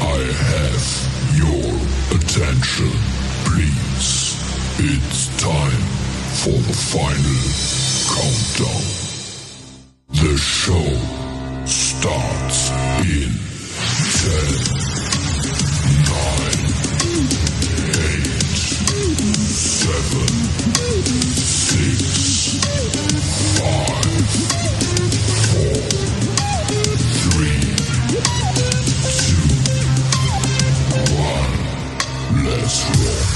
I have your attention, please. It's time for the final countdown. The show starts in 10, 9, 8, 7, 6, 5, 4, 3, 2, 1. Let's rock.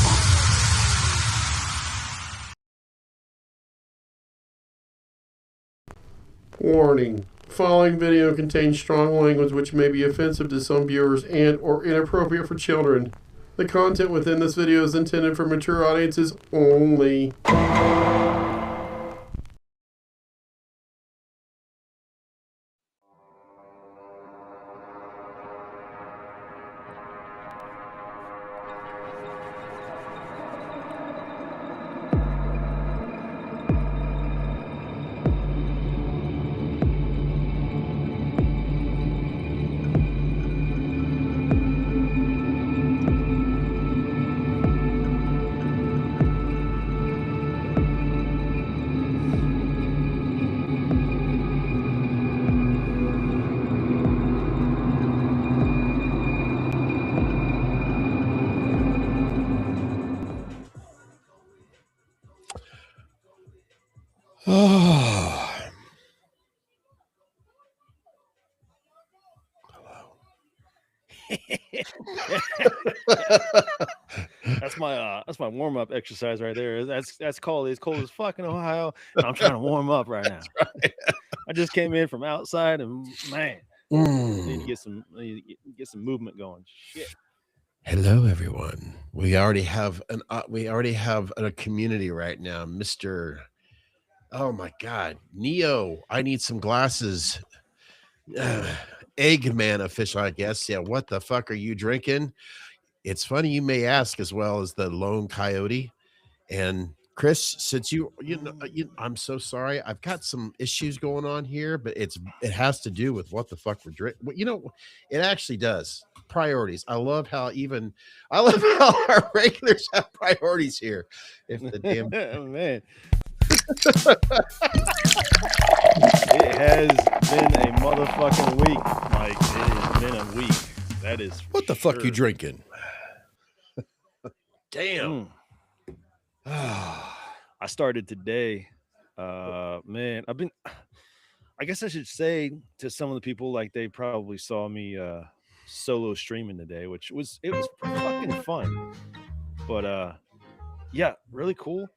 Warning. Following video contains strong language which may be offensive to some viewers and or inappropriate for children. The content within this video is intended for mature audiences only. That's my warm up exercise right there. That's cold. It's cold as fucking Ohio, and I'm trying to warm up right now. Right. I just came in from outside, and man, need to get some movement going. Shit. Hello, everyone. We already have a community right now, Mr. Oh my God, Neo. I need some glasses. Eggman official, I guess. Yeah, what the fuck are you drinking? It's funny you may ask, as well as the lone coyote. And Chris, since I'm so sorry. I've got some issues going on here, but it has to do with what the fuck we're drinking. It actually does. Priorities. I love how our regulars have priorities here. If the damn man. It has been a motherfucking week, Mike. It has been a week. That is what the fuck you drinking? Damn. I started today. Man, I guess I should say to some of the people, like, they probably saw me solo streaming today, it was fucking fun. But yeah, really cool.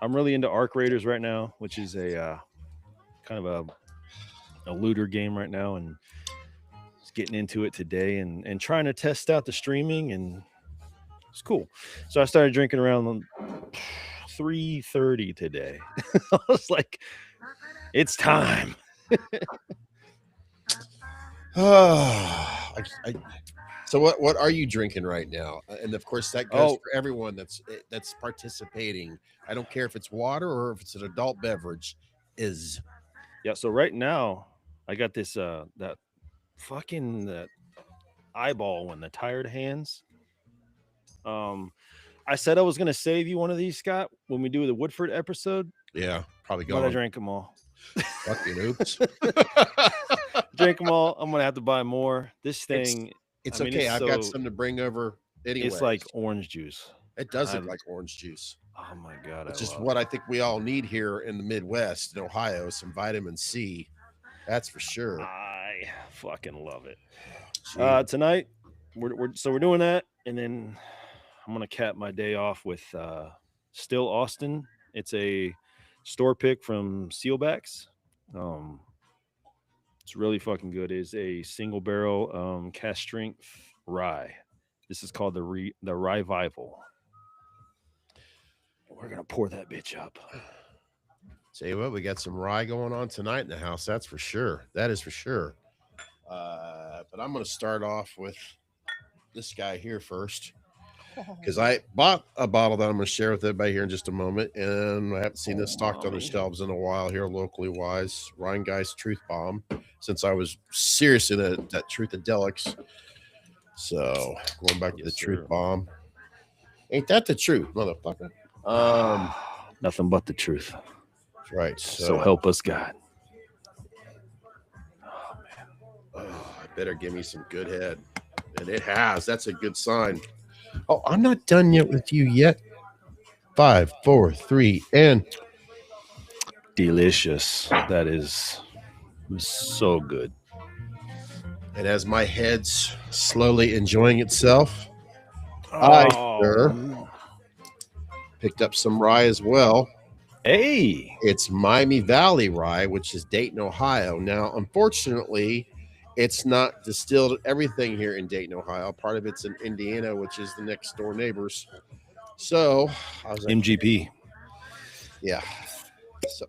I'm really into Arc Raiders right now, which is a kind of a looter game right now, and just getting into it today and trying to test out the streaming, and it's cool. So I started drinking around 3:30 today. I was like, it's time. So what are you drinking right now? And of course that goes for everyone that's participating. I don't care if it's water or if it's an adult beverage. Yeah. So right now I got this that fucking eyeball one, the tired hands. I said I was gonna save you one of these, Scott, when we do the Woodford episode. Yeah, probably gone. But I drank them all. Fucking oops. Drink them all. I'm gonna have to buy more. This thing. It's okay. I've got some to bring over anyway. It's like orange juice. It does look like orange juice. Oh my God. It's just what I think we all need here in the Midwest, in Ohio, some vitamin C. That's for sure. I fucking love it. Tonight, we're doing that, and then I'm gonna cap my day off with Still Austin. It's a store pick from Sealbacks. It's really fucking good. It's a single barrel cast strength rye. This is called the Revival. We're gonna pour that bitch up. Tell you what, we got some rye going on tonight in the house. That's for sure. That is for sure. But I'm gonna start off with this guy here first. because I bought a bottle that I'm going to share with everybody here in just a moment, and I haven't seen this stocked on the shelves in a while here locally wise. Ryan Guy's Truth Bomb, since I was serious in that Truthadelics. So going back to the Truth Bomb. Ain't that the truth, motherfucker? Nothing but the truth. That's right. So help us God. I better give me some good head. And it has. That's a good sign. Oh, I'm not done yet with you yet. 5, 4, 3, and delicious. That is so good. And as my head's slowly enjoying itself, I picked up some rye as well. Hey, it's Miami Valley rye, which is Dayton, Ohio. Now, unfortunately, it's not distilled everything here in Dayton, Ohio. Part of it's in Indiana, which is the next door neighbors. So I was like, MGP. Yeah. So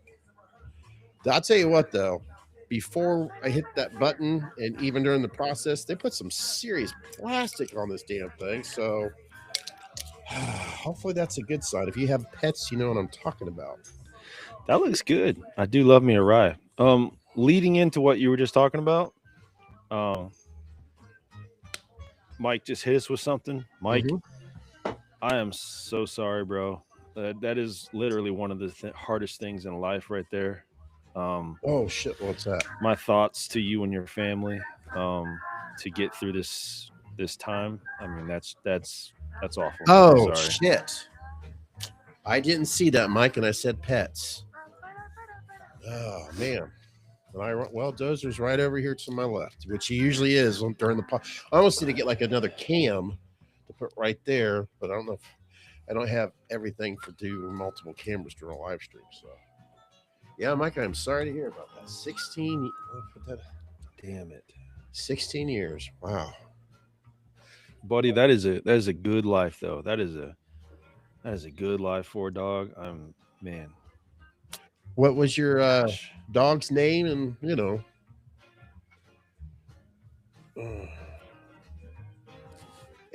I'll tell you what, though, before I hit that button and even during the process, they put some serious plastic on this damn thing. So hopefully that's a good sign. If you have pets, you know what I'm talking about. That looks good. I do love me a rye. Leading into what you were just talking about, Mike just hit us with something. Mike, I am so sorry, bro. That is literally one of the hardest things in life right there. Oh shit, what's that? My thoughts to you and your family to get through this time. I mean, that's awful. Oh shit, I didn't see that, Mike, and I said pets. Oh man. Well, Dozer's right over here to my left, which he usually is during the pod. I almost need to get like another cam to put right there, but I don't know if I don't have everything for doing multiple cameras during a live stream. So yeah, Mike, I'm sorry to hear about that. 16. Damn it. 16 years. Wow. Buddy, that is a good life though. That is a good life for a dog. Man. What was your dog's name? And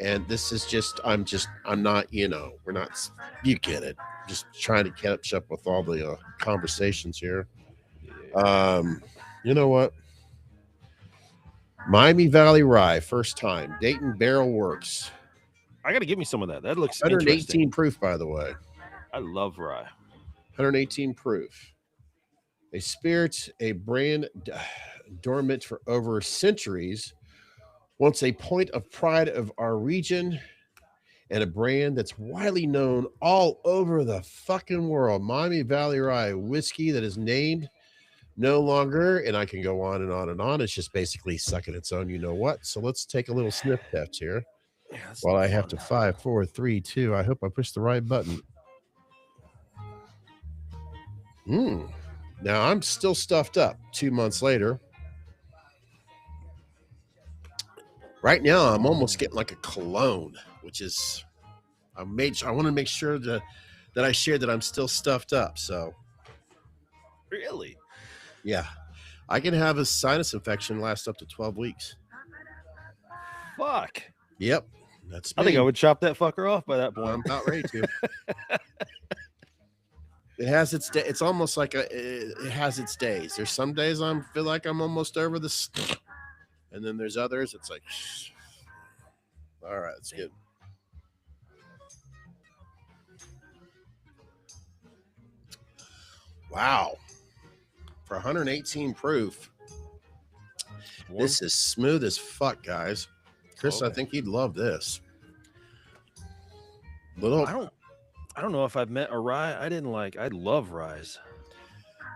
and this is just I'm not, we're not, you get it, just trying to catch up with all the conversations here. You know what, Miami Valley rye, first time, Dayton Barrel Works. I gotta give me some of that. That looks 118 proof, by the way. I love rye. 118 proof. A spirit, a brand dormant for over centuries, once a point of pride of our region, and a brand that's widely known all over the fucking world. Miami Valley Rye whiskey that is named no longer, and I can go on and on and on. It's just basically sucking its own, you know what? So let's take a little sniff test here. Yeah, while I have to 5, 4, 3, 2. I hope I pushed the right button. Now I'm still stuffed up 2 months later. Right now, I'm almost getting like a cologne, which is I want to make sure that I shared that I'm still stuffed up. So, really, yeah, I can have a sinus infection last up to 12 weeks. Fuck. Yep, that's me. I think I would chop that fucker off by that point. I'm about ready to. It has its day. It's almost like it has its days. There's some days I feel like I'm almost over this, and then there's others. It's like, all right, that's good. Wow, for 118 proof, this is smooth as fuck, guys. Chris, okay. I think you'd love this. I don't know if I've met a rye I didn't like. I love ryes.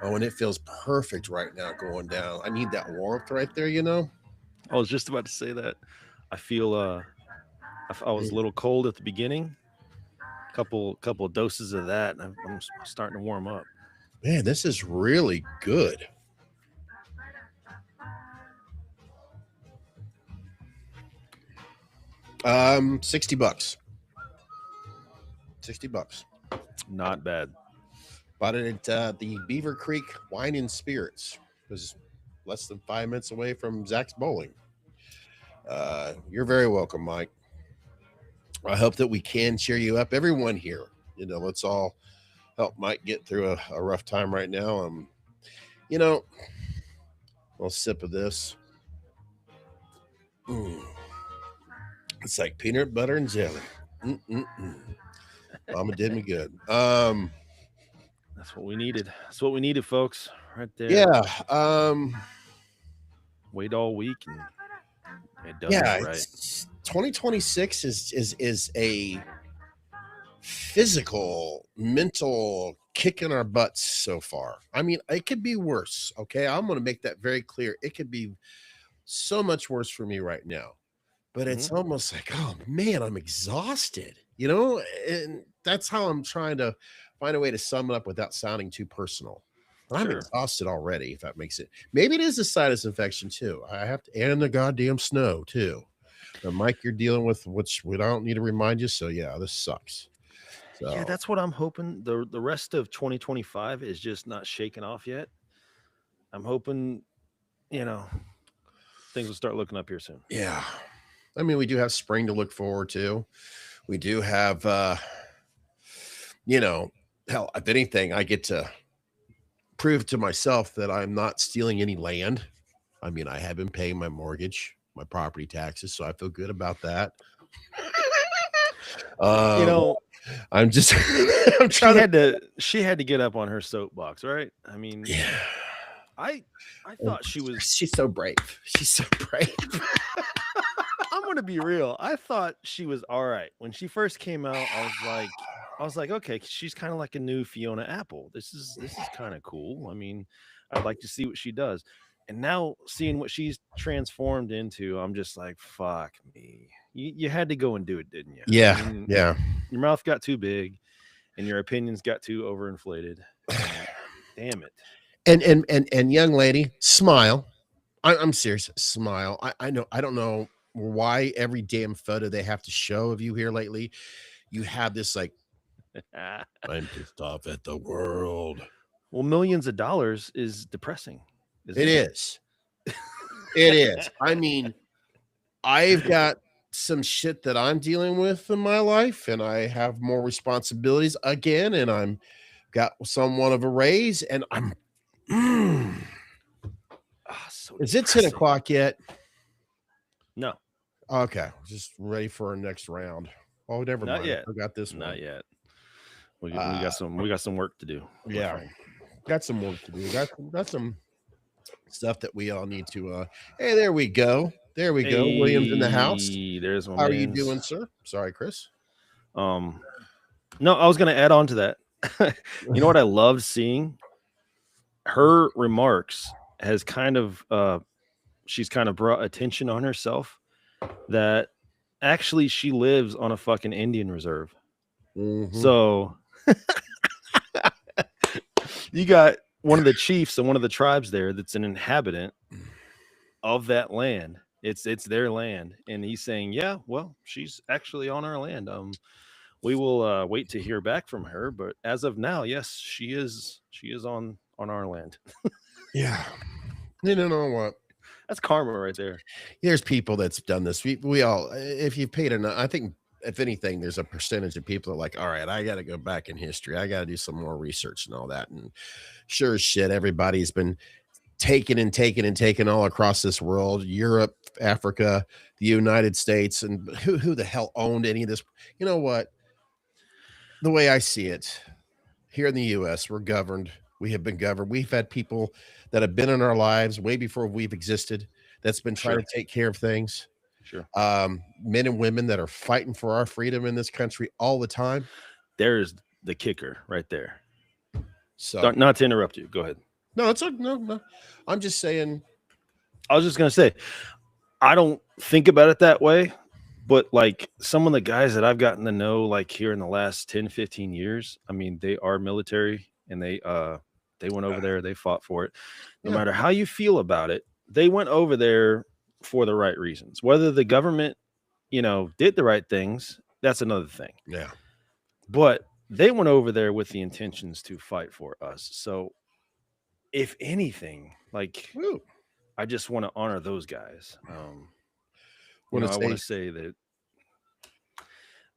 Oh, and it feels perfect right now going down. I need that warmth right there, you know? I was just about to say that. I feel I was a little cold at the beginning. Couple of doses of that, and I'm starting to warm up. Man, this is really good. $60. $60. Not bad. Bought it at the Beaver Creek Wine and Spirits. It was less than 5 minutes away from Zach's Bowling. You're very welcome, Mike. I hope that we can cheer you up. Everyone here, let's all help Mike get through a rough time right now. You know, I'll sip of this. Mm. It's like peanut butter and jelly. Mm-mm-mm. Mama did me good. That's what we needed. That's what we needed, folks. Right there. Yeah. Wait all week and it done Yeah. us right. 2026 is a physical, mental kick in our butts so far. I mean, it could be worse. Okay, I'm going to make that very clear. It could be so much worse for me right now. But it's almost like, oh man, I'm exhausted, and that's how I'm trying to find a way to sum it up without sounding too personal. But I'm exhausted already, if that makes it. Maybe it is a sinus infection too. I have to, and the goddamn snow too. Now, Mike, you're dealing with, which we don't need to remind you. So yeah, this sucks. So, yeah, that's what I'm hoping. The rest of 2025 is just not shaking off yet. I'm hoping, things will start looking up here soon. yeah. I mean, we do have spring to look forward to. We do have, hell, if anything, I get to prove to myself that I'm not stealing any land. I mean, I have been paying my mortgage, my property taxes, so I feel good about that. I'm just, I'm trying she had to get up on her soapbox, right? I mean, yeah. I thought she's so brave. She's so brave. I'm gonna be real. I thought she was all right when she first came out. I was like, okay, she's kind of like a new Fiona Apple. This is kind of cool. I mean, I'd like to see what she does. And now seeing what she's transformed into, I'm just like, fuck me. You had to go and do it, didn't you? Yeah, I mean, yeah. Your mouth got too big, and your opinions got too overinflated. Damn it. And young lady, smile. I'm serious. Smile. I know. I don't know why every damn photo they have to show of you here lately, you have this like, I'm pissed off at the world. Well, millions of dollars is depressing. It is. It is. I mean, I've got some shit that I'm dealing with in my life, and I have more responsibilities again, and I'm got somewhat of a raise, and I'm so is it 10 o'clock yet? No. Okay, just ready for our next round. Oh, never Not mind. Yet. I got this one. Not yet. We got some work to do. Yeah, got some work to do. Got some stuff that we all need to. Hey, there we go. There we go. William's in the house. There's one. How are you doing, sir? Sorry, Chris. No, I was going to add on to that. You know what I loved seeing? Her remarks has kind of she's kind of brought attention on herself that actually she lives on a fucking Indian reserve. Mm-hmm. So you got one of the chiefs and one of the tribes there that's an inhabitant of that land. It's their land, and he's saying, yeah, well, she's actually on our land. We will wait to hear back from her, but as of now, yes, she is on our land. Yeah. You don't know what? That's karma right there. There's people that's done this. We all, if you've paid enough, I think if anything, there's a percentage of people that are like, all right, I got to go back in history. I got to do some more research and all that. And sure as shit, everybody's been taken all across this world, Europe, Africa, the United States, and who the hell owned any of this? You know what? The way I see it, here in the U.S., we're governed. We have been governed. We've had people that have been in our lives way before we've existed that's been trying to take care of things. Sure. Men and women that are fighting for our freedom in this country all the time. There's the kicker right there. So, not to interrupt you. Go ahead. No, it's no. I'm just saying. I was just going to say, I don't think about it that way, but like some of the guys that I've gotten to know, like here in the last 10, 15 years, I mean, they are military and they went over there, they fought for it. No matter how you feel about it, they went over there for the right reasons. Whether the government, did the right things, that's another thing. Yeah. But they went over there with the intentions to fight for us. So if anything, like, I just want to honor those guys. I want to say that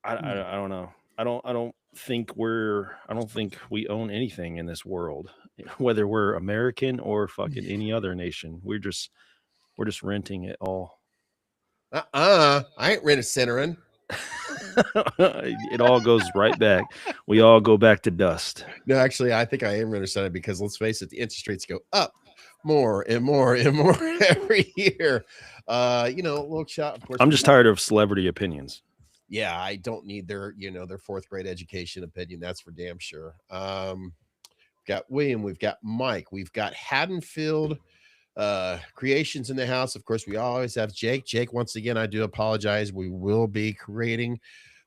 I don't know. I don't think we own anything in this world, whether we're American or fucking any other nation. We're just renting it all. I ain't rent a centering. It all goes right back. We all go back to dust. No, actually, I think I am rent a centering because let's face it, the interest rates go up more and more and more every year. A little shot. Of course, I'm just tired of celebrity opinions. Yeah, I don't need their fourth grade education opinion. That's for damn sure. We've got William, we've got Mike, we've got Haddonfield creations in the house. Of course, we always have Jake. Once again, I do apologize. We will be creating,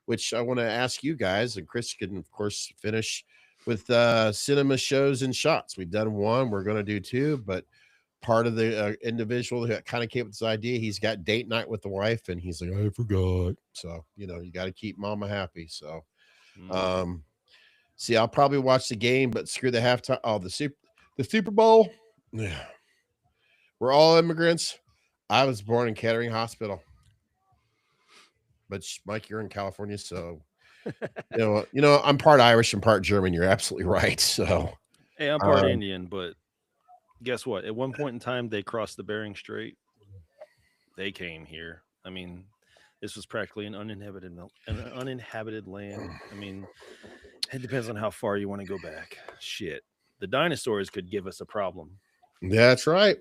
which I want to ask you guys, and Chris can of course finish with cinema shows and shots. We've done one, we're going to do two, but part of the individual that kind of came up with this idea, he's got date night with the wife, and he's like, I forgot. So you got to keep mama happy. So see, I'll probably watch the game, but screw the halftime. Oh, the Super Bowl. Yeah. We're all immigrants. I was born in Kettering Hospital, but Mike, you're in California, so I'm part Irish and part German. You're absolutely right. So, hey, I'm part Indian, but guess what? At one point in time, they crossed the Bering Strait. They came here. I mean, this was practically an uninhabited land. I mean, it depends on how far you want to go back. Shit, the dinosaurs could give us a problem. That's right.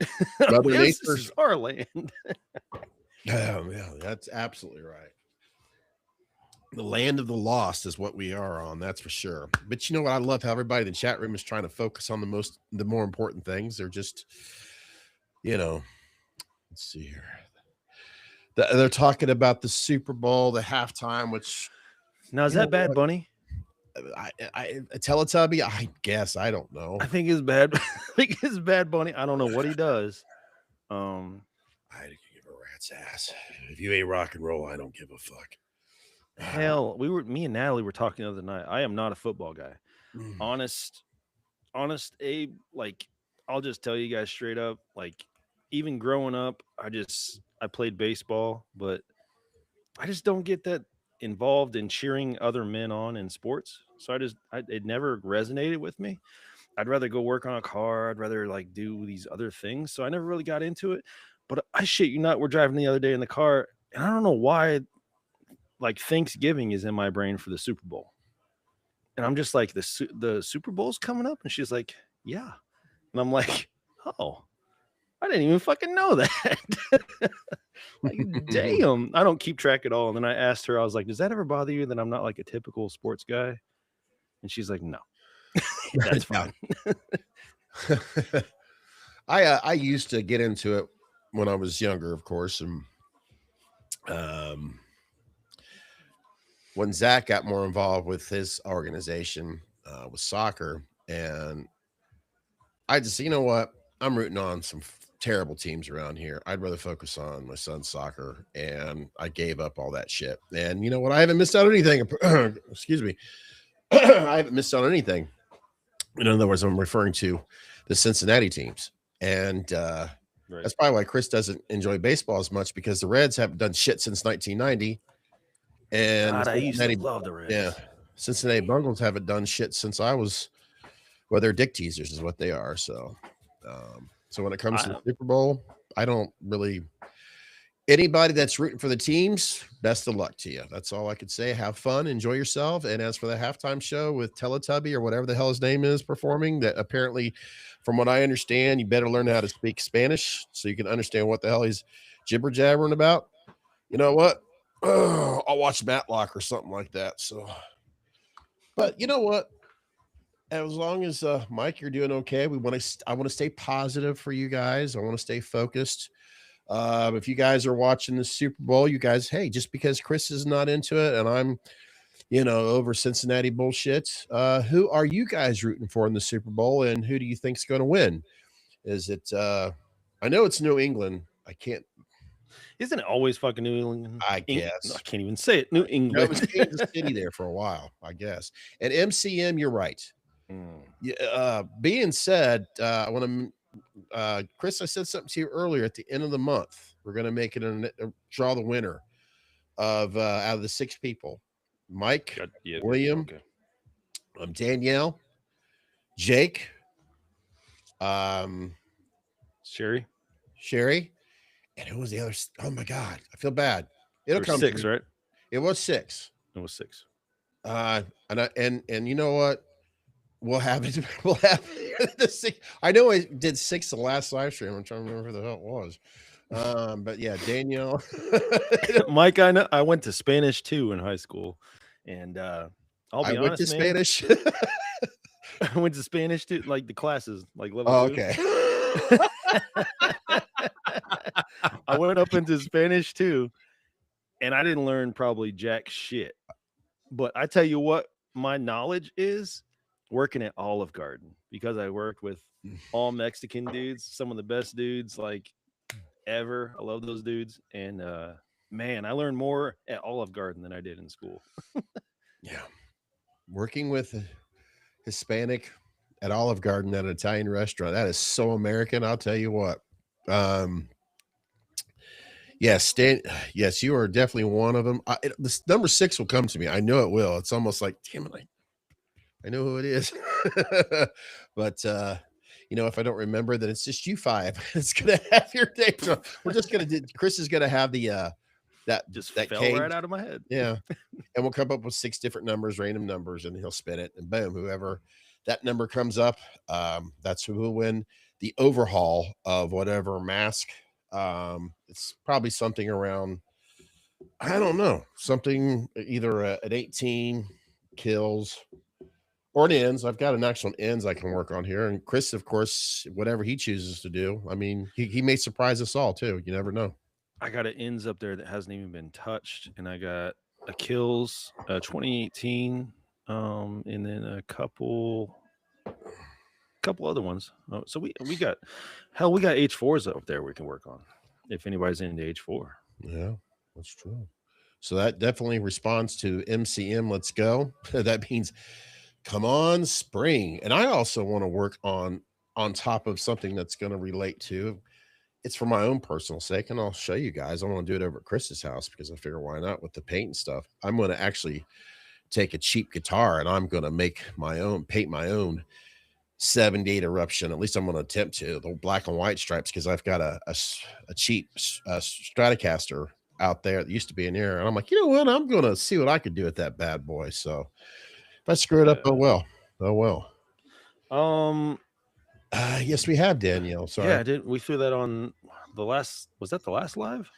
This is our land. Yeah, that's absolutely right. The land of the lost is what we are on. That's for sure. But you know what? I love how everybody in the chat room is trying to focus on the more important things. They're just, let's see here. They're talking about the Super Bowl, the halftime, which now is that Bad Bunny? I Teletubby, I guess. I don't know. I think it's bad. I think it's Bad Bunny. I don't know what he does. I give a rat's ass. If you ain't rock and roll, I don't give a fuck. Hell, me and Natalie were talking the other night. I am not a football guy. Honest Abe, like, I'll just tell you guys straight up, like, even growing up, I played baseball, but I just don't get that involved in cheering other men on in sports. So it never resonated with me. I'd rather go work on a car. I'd rather like do these other things. So I never really got into it. But I shit you not, we're driving the other day in the car, and I don't know why, like, Thanksgiving is in my brain for the Super Bowl. And I'm just like, the Super Bowl's coming up? And she's like, yeah. And I'm like, oh, I didn't even fucking know that. Like, damn. I don't keep track at all. And then I asked her, I was like, does that ever bother you that I'm not like a typical sports guy? And she's like, no. That's fine. I used to get into it when I was younger, of course. And when Zach got more involved with his organization with soccer, and I just, you know what? I'm rooting on some terrible teams around here. I'd rather focus on my son's soccer, and I gave up all that shit. And you know what? I haven't missed out on anything. Excuse me. I haven't missed out on anything. In other words, I'm referring to the Cincinnati teams. And Right. That's probably why Chris doesn't enjoy baseball as much, because the Reds haven't done shit since 1990. And God, I used to love the Reds. Yeah. Cincinnati Bungles haven't done shit since I was, well, they're dick teasers is what they are. So, so when it comes to the Super Bowl, I don't really, anybody that's rooting for the teams, best of luck to you. That's all I could say. Have fun, enjoy yourself. And as for the halftime show with Teletubby or whatever the hell his name is performing, that apparently, from what I understand, you better learn how to speak Spanish so you can understand what the hell he's jibber jabbering about. You know what? I'll watch Matlock or something like that. So, but you know what? As long as Mike, you're doing okay. I want to stay positive for you guys. I want to stay focused. If you guys are watching the Super Bowl, you guys, hey, just because Chris is not into it and I'm, over Cincinnati bullshit, who are you guys rooting for in the Super Bowl, and who do you think's going to win? Is it? I know it's New England. I can't. Isn't it always fucking New England? I guess. I can't even say it. New England. It was Kansas City there for a while, I guess. And MCM, you're right. Being said, I want to, Chris, I said something to you earlier. At the end of the month, we're going to make it draw the winner of out of the 6 people. Mike, Yeah. William, Okay. Danielle, Jake, Sherry. Sherry, and who was the other? Oh my God, I feel bad. It'll Or come 6, to me. right? It was 6. It was 6. And you know what? We'll have it. We'll have the 6. I know I did 6 the last live stream. I'm trying to remember who the hell it was. But yeah, Danielle. Mike, I know I went to Spanish too in high school, and I'll be went honest, to man. Spanish. I went to Spanish too, like the classes, like level 2. Okay. I went up into Spanish too, and I didn't learn probably jack shit. But I tell you what, my knowledge is working at Olive Garden, because I worked with all Mexican dudes, some of the best dudes like ever. I love those dudes. And man, I learned more at Olive Garden than I did in school. Yeah. Working with Hispanic at Olive Garden at an Italian restaurant. That is so American. I'll tell you what. Yes, yes, you are definitely one of them. This number 6 will come to me. I know it will. It's almost like, damn it, I know who it is. But you know, if I don't remember, then it's just you 5. It's gonna have your name. So we're just gonna do. Chris is gonna have the that Just that fell cage. right out of my head. Yeah, and we'll come up with 6 different numbers, random numbers, and he'll spin it, and boom, whoever that number comes up, that's who will win the overhaul of whatever mask. It's probably something around, I don't know, something either an 18 kills or an ends. I've got an actual ends I can work on here. And Chris, of course, whatever he chooses to do. I mean, he may surprise us all too. You never know. I got an ends up there that hasn't even been touched, and I got a kills 2018, and then a couple other ones. So we got H4s up there we can work on if anybody's into H4. Yeah, that's true. So that definitely responds to MCM. Let's go. That means come on spring. And I also want to work on top of something that's going to relate to, it's for my own personal sake, and I'll show you guys. I want to do it over at Chris's house because I figure why not with the paint and stuff. I'm going to actually take a cheap guitar and I'm going to paint my own 78 eruption. At least I'm going to attempt to, the black and white stripes, because I've got a cheap Stratocaster out there that used to be in here, and I'm like, you know what, I'm going to see what I could do with that bad boy. So if I screw it up, oh well. Yes, we have, Danielle. Sorry. Yeah, didn't we threw that on the last? Was that the last live?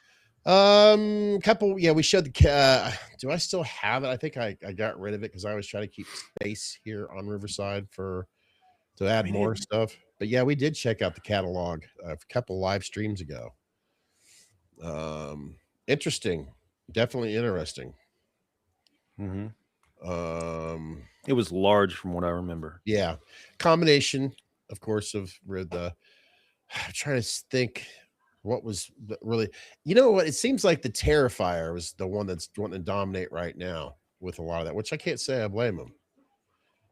Couple. Yeah, we showed the. Do I still have it? I think I got rid of it because I was trying to keep space here on Riverside to add more stuff. But yeah, we did check out the catalog a couple live streams ago. Interesting, definitely interesting. Mm-hmm. It It was large from what I remember. Yeah, combination, of course, of the. I'm trying to think what was really. You know what? It seems like the Terrifier was the one that's wanting to dominate right now with a lot of that, which I can't say I blame him.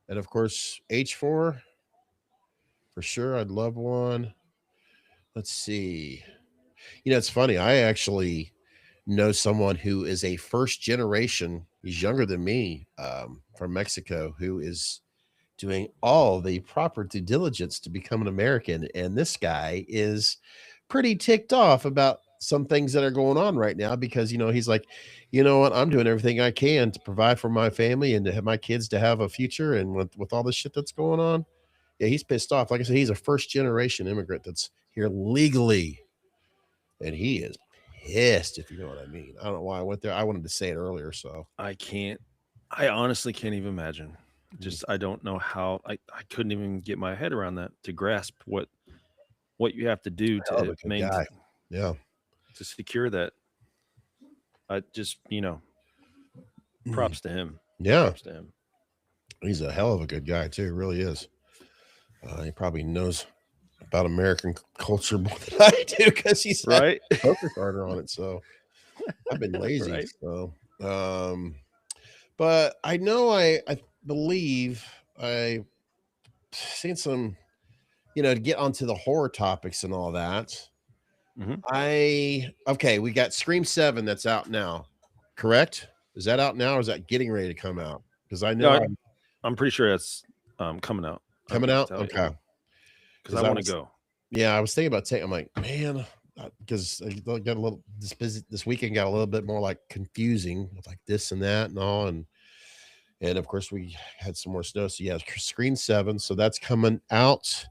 And of course, H4 for sure. I'd love one. Let's see. You know, it's funny. I actually know someone who is a first generation. He's younger than me, from Mexico, who is doing all the proper due diligence to become an American. And this guy is pretty ticked off about some things that are going on right now because, you know, he's like, you know what, I'm doing everything I can to provide for my family and to have my kids to have a future. And with all this shit that's going on, yeah, he's pissed off. Like I said, he's a first generation immigrant that's here legally. And he is pissed, if you know what I mean. I don't know why I went there. I wanted to say it earlier, so I honestly can't even imagine. Just I don't know how I couldn't even get my head around that, to grasp what you have to do to maintain, to secure that. I just, props to him. Yeah, props to him. He's a hell of a good guy too. Really is. He probably knows about American culture more than I do because he's right focused harder on it. So I've been lazy. Right. So, but I know I believe I've seen some, to get onto the horror topics and all that. Mm-hmm. We got Scream 7 that's out now, correct? Is that out now, or is that getting ready to come out? Because I No, know I'm pretty sure that's coming out. coming out. Okay, Because I want to go. Yeah, I was thinking about taking. I'm like, man, because I got a little this weekend got a little bit more like confusing with like this and that and all, and of course we had some more snow. So yeah, Screen 7. So that's coming out.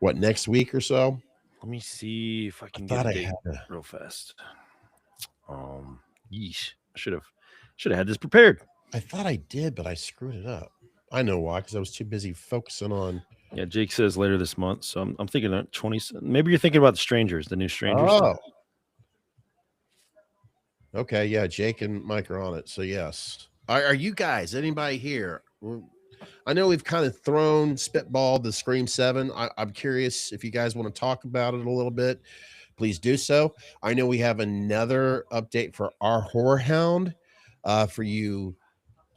What, next week or so? Let me see if I can thought get a I date had real fast. Yeesh. I should have had this prepared. I thought I did, but I screwed it up. I know why, because I was too busy focusing on. Yeah, Jake says later this month, so I'm thinking of 20. Maybe you're thinking about the Strangers, the new Strangers. Oh, okay, yeah. Jake and Mike are on it. So yes, are you guys? Anybody here? I know we've kind of spitballed the Scream 7. I'm curious if you guys want to talk about it a little bit. Please do so. I know we have another update for our Horror Hound. For you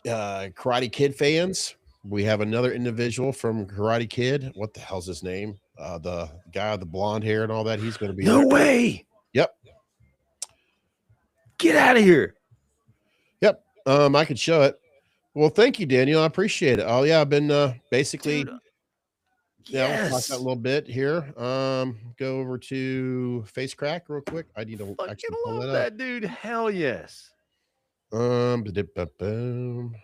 Karate Kid fans, we have another individual from Karate Kid. What the hell's his name? The guy with the blonde hair and all that. He's going to be No there. way. Yep. Get out of here. Yep. I could show it. Well, thank you, Daniel. I appreciate it. Oh yeah, I've been basically. Dude, Yeah, we'll talk yes. that a little bit here. Go over to Face Crack real quick. I need to actually pull love it that, up. dude. Hell yes. Ba-dip-ba-boom.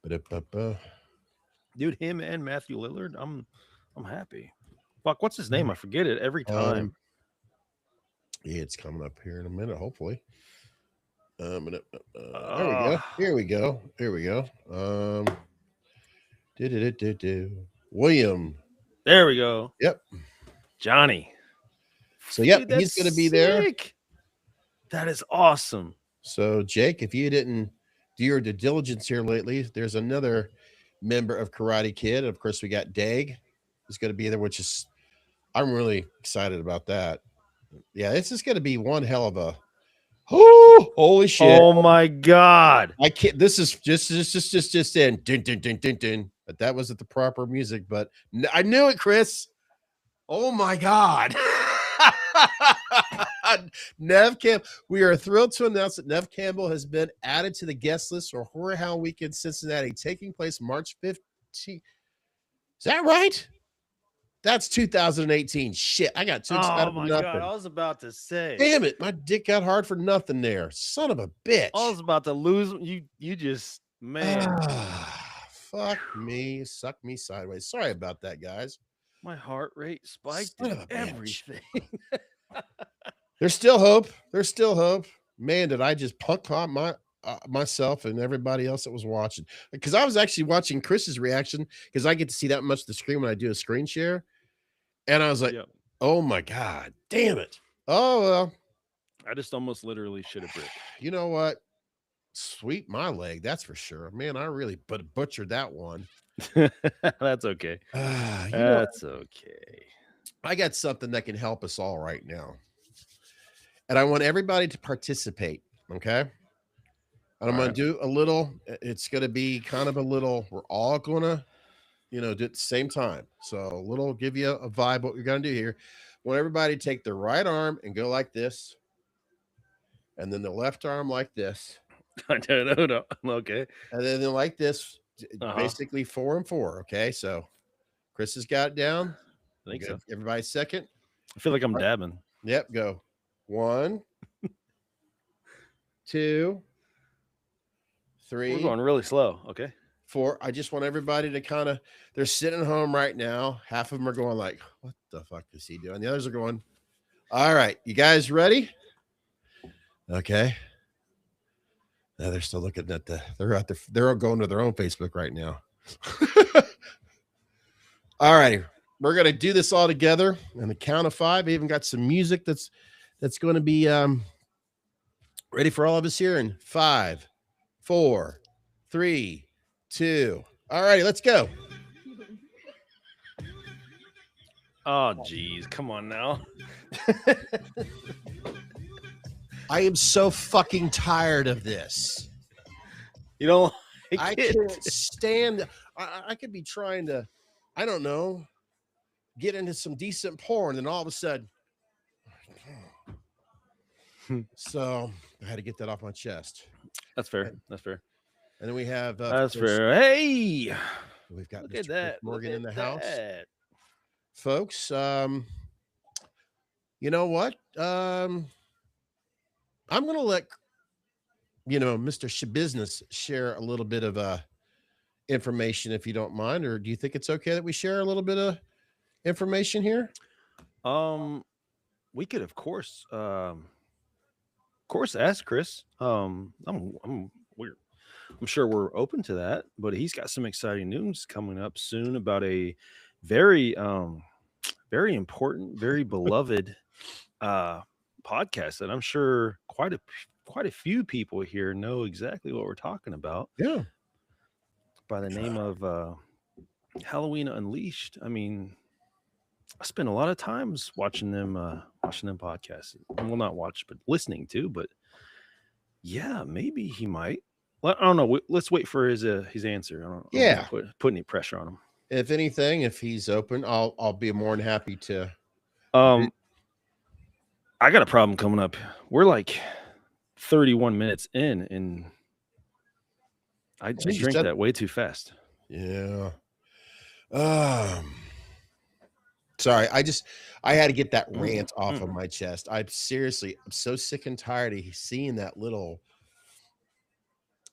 Ba-dip-ba-ba. Dude, him and Matthew Lillard. I'm happy. Fuck, what's his name? I forget it every time. Yeah, it's coming up here in a minute, hopefully. There we go. Here we go. Here we go. William. There we go. Yep. Johnny. So yep, Dude, he's going to be there. That is awesome. So Jake, if you didn't do your due diligence here lately, there's another member of Karate Kid. Of course, we got Dag who's going to be there, which is I'm really excited about that. Yeah, this is going to be one hell of a. Oh, holy shit! Oh my god! I can't. This is just in. Dun, dun, dun, dun, dun. But that wasn't the proper music. But I knew it, Chris. Oh my god! Nev Campbell. We are thrilled to announce that Nev Campbell has been added to the guest list for Horror Hound Weekend Cincinnati, taking place March 15th. Is that right? That's 2018. Shit, I got too excited for nothing. God, I was about to say. Damn it, my dick got hard for nothing there. Son of a bitch. I was about to lose. You just, man. Fuck me. Suck me sideways. Sorry about that, guys. My heart rate spiked and everything. There's still hope. There's still hope. Man, did I just punk on myself and everybody else that was watching. Because I was actually watching Chris's reaction because I get to see that much of the screen when I do a screen share. And I was like, oh my God, damn it. Oh, well. I just almost literally shit a brick. You know what? Sweep my leg, that's for sure. Man, I really butchered that one. That's okay. That's okay. I got something that can help us all right now. And I want everybody to participate, okay? And I'm going to do a little, it's going to be kind of a little, we're all going to, do it at the same time. So a little, give you a vibe what we're going to do here. I want everybody to take their right arm and go like this. And then the left arm like this. No. Okay. And then like this, basically 4 and 4. Okay. So Chris has got it down. I think so. Everybody second. I feel like I'm dabbing. Yep. Go 1, 2, 3. We're going really slow. Okay. 4. I just want everybody to kind of, they're sitting at home right now. Half of them are going like, what the fuck is he doing? The others are going, all right, you guys ready? Okay. Now they're still looking at they're out there. They're going to their own Facebook right now. All right. We're going to do this all together on the count of 5. I even got some music that's going to be ready for all of us here in 5, 4, 3, 2. All righty, let's go. Oh, geez. Come on now. I am so fucking tired of this. You know, I can't stand. I could be trying to, I don't know, get into some decent porn, and all of a sudden, So I had to get that off my chest. That's fair. And, That's fair. and then we have, That's fair. Hey, we've got look Mr. at Chris that. Morgan Look in the at house. that. Folks, you know what? I'm going to let, Mr. Business share a little bit of information, if you don't mind, or do you think it's okay that we share a little bit of information here? We could, of course, ask Chris. I'm sure we're open to that, but he's got some exciting news coming up soon about a very, very important, very beloved podcast that I'm sure quite a few people here know exactly what we're talking about. Yeah. By the name of Halloween Unleashed. I mean, I spend a lot of times watching them podcasts. Well, not watch, but listening to. But yeah, maybe he might. Well, I don't know. Let's wait for his answer. I don't put any pressure on him. If anything, if he's open, I'll be more than happy to. I got a problem coming up. We're like 31 minutes in, and I drank that way too fast. Yeah. Sorry, I had to get that rant off of my chest. I'm so sick and tired of seeing that little.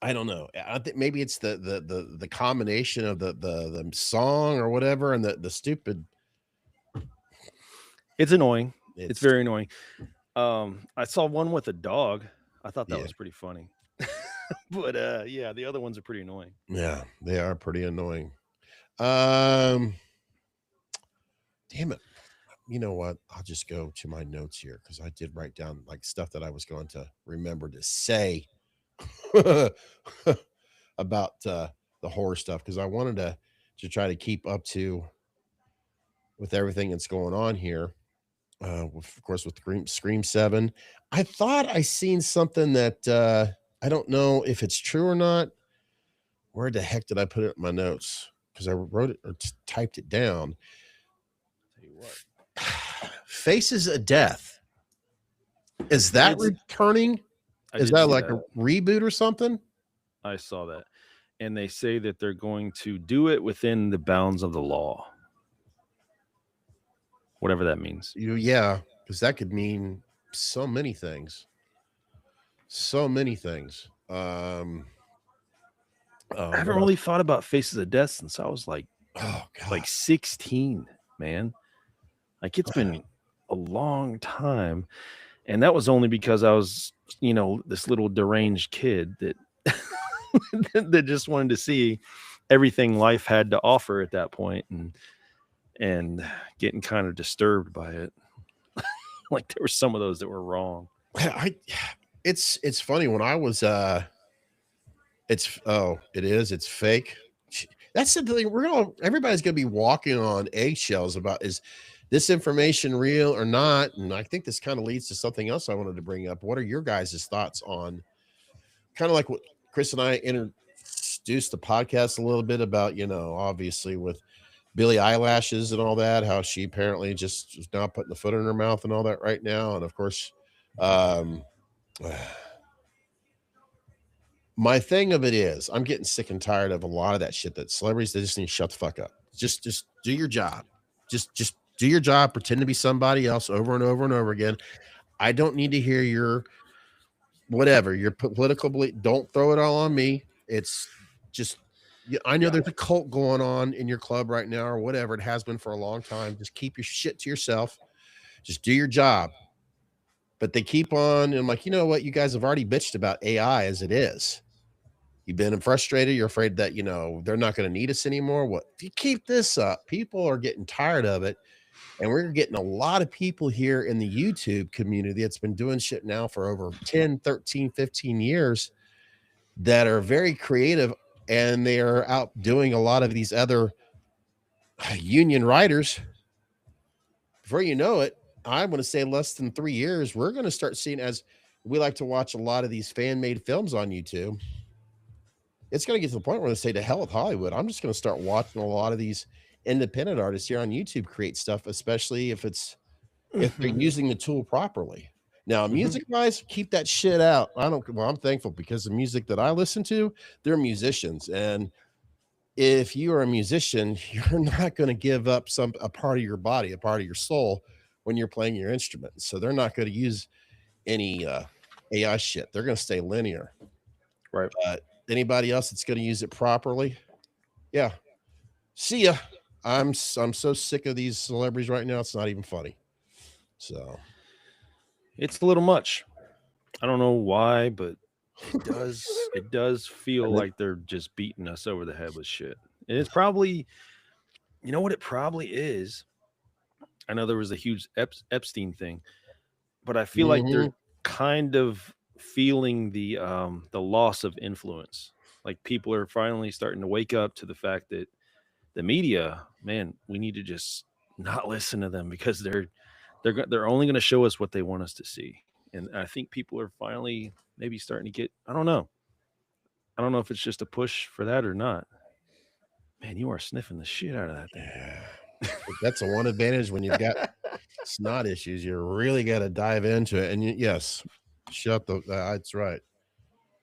I don't know. I think maybe it's the combination of the song or whatever, and the stupid. It's annoying. It's very annoying. I saw one with a dog. I thought that was pretty funny. But yeah, the other ones are pretty annoying. Yeah, they are pretty annoying. Damn it. You know what? I'll just go to my notes here because I did write down like stuff that I was going to remember to say about the horror stuff, because I wanted to try to keep up with everything that's going on here. Of course, with Scream 7. I thought I seen something that I don't know if it's true or not. Where the heck did I put it in my notes? Because I wrote it or typed it down. Tell you what. Faces of Death. Is that returning? Is that like a reboot or something? I saw that. And they say that they're going to do it within the bounds of the law. Whatever that means. Yeah, because that could mean so many things. So many things. I haven't really thought about Faces of Death since I was like 16, man. Like, it's been a long time. And that was only because I was, this little deranged kid that that just wanted to see everything life had to offer at that point, and getting kind of disturbed by it. Like, there were some of those that were wrong. It's funny when I was it's fake. That's the thing. Everybody's gonna be walking on eggshells about, is this information real or not? And I think this kind of leads to something else I wanted to bring up. What are your guys' thoughts on kind of like what Chris and I introduced the podcast a little bit about, obviously with Billie Eyelashes and all that, how she apparently just is now putting the foot in her mouth and all that right now. And of course, my thing of it is I'm getting sick and tired of a lot of that shit that celebrities, they just need to shut the fuck up. Just do your job. Just do your job. Pretend to be somebody else over and over and over again. I don't need to hear your political belief. Don't throw it all on me. It's just, I know there's a cult going on in your club right now or whatever. It has been for a long time. Just keep your shit to yourself. Just do your job. But they keep on. And I'm like, you know what? You guys have already bitched about AI as it is. You've been frustrated. You're afraid that, they're not going to need us anymore. What? If you keep this up, people are getting tired of it. And we're getting a lot of people here in the YouTube community that's been doing shit now for over 10, 13, 15 years that are very creative, and they are out doing a lot of these other union writers. Before you know it, I'm going to say less than 3 years, we're going to start seeing, as we like to watch a lot of these fan-made films on YouTube, it's going to get to the point where they say, to hell with Hollywood. I'm just going to start watching a lot of these independent artists here on YouTube create stuff, especially if they're using the tool properly. Now, music wise, keep that shit out. Well, I'm thankful because the music that I listen to, they're musicians. And if you are a musician, you're not going to give up a part of your body, a part of your soul when you're playing your instrument. So they're not going to use any AI shit. They're going to stay linear. Right. But anybody else that's going to use it properly, yeah. See ya. I'm so sick of these celebrities right now. It's not even funny. So it's a little much. I don't know why, but it does feel like they're just beating us over the head with shit. And it's probably, you know what it probably is? I know there was a huge Epstein thing, but I feel like they're kind of feeling the loss of influence. Like people are finally starting to wake up to the fact that the media, man, we need to just not listen to them because they're only going to show us what they want us to see. And I think people are finally maybe starting to get, I don't know if it's just a push for that or not. Man, you are sniffing the shit out of that thing. Yeah. That's a one advantage when you've got snot issues. You really got to dive into it. And yes, that's right.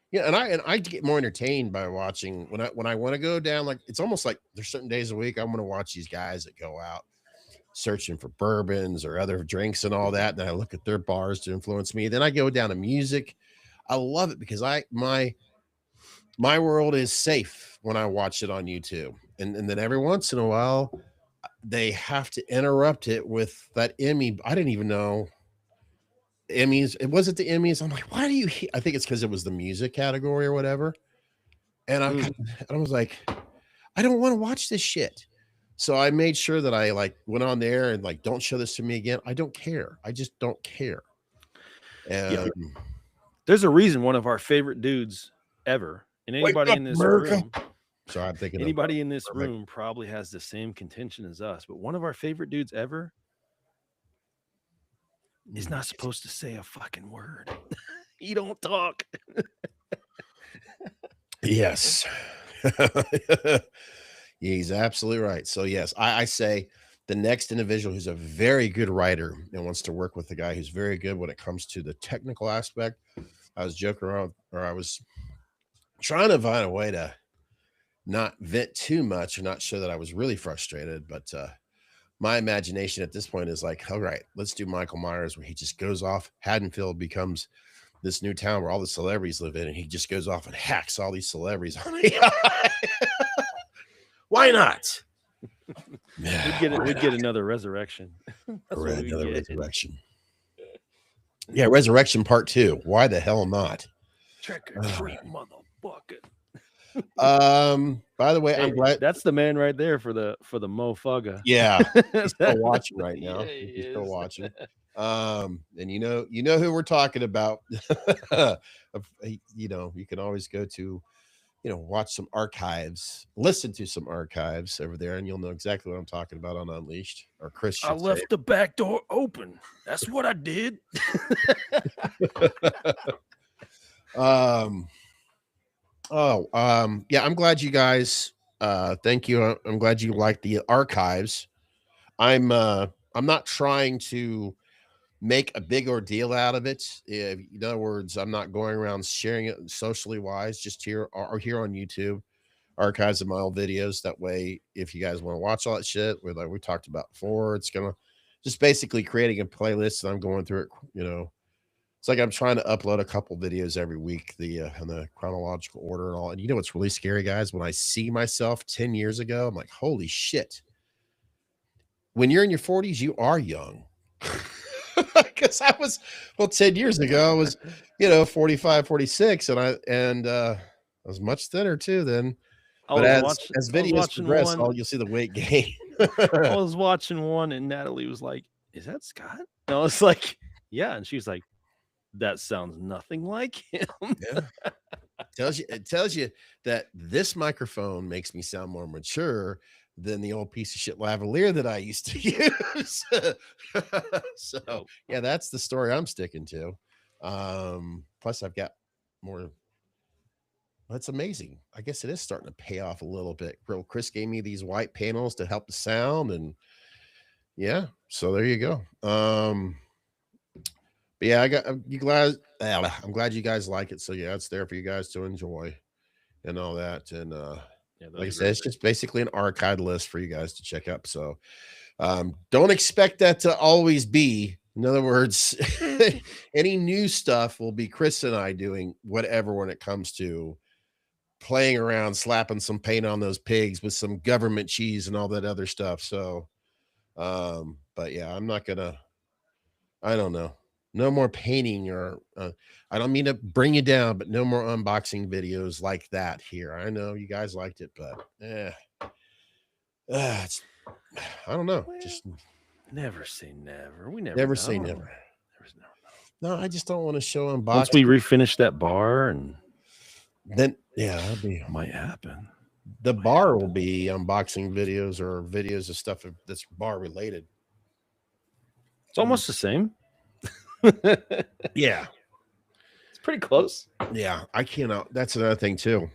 Yeah, and I get more entertained by watching when I want to go down, like it's almost like there's certain days a week I want to watch these guys that go out searching for bourbons or other drinks and all that. And I look at their bars to influence me. Then I go down to music. I love it because my world is safe when I watch it on YouTube. And then every once in a while they have to interrupt it with that Emmy. I didn't even know Emmys. It wasn't the Emmys. I'm like, why do you? I think it's because it was the music category or whatever. And I was like, I don't want to watch this shit. So I made sure that I like went on there and like, don't show this to me again. I don't care. I just don't care. And there's a reason one of our favorite dudes ever, and anybody in this room. So I'm thinking anybody in this room probably has the same contention as us, but one of our favorite dudes ever is not supposed to say a fucking word. He don't talk. Yes. He's absolutely right. So yes, I say the next individual who's a very good writer and wants to work with a guy who's very good when it comes to the technical aspect. I was joking around, or I was trying to find a way to not vent too much or not show that I was really frustrated, but my imagination at this point is like, all right, let's do Michael Myers, where he just goes off. Haddonfield becomes this new town where all the celebrities live in, and he just goes off and hacks all these celebrities on AI. Why not? We'd get another resurrection. Another resurrection. Yeah, resurrection part 2. Why the hell not? Trick or treat, motherfucker. By the way, I'm glad that's the man right there for the motherfucker. Yeah, he's still watching right now. Yeah, he's still watching. And you know who we're talking about. You can always go to, watch some archives, listen to some archives over there, and you'll know exactly what I'm talking about on Unleashed. Or Chris, I left the back door open. That's what I did. Yeah, I'm glad you guys thank you. I'm glad you like the archives. I'm not trying to make a big ordeal out of it. In other words, I'm not going around sharing it socially wise, just here on YouTube, archives of my old videos. That way, if you guys want to watch all that shit, like we talked about before, it's gonna just basically creating a playlist and I'm going through it, It's like I'm trying to upload a couple videos every week, in the chronological order and all. And what's really scary, guys? When I see myself 10 years ago, I'm like, holy shit. When you're in your 40s, you are young. Because I was 10 years ago, I was 45, 46, and I was much thinner too then. But as videos progress, you'll see the weight gain. I was watching one and Natalie was like, "Is that Scott?" And I was like, "Yeah," and she's like, "That sounds nothing like him." Yeah. It tells you that this microphone makes me sound more mature than the old piece of shit lavalier that I used to use. So yeah, that's the story I'm sticking to. Plus I've got more. That's amazing. I guess it is starting to pay off a little bit. Chris gave me these white panels to help the sound, and yeah, so there you go. But yeah, I'm glad you guys like it. So yeah, it's there for you guys to enjoy and all that. And Yeah, like I those are said, it's great. just basically an archived list for you guys to check up. So don't expect that to always be. In other words, any new stuff will be Chris and I doing whatever when it comes to playing around, slapping some paint on those pigs with some government cheese and all that other stuff. So, but yeah, I don't know. No more painting or I don't mean to bring you down, but no more unboxing videos like that here. I know you guys liked it, but it's, I don't know. Well, Just never say never. We never never know. say never. Never say never. No, I just don't want to show Once we unboxing. refinish that bar, and Then yeah, that'll be might happen. the bar will be unboxing videos or videos of stuff that's bar related. It's almost the same. Yeah. It's pretty close. Yeah, I cannot. That's another thing too.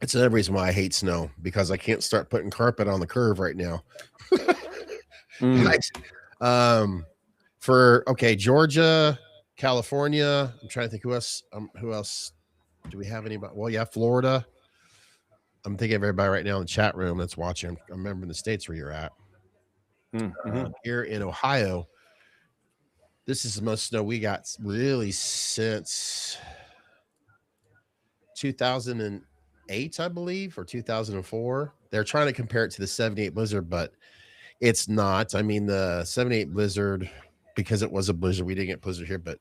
It's another reason why I hate snow because I can't start putting carpet on the curve right now. Mm. For okay, Georgia, California. I'm trying to think who else. Who else do we have? Anybody? Well, yeah, Florida. I'm thinking of everybody right now in the chat room that's watching. I'm remembering the states where you're at. Mm-hmm. Here in Ohio, this is the most snow we got really since 2008, I believe, or 2004. They're trying to compare it to the 78 blizzard, but it's not. I mean, the 78 blizzard, because it was a blizzard, we didn't get blizzard here, but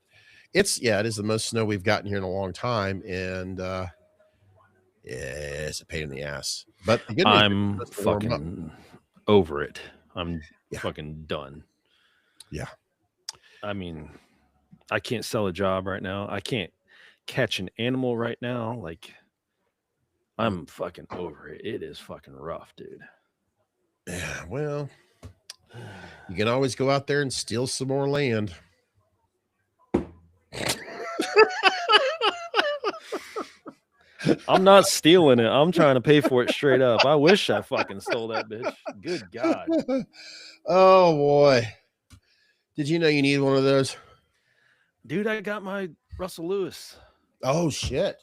it is the most snow we've gotten here in a long time, and it's a pain in the ass. But the good news I'm is to warm up. fucking over it. I'm fucking done. Yeah. I mean, I can't sell a job right now. I can't catch an animal right now. Like, I'm fucking over it. It is fucking rough, dude. Yeah, well, you can always go out there and steal some more land. I'm not stealing it. I'm trying to pay for it straight up. I wish I fucking stole that bitch. Good God. Oh, boy. Did you know you need one of those? Dude, I got my Russell Lewis. Oh, shit.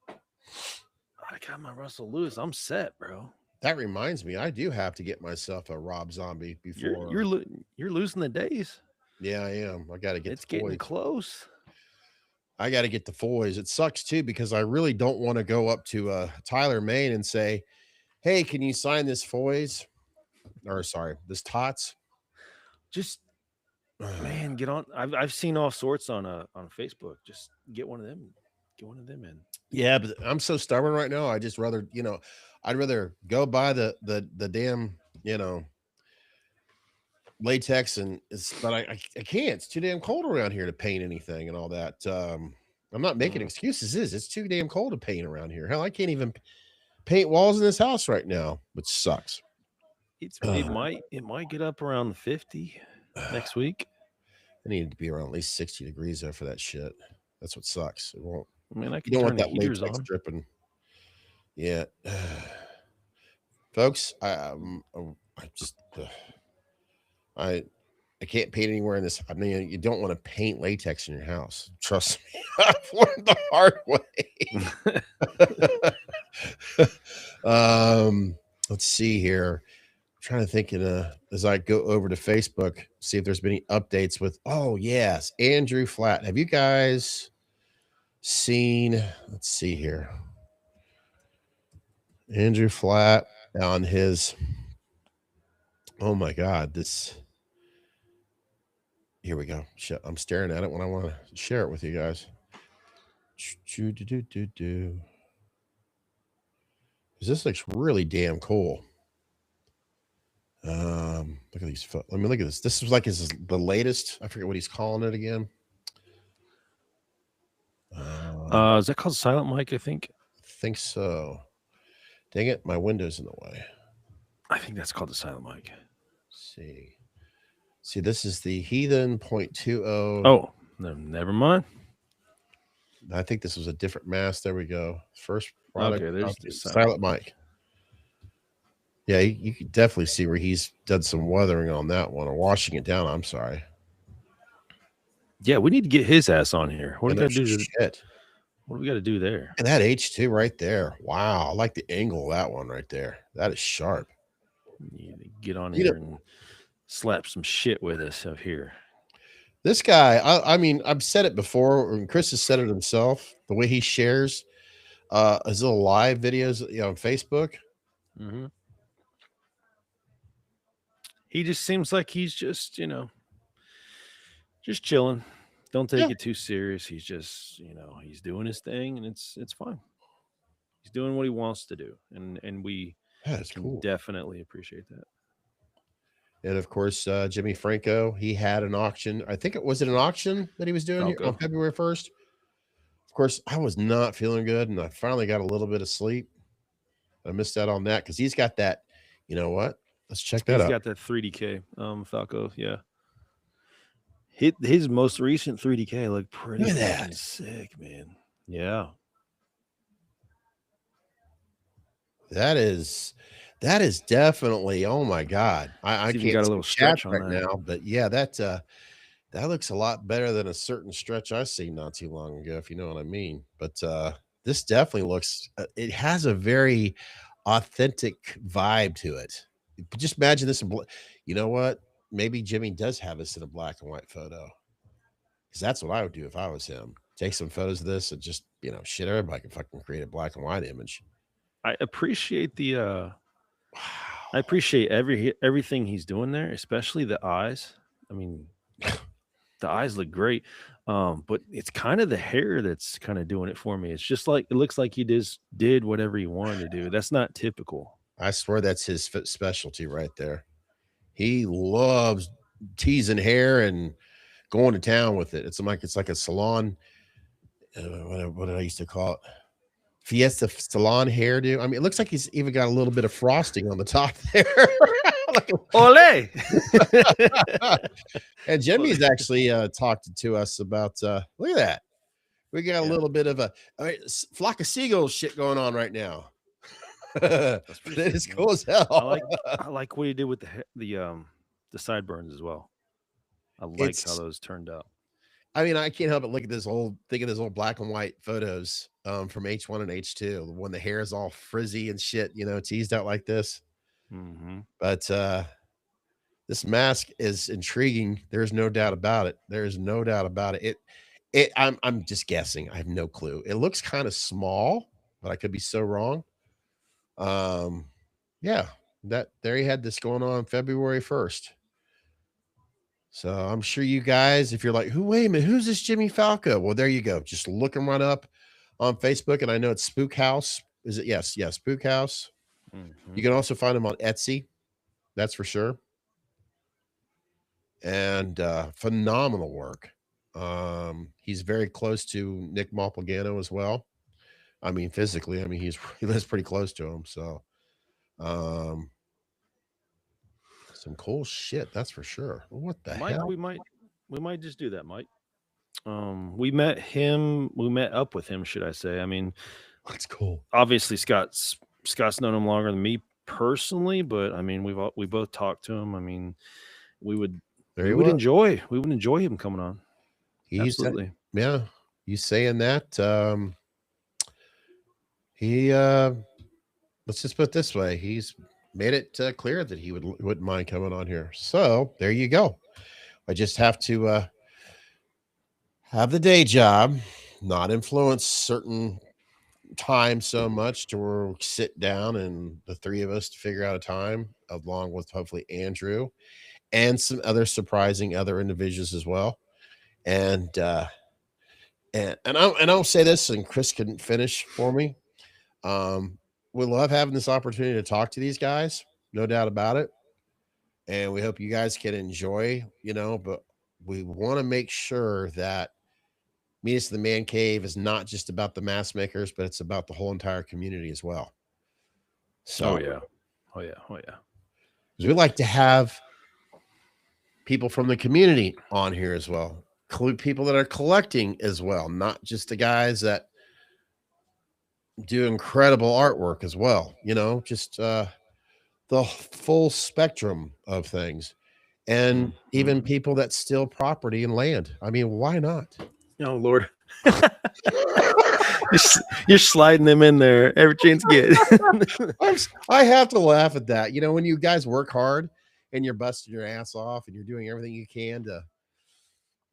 I got my Russell Lewis. I'm set, bro. That reminds me, I do have to get myself a Rob Zombie before. You're losing the days. Yeah, I am. I got to get It's the getting foys. close. I got to get the foys. It sucks too because I really don't want to go up to Tyler, Maine and say, "Hey, can you sign this foys?" Or sorry, this tots. Just man, get on. I've seen all sorts on Facebook. Just get one of them. Get one of them in. Yeah, but I'm so stubborn right now. I just rather, I'd rather go buy the damn, latex but I can't. It's too damn cold around here to paint anything and all that. I'm not making excuses. It's too damn cold to paint around here. Hell, I can't even paint walls in this house right now, which sucks. It might get up around 50 next week. I need to be around at least 60 degrees there for that shit. That's what sucks. It won't. I mean, I You can don't turn want the that heaters latex on. dripping. Yeah, folks, I can't paint anywhere in this. I mean, you don't want to paint latex in your house. Trust me, I've learned the hard way. Let's see here. I'm trying to think as I go over to Facebook, see if there's been any updates with. Oh yes, Andrew Flatt. Have you guys seen? Let's see here. Andrew Flatt on his. Oh my God, this. Here we go. I'm staring at it when I want to share it with you guys. This looks really damn cool. Look at these. Let me look at this. This is like the latest. I forget what he's calling it again. Is that called Silent Mic? I think Think so. Dang it, my window's in the way. I think that's called the Silent Mic. Let's see, this is the Heathen 0.20. Oh, never mind. I think this was a different mask. There we go. First product. Okay, there's the the Silent Mic. Yeah, you can definitely see where he's done some weathering on that one, or washing it down. I'm sorry. Yeah, we need to get his ass on here. What do And we got there's to do? shit. What do we got to do there? And that H2 right there. Wow. I like the angle of that one right there. That is sharp. You need to get on You here know, and slap some shit with us up here. this guy, I mean, I've said it before, and Chris has said it himself. The way he shares his little live videos, on Facebook. Mm-hmm. He just seems like he's just, just chilling. Don't take Yeah. it too serious. He's just, he's doing his thing, and it's fine. He's doing what he wants to do, and we That's can cool. definitely appreciate that. And of course, Jimmy Franco, he had an auction. I think it was an auction that he was doing here on Falco. February 1st. Of course, I was not feeling good, and I finally got a little bit of sleep. I missed out on that because he's got that. You know what? Let's check that He's out. got that 3DK, Falco. Yeah. His most recent 3DK looked pretty Look at fucking that. sick, man. Yeah. That is definitely. Oh my God, I It's even can't got a see little chat stretch on right that. now, but yeah, that looks a lot better than a certain stretch I seen not too long ago, if you know what I mean. But this definitely looks. It has a very authentic vibe to it. Just imagine this in. You know what? Maybe Jimmy does have this in a black and white photo, because that's what I would do if I was him. Take some photos of this and just shit. Everybody can fucking create a black and white image. I appreciate the I Wow. appreciate everything he's doing there, especially the eyes. I mean, the eyes look great. But it's kind of the hair that's kind of doing it for me. It's just like it looks like he just did whatever he wanted to do. That's not typical. I swear that's his specialty right there. He loves teasing hair and going to town with it. It's like a salon. What did I used to call it? Fiesta salon hairdo. I mean, it looks like he's even got a little bit of frosting on the top there. Like Ole! and Jimmy's actually talked to us about. Look at that. We got a Yeah. little bit of a flock of seagulls shit going on right now. That's pretty That sick, is man. cool as hell. I like what he did with the sideburns as well. I like how It's those turned out. I mean, I can't help but look at this old, think of those old black and white photos from H1 and H2 when the hair is all frizzy and shit, teased out like this. Mm-hmm. But this mask is intriguing. There's no doubt about it. There's no doubt about it. I'm just guessing. I have no clue. It looks kind of small, but I could be so wrong. Yeah, there you had this going on February 1st. So I'm sure you guys, if you're like, wait a minute, who's this Jimmy Falco? Well, there you go. Just look him right up on Facebook. And I know it's Spook House. Is it? Yes, Spook House. Mm-hmm. You can also find him on Etsy. That's for sure. And phenomenal work. He's very close to Nick Malpagano as well. I mean, physically, I mean, he lives pretty close to him. So some cool shit, that's for sure. What the Mike, hell? we might just do that, Mike. We met up with him, should I say. I mean, That's cool. obviously Scott's known him longer than me personally, but I mean, we both talked to him. I mean, we would enjoy him coming on. Absolutely. Yeah, you saying that? He let's just put it this way, he's made it clear that he wouldn't mind coming on here. So there you go. I just have to have the day job, not influence certain time so much to where we sit down and the three of us to figure out a time, along with hopefully Andrew and some other surprising other individuals as well. And I'll say this, and Chris couldn't finish for me. We love having this opportunity to talk to these guys, no doubt about it. And we hope you guys can enjoy, but we want to make sure that Meet Us in the Man Cave is not just about the mask makers, but it's about the whole entire community as well. So, Oh yeah. because we like to have people from the community on here as well, people that are collecting as well, not just the guys that do incredible artwork as well, just the full spectrum of things. and even people that steal property and land. I mean, why not? Oh Lord. You're sliding them in there every chance you get. I have to laugh at that. You know, when you guys work hard and you're busting your ass off and you're doing everything you can to,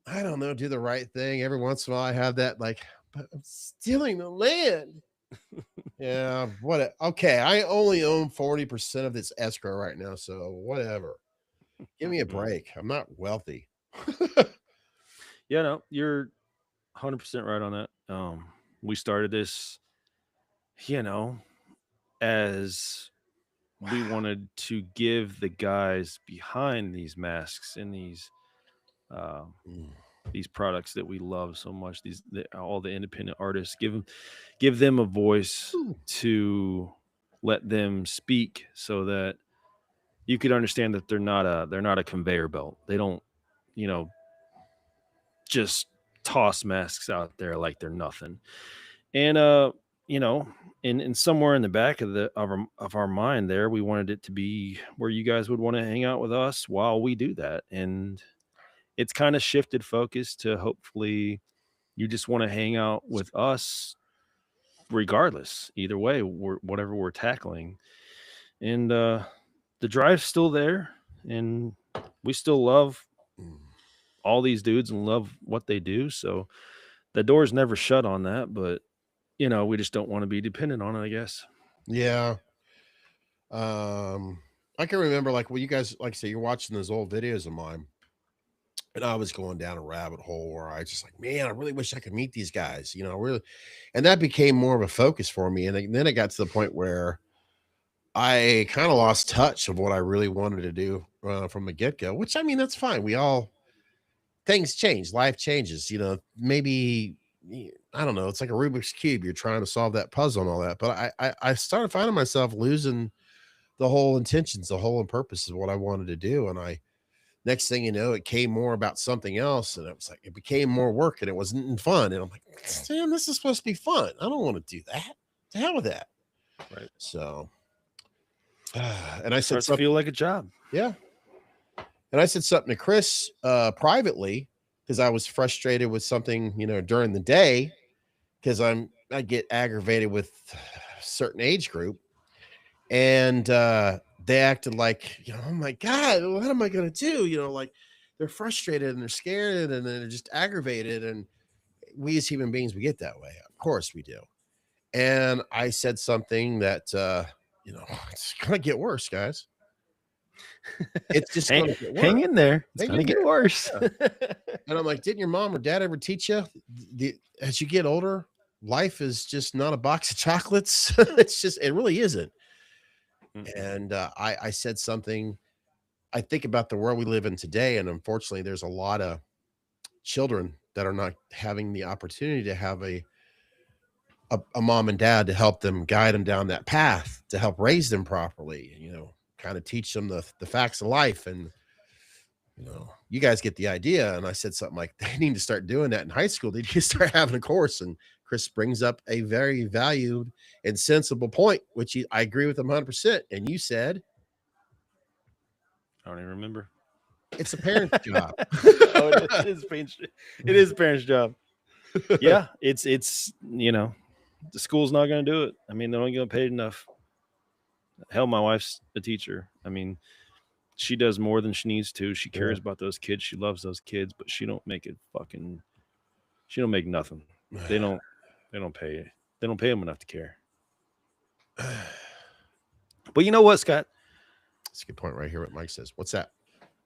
I don't know, do the right thing. Every once in a while, I have that like, but I'm stealing the land. Yeah, okay. I only own 40% of this escrow right now, so whatever. Give me a break. I'm not wealthy. Yeah, no, you're 100% right on that. We started this, as we wanted to give the guys behind these masks and these products that we love so much, all the independent artists, give them a voice to let them speak, so that you could understand that they're not a conveyor belt. They don't, just toss masks out there like they're nothing. And in somewhere in the back of our mind there, we wanted it to be where you guys would want to hang out with us while we do that. And it's kind of shifted focus to, hopefully you just want to hang out with us regardless, either way, whatever we're tackling. And the drive's still there, and we still love all these dudes and love what they do. So the door's never shut on that, but we just don't want to be dependent on it, I guess. Yeah. I can remember, like, when you guys, like I say, you're watching those old videos of mine, and I was going down a rabbit hole where I just like, man, I really wish I could meet these guys, really. And that became more of a focus for me. And then it got to the point where I kind of lost touch of what I really wanted to do from the get-go, which, I mean, that's fine. Things change, life changes, maybe, I don't know. It's like a Rubik's Cube. You're trying to solve that puzzle and all that. But I started finding myself losing the whole intentions, the whole purpose of what I wanted to do. And next thing you know, it came more about something else. And it was like, it became more work and it wasn't fun. And I'm like, damn, this is supposed to be fun. I don't want to do that. To hell with that. Right. So, and I said, starts to feel like a job. Yeah. And I said something to Chris privately, because I was frustrated with something, during the day, because I get aggravated with a certain age group. And they acted like, oh my God, what am I going to do? Like, they're frustrated and they're scared and they're just aggravated. And we as human beings, we get that way. Of course we do. And I said something that, it's going to get worse, guys. It's just going to get worse. Hang in there. It's going to get worse. Yeah. And I'm like, didn't your mom or dad ever teach you as you get older, life is just not a box of chocolates? It really isn't. And I said something. I think about the world we live in today, and unfortunately, there's a lot of children that are not having the opportunity to have a mom and dad to help them, guide them down that path, to help raise them properly, kind of teach them the facts of life. And you guys get the idea. And I said something like, they need to start doing that in high school. They need to start having a course. And Chris brings up a very valued and sensible point, which I agree with him 100%. And you said, I don't even remember. It's a parent's job. Oh, it is a parent's job. Yeah, it's the school's not going to do it. I mean, they're only going to pay enough. Hell, my wife's a teacher. I mean, she does more than she needs to. She cares about those kids. She loves those kids, but she don't make nothing. They don't pay them enough to care. But you know what, Scott? That's a good point right here. What Mike says. What's that?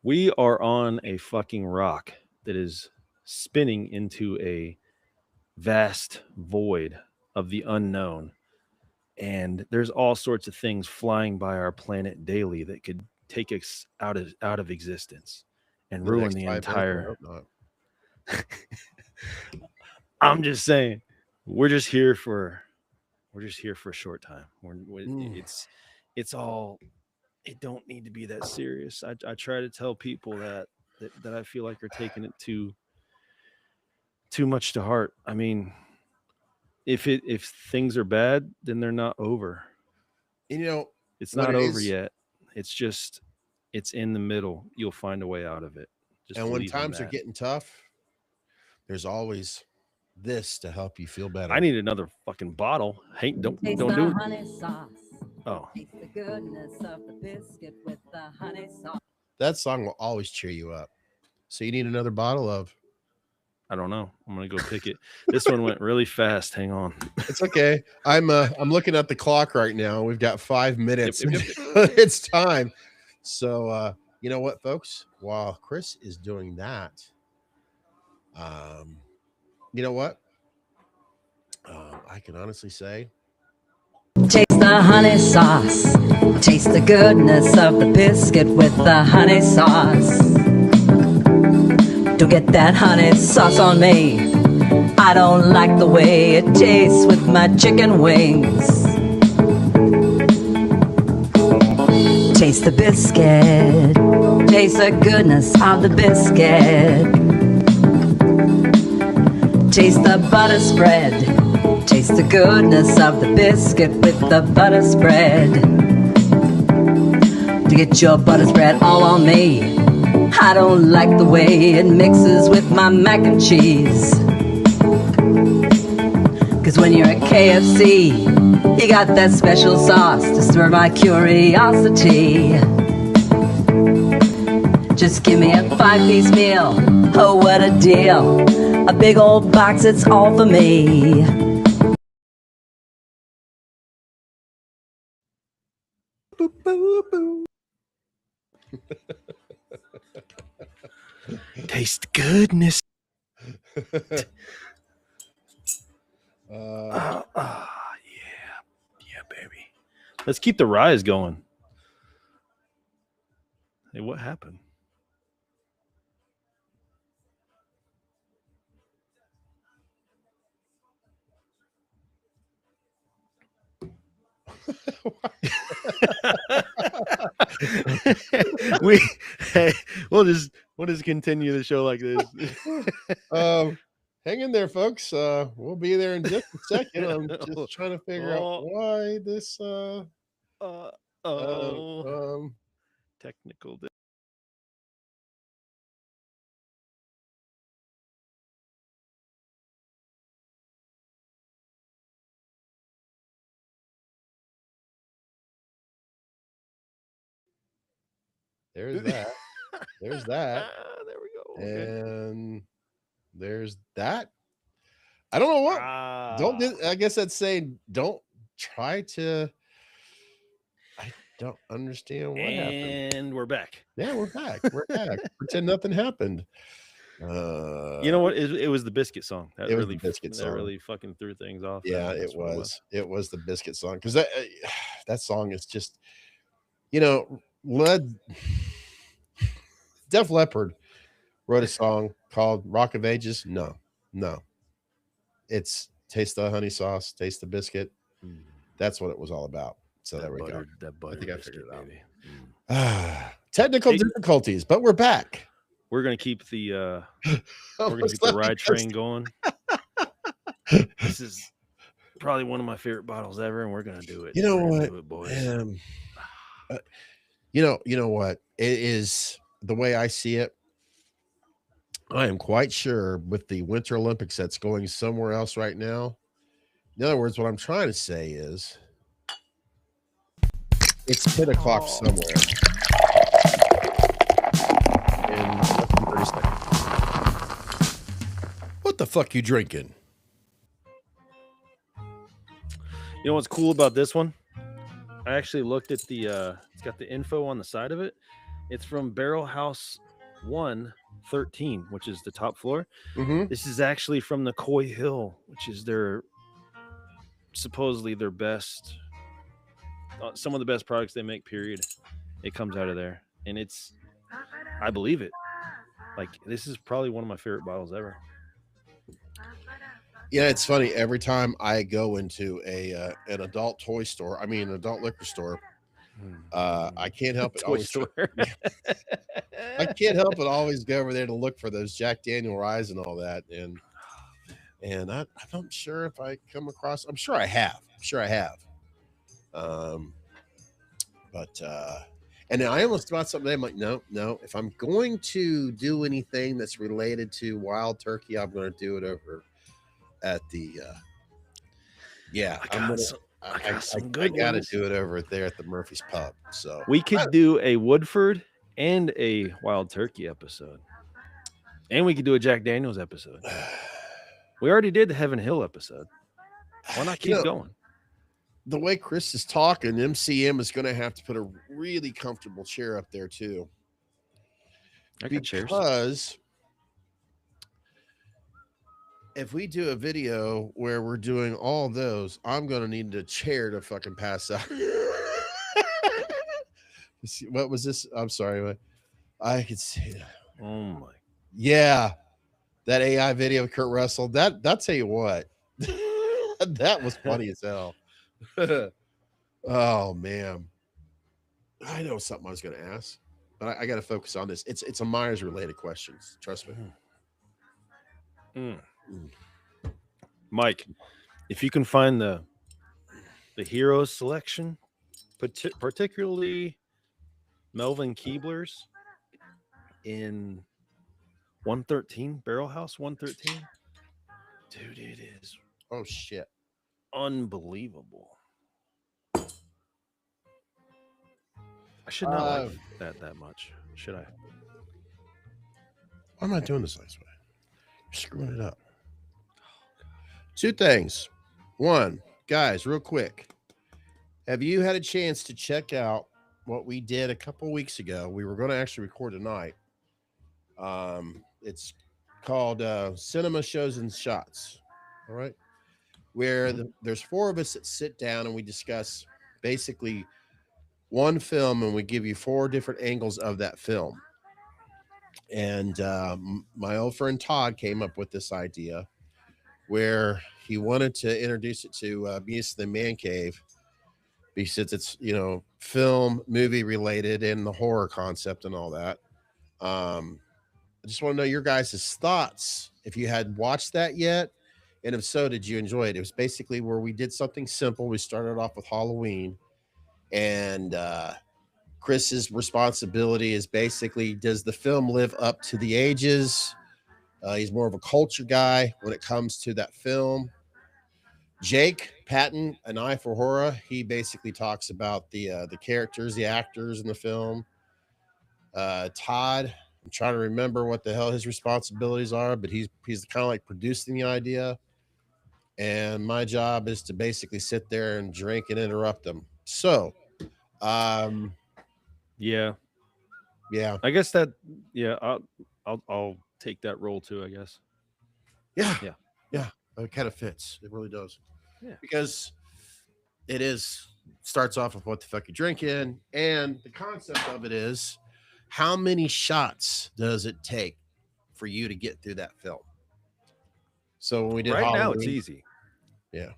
We are on a fucking rock that is spinning into a vast void of the unknown. And there's all sorts of things flying by our planet daily that could take us out of existence and ruin the entire. I'm just saying, we're just here for a short time. It's all. It don't need to be that serious. I try to tell people that I feel like are taking it too much to heart. I mean, if things are bad, then they're not over. It's not over yet. It's just It's in the middle. You'll find a way out of it. Just And when believe in times are that. getting tough, there's always this to help you feel better. I need another fucking bottle. Hey, don't Taste do the it. honey sauce. Oh, Taste the goodness of the biscuit with the honey sauce. That song will always cheer you up. So you need another bottle of. I don't know. I'm gonna go pick it. This one went really fast. Hang on. It's okay. I'm looking at the clock right now. We've got 5 minutes. Yep. It's time. So you know what, folks? While Chris is doing that, you know what? I can honestly say, Taste the honey sauce. Taste the goodness of the biscuit with the honey sauce. Don't get that honey sauce on me. I don't like the way it tastes with my chicken wings. Taste the biscuit. Taste the goodness of the biscuit. Taste the butter spread. Taste the goodness of the biscuit with the butter spread. To get your butter spread all on me. I don't like the way it mixes with my mac and cheese. Cause when you're at KFC, you got that special sauce to stir my curiosity. Just give me a 5-piece meal, oh what a deal. A big old box, it's all for me. boo, boo, boo. Taste goodness. Uh, Yeah, baby. Let's keep the rise going. Hey, what happened? Hey, we'll just continue the show like this. hang in there, folks. We'll be there in just a second. I'm just trying to figure out why this Technical. there's that. There's that. There we go. And there's that. I don't know what. I guess that's saying don't try to. I don't understand what happened. And we're back. Yeah, we're back. We're back. Pretend nothing happened. You know what? It was the biscuit song. That It was really, the biscuit that song. really fucking threw things off. Yeah, That's it what was. It was the biscuit song because that song is just, you know, Def Leppard wrote a song called Rock of Ages. No. It's taste the honey sauce, taste the biscuit. That's what it was all about. So there we go. That butter. I think I biscuit, figured it out. baby. Technical difficulties, but we're back. We're gonna keep the we're gonna Almost keep the like ride us. train going. This is probably one of my favorite bottles ever, and we're gonna do it. You know We're gonna what? do it, boys. You know what? It is the way I see it. I am quite sure with the Winter Olympics that's going somewhere else right now. In other words, what I'm trying to say is it's 10 o'clock somewhere. In less than 30 seconds. What the fuck you drinking? You know what's cool about this one? I actually looked at the it's got the info on the side of it. It's from Barrel House 113, which is the top floor. Mm-hmm. This is actually from the Coy Hill, which is supposedly their best, some of the best products they make, period. It comes out of there, and I believe it. Like, this is probably one of my favorite bottles ever. Yeah, it's funny. Every time I go into an adult toy store, an adult liquor store, I can't help it. Toy store. I can't help but always go over there to look for those Jack Daniel Ryes and all that. And I'm not sure if I come across. I'm sure I have. And I almost thought something. I'm like, no. If I'm going to do anything that's related to wild turkey, I'm going to do it over at the. Yeah, I'm gonna. I got some I good got to ones. do it over there at the Murphy's Pub. So We could do a Woodford and a wild turkey episode, and we could do a Jack Daniels episode. We already did the Heaven Hill episode. Why not keep going? The way Chris is talking, MCM is going to have to put a really comfortable chair up there too. I got chairs. Because if we do a video where we're doing all those, I'm going to need a chair to fucking pass out. What was this? I'm sorry. I could see that. Oh my. Yeah. That AI video of Kurt Russell. I'll tell you what. That was funny as hell. Oh man. I know something I was going to ask, but I got to focus on this. It's a Myers related questions. Trust me. Mike, if you can find the heroes selection, particularly Melvin Keebler's in 113, Barrel House 113, dude, it is Oh shit. unbelievable. I should not like that much, should I? Why am I doing this way? You're screwing it up. Two things. One, guys, real quick. Have you had a chance to check out what we did a couple weeks ago? We were going to actually record tonight. It's called Cinema Shows and Shots. All right. Where there's four of us that sit down and we discuss basically one film and we give you four different angles of that film. And my old friend Todd came up with this idea where he wanted to introduce it to Beast of the Man Cave because it's, film, movie related and the horror concept and all that. I just want to know your guys' thoughts if you hadn't watched that yet. And if so, did you enjoy it? It was basically where we did something simple. We started off with Halloween, and Chris's responsibility is basically, does the film live up to the ages? He's more of a culture guy when it comes to that film. Jake Patton, An Eye for Horror, he basically talks about the characters, the actors in the film. Todd, I'm trying to remember what the hell his responsibilities are, but he's kind of like producing the idea. And my job is to basically sit there and drink and interrupt them. So, Yeah. I guess that. Yeah, I'll take that role too, I guess. Yeah. It kind of fits. It really does. Yeah. Because it starts off with what the fuck you drinking, and the concept of it is, how many shots does it take for you to get through that film? So when we did Halloween, now, it's easy. Yeah.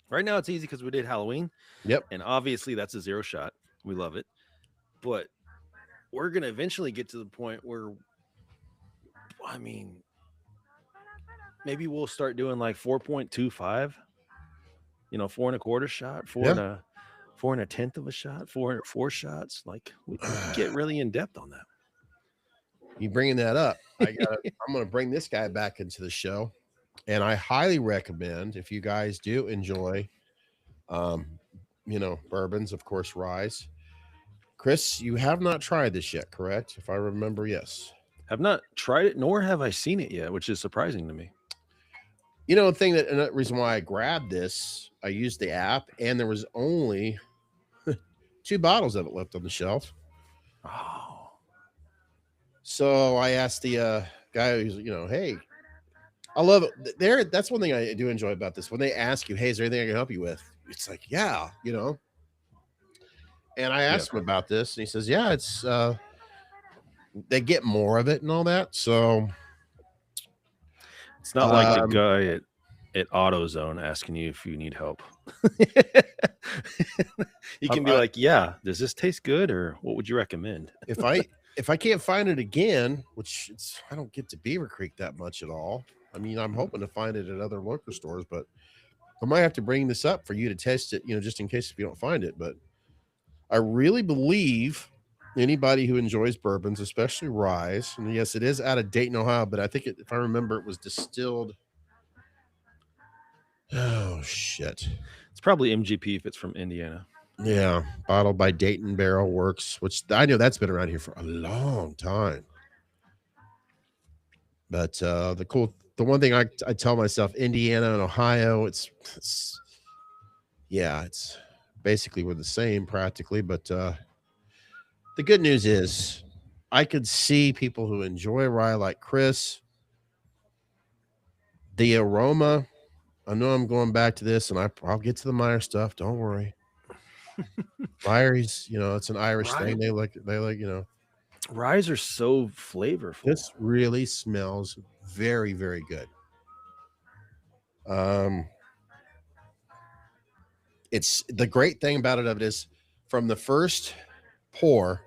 Right now, it's easy because we did Halloween. Yep. And obviously, that's a 0 shot. We love it. But we're going to eventually get to the point where, I mean, maybe we'll start doing like 4.25, 4 1/4 shot, 4 1/10 of a shot, 4 shots. Like, we can get really in depth on that. You bringing that up, I'm going to bring this guy back into the show. And I highly recommend, if you guys do enjoy, bourbons, of course, ryes. Chris, you have not tried this yet, correct? If I remember, yes. Have not tried it, nor have I seen it yet, which is surprising to me. The reason why I grabbed this, I used the app, and there was only 2 bottles of it left on the shelf. Oh. So I asked the guy who's, hey, I love it. That's one thing I do enjoy about this. When they ask you, hey, is there anything I can help you with? It's like, yeah, And I asked him about this, and he says, yeah, it's they get more of it and all that. So it's not like the guy at AutoZone asking you if you need help. You can be like, yeah, does this taste good, or what would you recommend? If I can't find it again, which I don't get to Beaver Creek that much at all. I mean, I'm hoping to find it at other liquor stores, but I might have to bring this up for you to test it, just in case if you don't find it. But I really believe anybody who enjoys bourbons, especially ryes, and yes, it is out of Dayton, Ohio, but I think if I remember, it was distilled. Oh shit! It's probably MGP if it's from Indiana. Yeah, bottled by Dayton Barrel Works, which I know that's been around here for a long time. But the one thing I tell myself, Indiana and Ohio, it's basically we're the same practically. But the good news is, I could see people who enjoy rye like Chris. The aroma, I know I'm going back to this, and I'll get to the Meyer stuff. Don't worry. Meyer's, it's an Irish thing. They like, Ryes are so flavorful. This really smells very, very good. It's the great thing about it is from the first pour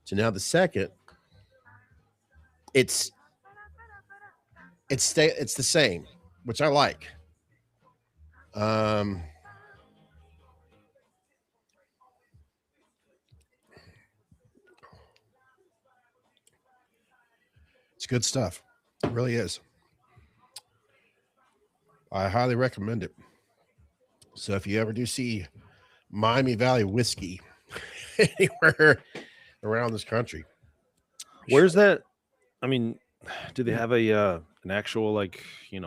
to now the second, it's the same, which I like. It's good stuff. It really is. I highly recommend it. So if you ever do see Miami Valley whiskey anywhere around this country, where's that? I mean, do they have an actual, like, I'm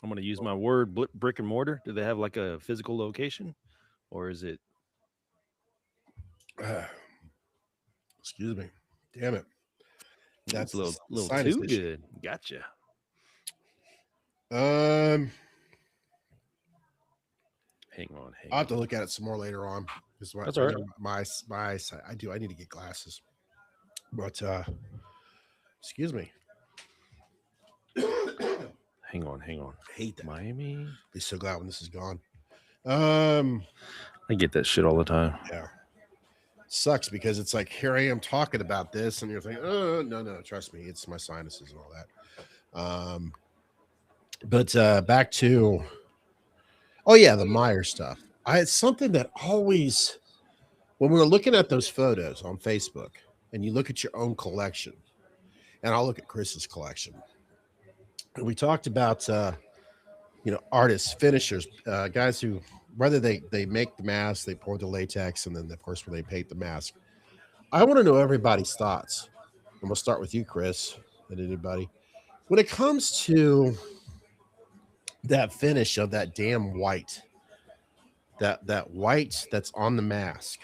going to use my word, brick and mortar? Do they have like a physical location, or is it? Excuse me. Damn it. That's a little too good. Gotcha. Hang on. I'll have to look at it some more later on. That's all right. My eyesight. I need to get glasses. But excuse me. Hang on. I hate that. Miami. Be so glad when this is gone. I get that shit all the time. Yeah. Sucks because it's like, here I am talking about this, and you're thinking, oh no, trust me, it's my sinuses and all that. But back to the Meyer stuff. It's something that always, when we were looking at those photos on Facebook, and you look at your own collection, and I'll look at Chris's collection, and we talked about artists, finishers, guys who, whether they make the mask, they pour the latex, and then of course when they paint the mask. I want to know everybody's thoughts, and we'll start with you, Chris, and anybody. When it comes to that finish of that damn white, that white that's on the mask,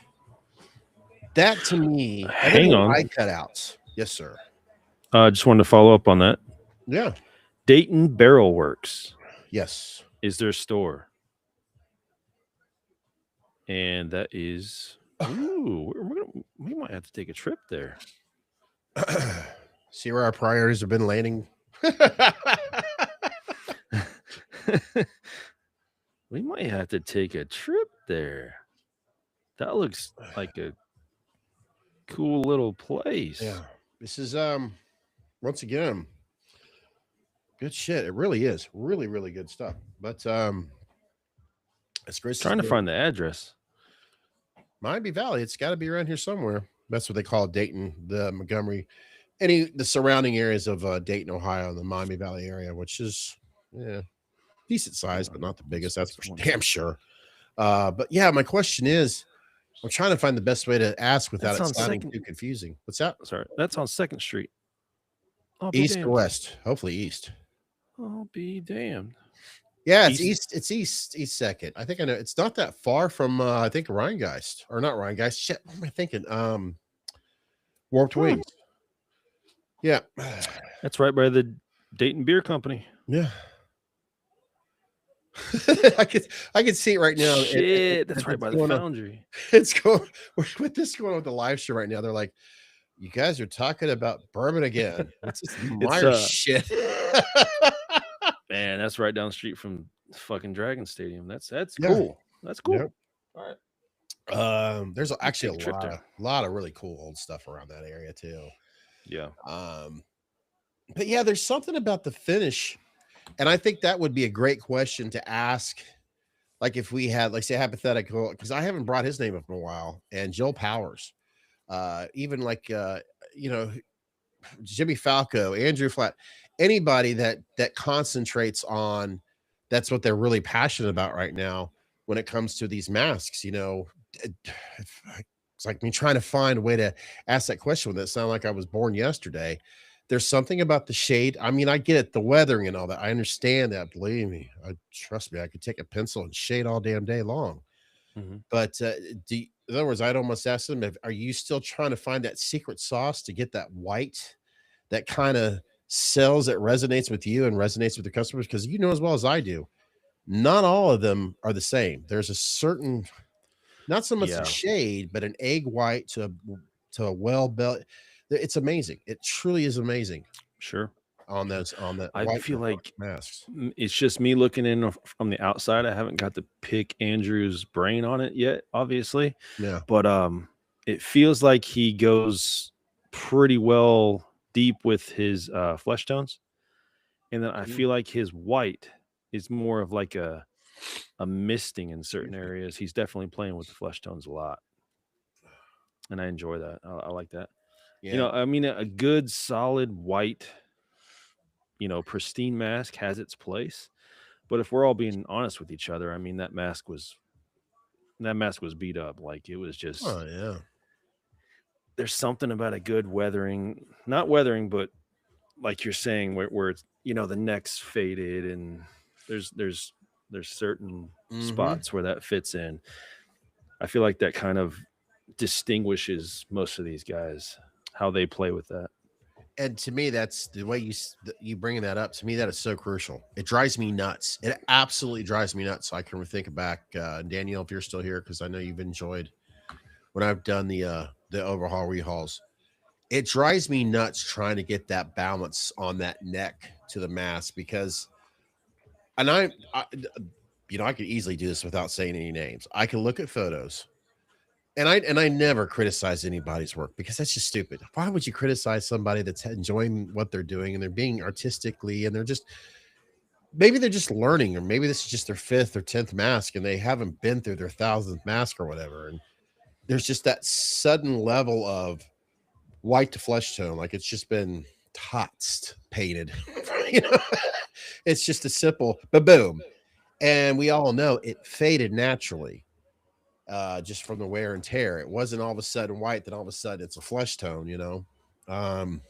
that to me, hang on, eye cutouts. Yes, sir. I just wanted to follow up on that. Yeah. Dayton Barrel Works. Yes. Is their store. And that is, we might have to take a trip there. See where our priorities have been landing. We might have to take a trip there. That looks like a cool little place. Yeah. This is once again good shit. It really is. Really, really good stuff. But it's Chris trying to find the address. Miami Valley. It's got to be around here somewhere. That's what they call Dayton, the Montgomery, the surrounding areas of Dayton, Ohio, the Miami Valley area, which is decent size, but not the biggest. That's for damn sure. But yeah, my question is, I'm trying to find the best way to ask without it sounding too confusing. What's that? Sorry, that's on 2nd Street. East or west? Hopefully east. I'll be damned. Yeah, it's east. It's east 2nd. I think I know. It's not that far from I think Rheingeist, or not Rheingeist. Shit, what am I thinking? Warped Wings. Yeah, that's right by the Dayton Beer Company. Yeah. I could see it right now. Shit, that's right by the Foundry. It's going with this going with the live show right now. They're like, you guys are talking about bourbon again. It's this Meyer shit. Man, that's right down the street from fucking Dragon Stadium. That's cool. That's cool. Yep. All right. There's actually a lot of really cool old stuff around that area too. Yeah. But yeah, there's something about the finish, and I think that would be a great question to ask. Like if we had, like, say, hypothetical, because I haven't brought his name up in a while, and Joel Powers, even like you know, Jimmy Falco, Andrew Flatt, anybody that concentrates on that's what they're really passionate about right now when it comes to these masks. You know, it's like me trying to find a way to ask that question when it sounded like I was born yesterday. There's something about the shade. I mean, I get it, the weathering and all that. I understand that. Believe me, trust me, I could take a pencil and shade all damn day long. Mhm. But in other words, I'd almost ask them, are you still trying to find that secret sauce to get that white, that kind of sells that resonates with you and resonates with the customers? Because you know as well as I do, not all of them are the same. There's a certain, not so much a Yeah, shade, but an egg white to a well built. It's amazing. It truly is amazing sure. on those on that I white feel like masks. it's just me looking in from the outside. I haven't got to pick Andrew's brain on it yet, obviously, Yeah. but it feels like he goes pretty well deep with his flesh tones, and then I Mhm. feel like his white is more of like a misting in certain areas. He's definitely playing with the flesh tones a lot, and I enjoy that. I like that. You Yeah. know, I mean, a good solid white, pristine mask has its place. But if we're all being honest with each other, I mean, that mask was beat up. Like it was just, Oh yeah. there's something about a good weathering, not weathering, but like you're saying, where it's, the neck's faded and there's certain Hmm. spots where that fits in. I feel like that kind of distinguishes most of these guys, how they play with that. And to me, that's the way you bringing that up. To me, that is so crucial. It drives me nuts. It absolutely drives me nuts. So I can think back, Danielle, if you're still here, because I know you've enjoyed when I've done the overhaul rehauls. It drives me nuts trying to get that balance on that neck to the mask because, and I could easily do this without saying any names. I can look at photos. And I never criticize anybody's work because that's just stupid. Why would you criticize somebody that's enjoying what they're doing and they're being artistically and they're just maybe they're just learning or maybe this is just their fifth or 10th mask and they haven't been through their 1000th mask or whatever. And there's just that sudden level of white to flesh tone, like it's just been totzed, painted. you know, it's just a simple boom. And we all know it faded naturally just from the wear and tear. It wasn't all of a sudden white, then all of a sudden it's a flesh tone, Um,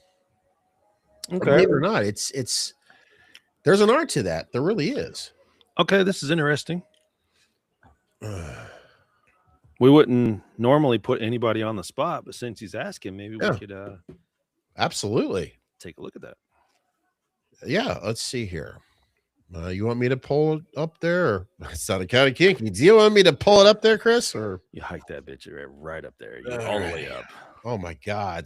and Okay. believe it or not, it's there's an art to that. There really is. Okay, this is interesting. We wouldn't normally put anybody on the spot, but since he's asking, maybe we Yeah, could absolutely. take a look at that. Yeah, let's see here. You want me to pull it up there? Or, it sounded kind of kinky. Do you want me to pull it up there, Chris? Or You hike that bitch right up there. all You're all the way right. up. Oh my God.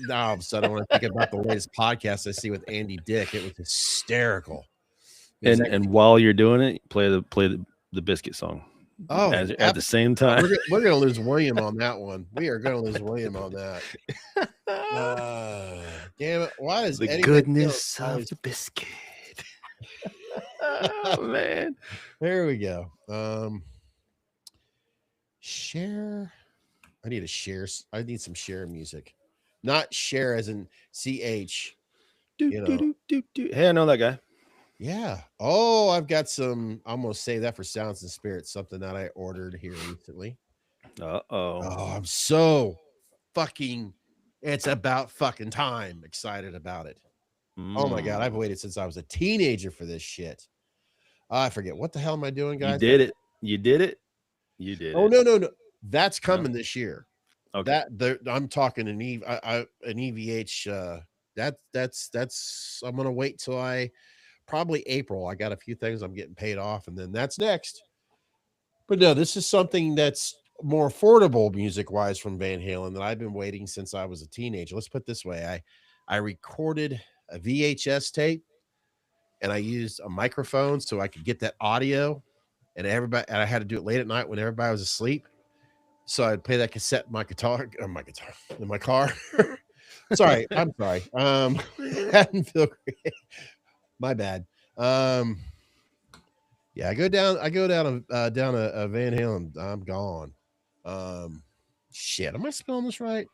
Now all of a sudden I want to think about the latest podcast I see with Andy Dick. It was hysterical. It was And while you're doing it, play the biscuit song at the same time. we're gonna lose William on that one. We are gonna lose William on that. Damn it! Why does The Eddie goodness McGill of always... the biscuit. Oh man. There we go. Share. I need a share. I need some share music, not share as in CH. You know. Hey, I know that guy. Yeah. Oh, I've got some. I'm gonna save that for Sounds and Spirits. Something that I ordered here recently. Uh-oh. Oh, I'm so fucking. It's about fucking time. Excited about it. Oh my God, I've waited since I was a teenager for this shit. I forget what the hell am I doing, You guys? did it. You did it. You did Oh it. no. That's coming this year. Okay. I'm talking an an EVH. That's I'm gonna wait till probably April. I got a few things I'm getting paid off, and then that's next. But no, this is something that's more affordable music wise from Van Halen that I've been waiting since I was a teenager. Let's put it this way: I recorded a VHS tape and I used a microphone so I could get that audio. And I had to do it late at night when everybody was asleep. So I'd play that cassette in my guitar in my car. Sorry, I'm sorry. That didn't feel great. My bad. Yeah, I go down a Van Halen. I'm gone. Shit, am I spelling this right?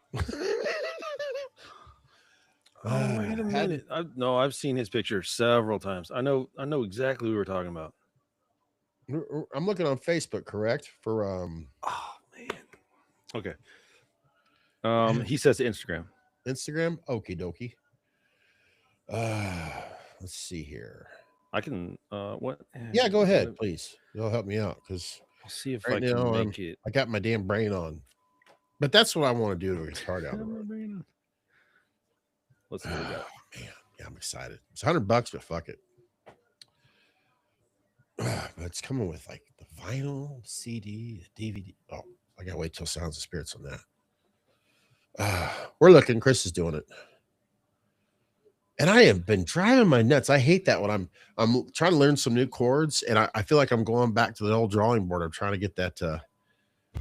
Oh, wait a minute. I've seen his picture several times. I know exactly who we were talking about. I'm looking on Facebook, correct? For Oh man. Okay. He says Instagram. Instagram. Okie dokie. Let's see here. I can what? Yeah, go ahead, please. You'll help me out because I'll see if right I can now make it. I got my damn brain on. But that's what I want to do to get started out. Let's see what we got. Man, yeah, I'm excited. It's $100, but fuck it. But it's coming with like the vinyl, CD, the DVD. Oh, I gotta wait till Sounds of Spirits on that. We're looking. Chris is doing it. And I have been driving my nuts. I hate that when I'm trying to learn some new chords, and I feel like I'm going back to the old drawing board. I'm trying to get that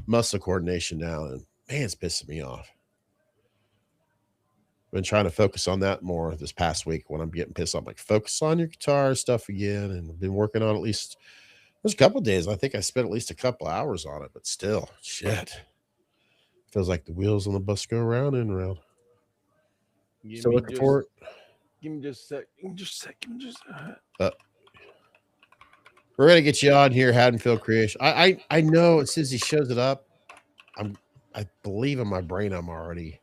muscle coordination down, and man, it's pissing me off. Been trying to focus on that more this past week when I'm getting pissed. I'm like, focus on your guitar stuff again, and I've been working on at least there's a couple of days. I think I spent at least a couple hours on it, but still, shit. Feels like the wheels on the bus go round and round. So looking for it. Give me just a sec. Give me just a sec. Give me just. We're gonna get you on here, Haddonfield Creation. I know as soon as he shows it up, I believe in my brain I'm already.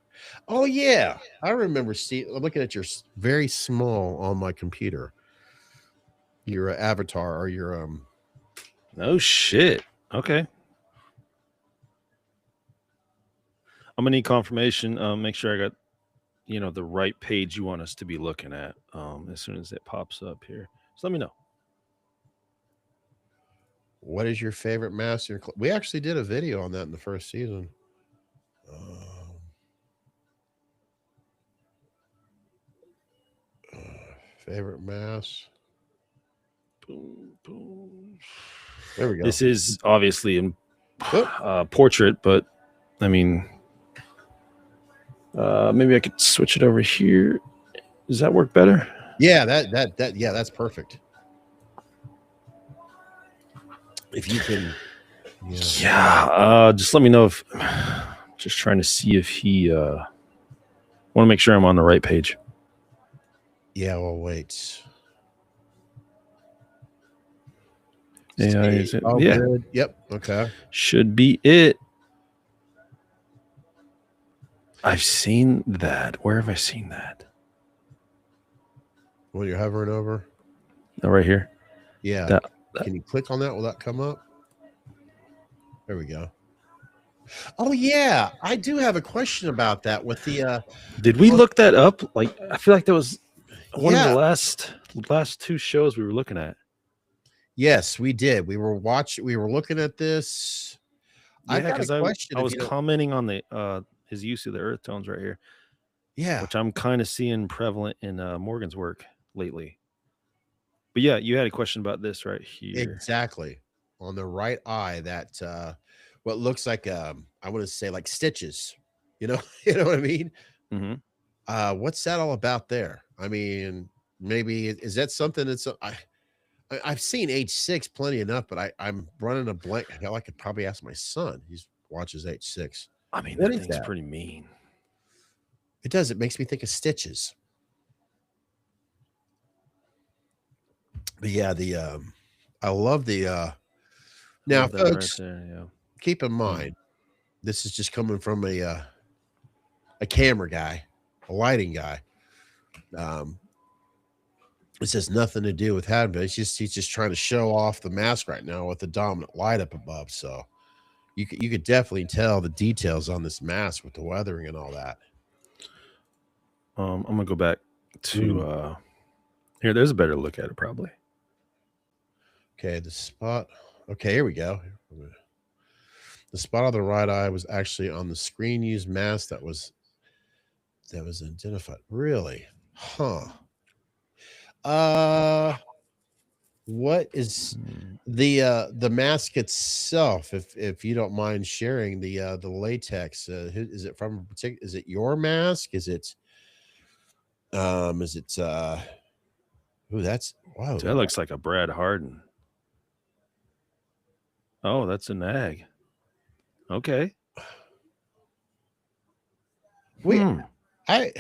Oh yeah, I remember. See, I'm looking at your very small on my computer. Your avatar or your Oh shit. Okay. I'm gonna need confirmation. Make sure I got the right page you want us to be looking at as soon as it pops up here. So let me know. What is your favorite master? We actually did a video on that in the first season. Favorite mass. Boom, boom. There we go. This is obviously in portrait, but I mean, maybe I could switch it over here. Does that work better? Yeah, yeah, that's perfect. If you can, just let me know if. Just trying to see if he. Want to make sure I'm on the right page. Yeah, well, wait. Yeah, is it? Oh, Yeah. good. Yep. Okay. Should be it. I've seen that. Where have I seen that? When you're hovering over. Oh, right here. Yeah. That. Can you click on that? Will that come up? There we go. Oh yeah, I do have a question about that. With the did we look that up? Like, I feel like that was one of the last two shows we were looking at. Yes, we did. We were looking at this. Yeah, because I was commenting on the his use of the earth tones right here. Yeah, which I'm kind of seeing prevalent in Morgan's work lately. But yeah, you had a question about this right here. Exactly. On the right eye, that what looks like I want to say like stitches. You know what I mean? Mm-hmm. What's that all about there? I mean, maybe is that something that's I've seen H6 plenty enough, but I'm running a blank. Hell, I could probably ask my son. He watches H6. I mean, that thing's pretty mean. It does. It makes me think of stitches. But yeah, I love the now, folks. Right there, yeah. Keep in mind, this is just coming from a camera guy, a lighting guy. This has nothing to do with Haddonfield. He's just trying to show off the mask right now with the dominant light up above. So you could definitely tell the details on this mask with the weathering and all that. I'm gonna go back to here. There's a better look at it probably. Okay, the spot. Okay, here we go. The spot on the right eye was actually on the screen used mask that was identified. Really? Huh. What is the mask itself? If you don't mind sharing the latex, is it from a particular? Is it your mask? Is it? Ooh, that's wow. That looks like a Brad Harden. Oh, that's an ag. Okay. We, I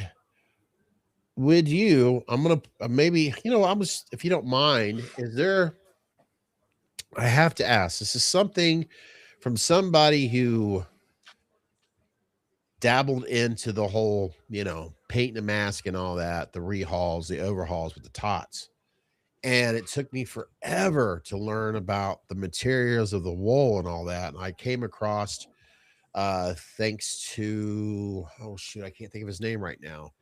would you. I'm gonna maybe I was if you don't mind. Is there? I have to ask. This is something from somebody who dabbled into the whole, painting a mask and all that, the rehauls, the overhauls with the tots. And it took me forever to learn about the materials of the wool and all that. And I came across, thanks to, oh shoot, I can't think of his name right now.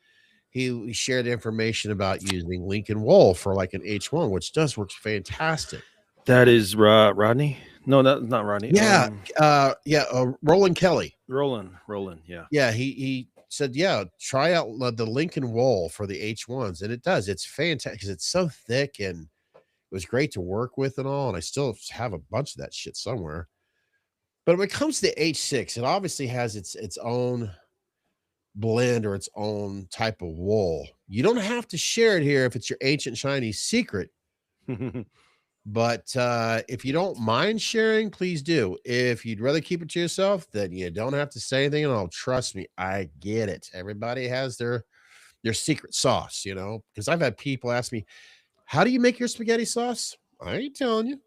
He shared information about using Lincoln wool for like an H1, which does work fantastic. That is Rodney. No, not Rodney. Yeah, Roland Kelly. Roland. Yeah. Yeah, he said, yeah, try out the Lincoln wool for the H1s, and it does. It's fantastic because it's so thick and it was great to work with and all. And I still have a bunch of that shit somewhere. But when it comes to H6, it obviously has its own blend or its own type of wool. You don't have to share it here if it's your ancient Chinese secret. But if you don't mind sharing, please do. If you'd rather keep it to yourself, then you don't have to say anything at all. Trust me, I get it. Everybody has their secret sauce, because I've had people ask me, how do you make your spaghetti sauce? I ain't telling you.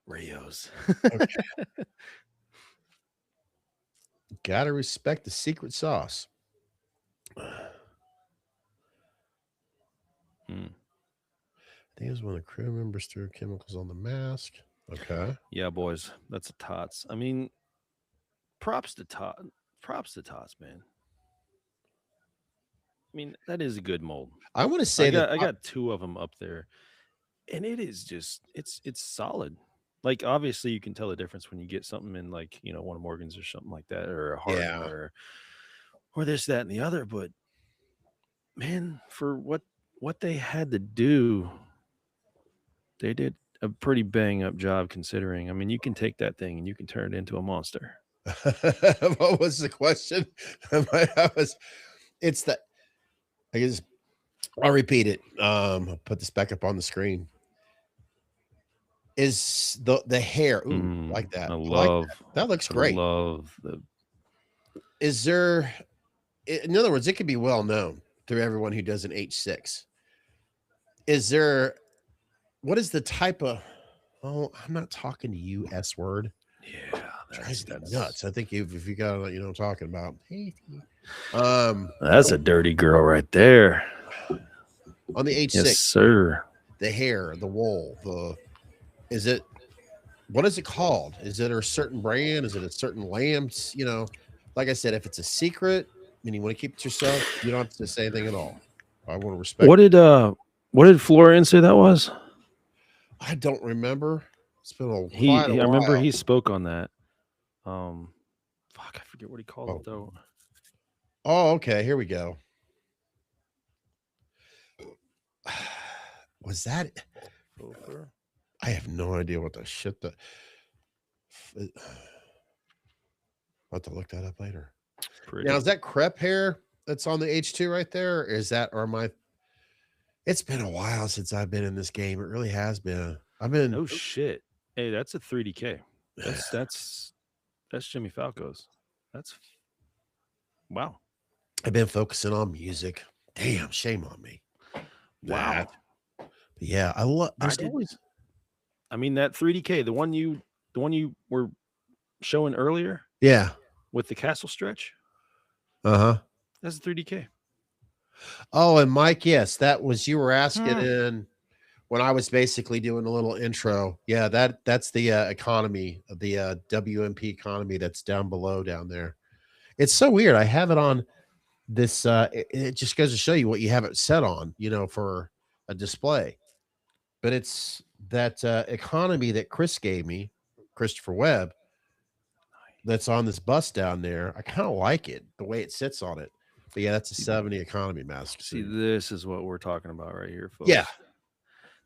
Rayos. Okay. Gotta respect the secret sauce. I think it was when the crew members threw chemicals on the mask. Okay. Yeah, boys, that's a tots. I mean, props to tots, man. I mean, that is a good mold. I want to say I got two of them up there, and it is just it's solid. Like, obviously, you can tell the difference when you get something in, like, one of Morgan's or something like that, or a Hardin, or this, that, and the other. But man, for what they had to do, they did a pretty bang up job considering. I mean, you can take that thing and you can turn it into a monster. What was the question? It's that, I guess I'll repeat it. I'll put this back up on the screen. Is the hair like that? I love that looks great. Is there, in other words, it could be well known through everyone who does an H6. Is there, what is the type of, I'm not talking to you, S word. Yeah, that's nuts. I think if you got, what I'm talking about. That's a dirty girl right there. On the H6, yes, sir. The hair, the wool, what is it called? Is it a certain brand? Is it a certain lamps? Like I said, if it's a secret and you want to keep it to yourself, you don't have to say anything at all. I want to respect. What did Florian say that was? I don't remember. It's been a while. I remember he spoke on that. I forget what he called it though. Oh, okay. Here we go. Was that? I have no idea what the shit that. I'll have to look that up later. Now, is that crepe hair that's on the H2 right there? Or is that, or am I? It's been a while since I've been in this game. It really has been. Oh shit! Hey, that's a 3DK. That's Jimmy Falco's. That's wow. I've been focusing on music. Damn, shame on me. Wow. Yeah, I love. I mean, that 3DK, the one you were showing earlier. Yeah. With the castle stretch. Uh-huh. That's a 3DK. Oh, and Mike, yes, that was, you were asking in when I was basically doing a little intro. Yeah, that's the economy, the WMP economy that's down below down there. It's so weird. I have it on this. It just goes to show you what you have it set on, for a display. But it's that economy that Chris gave me, Christopher Webb, that's on this bus down there. I kind of like it, the way it sits on it. But yeah, that's a 70 economy mask. See, this is what we're talking about right here, folks. Yeah.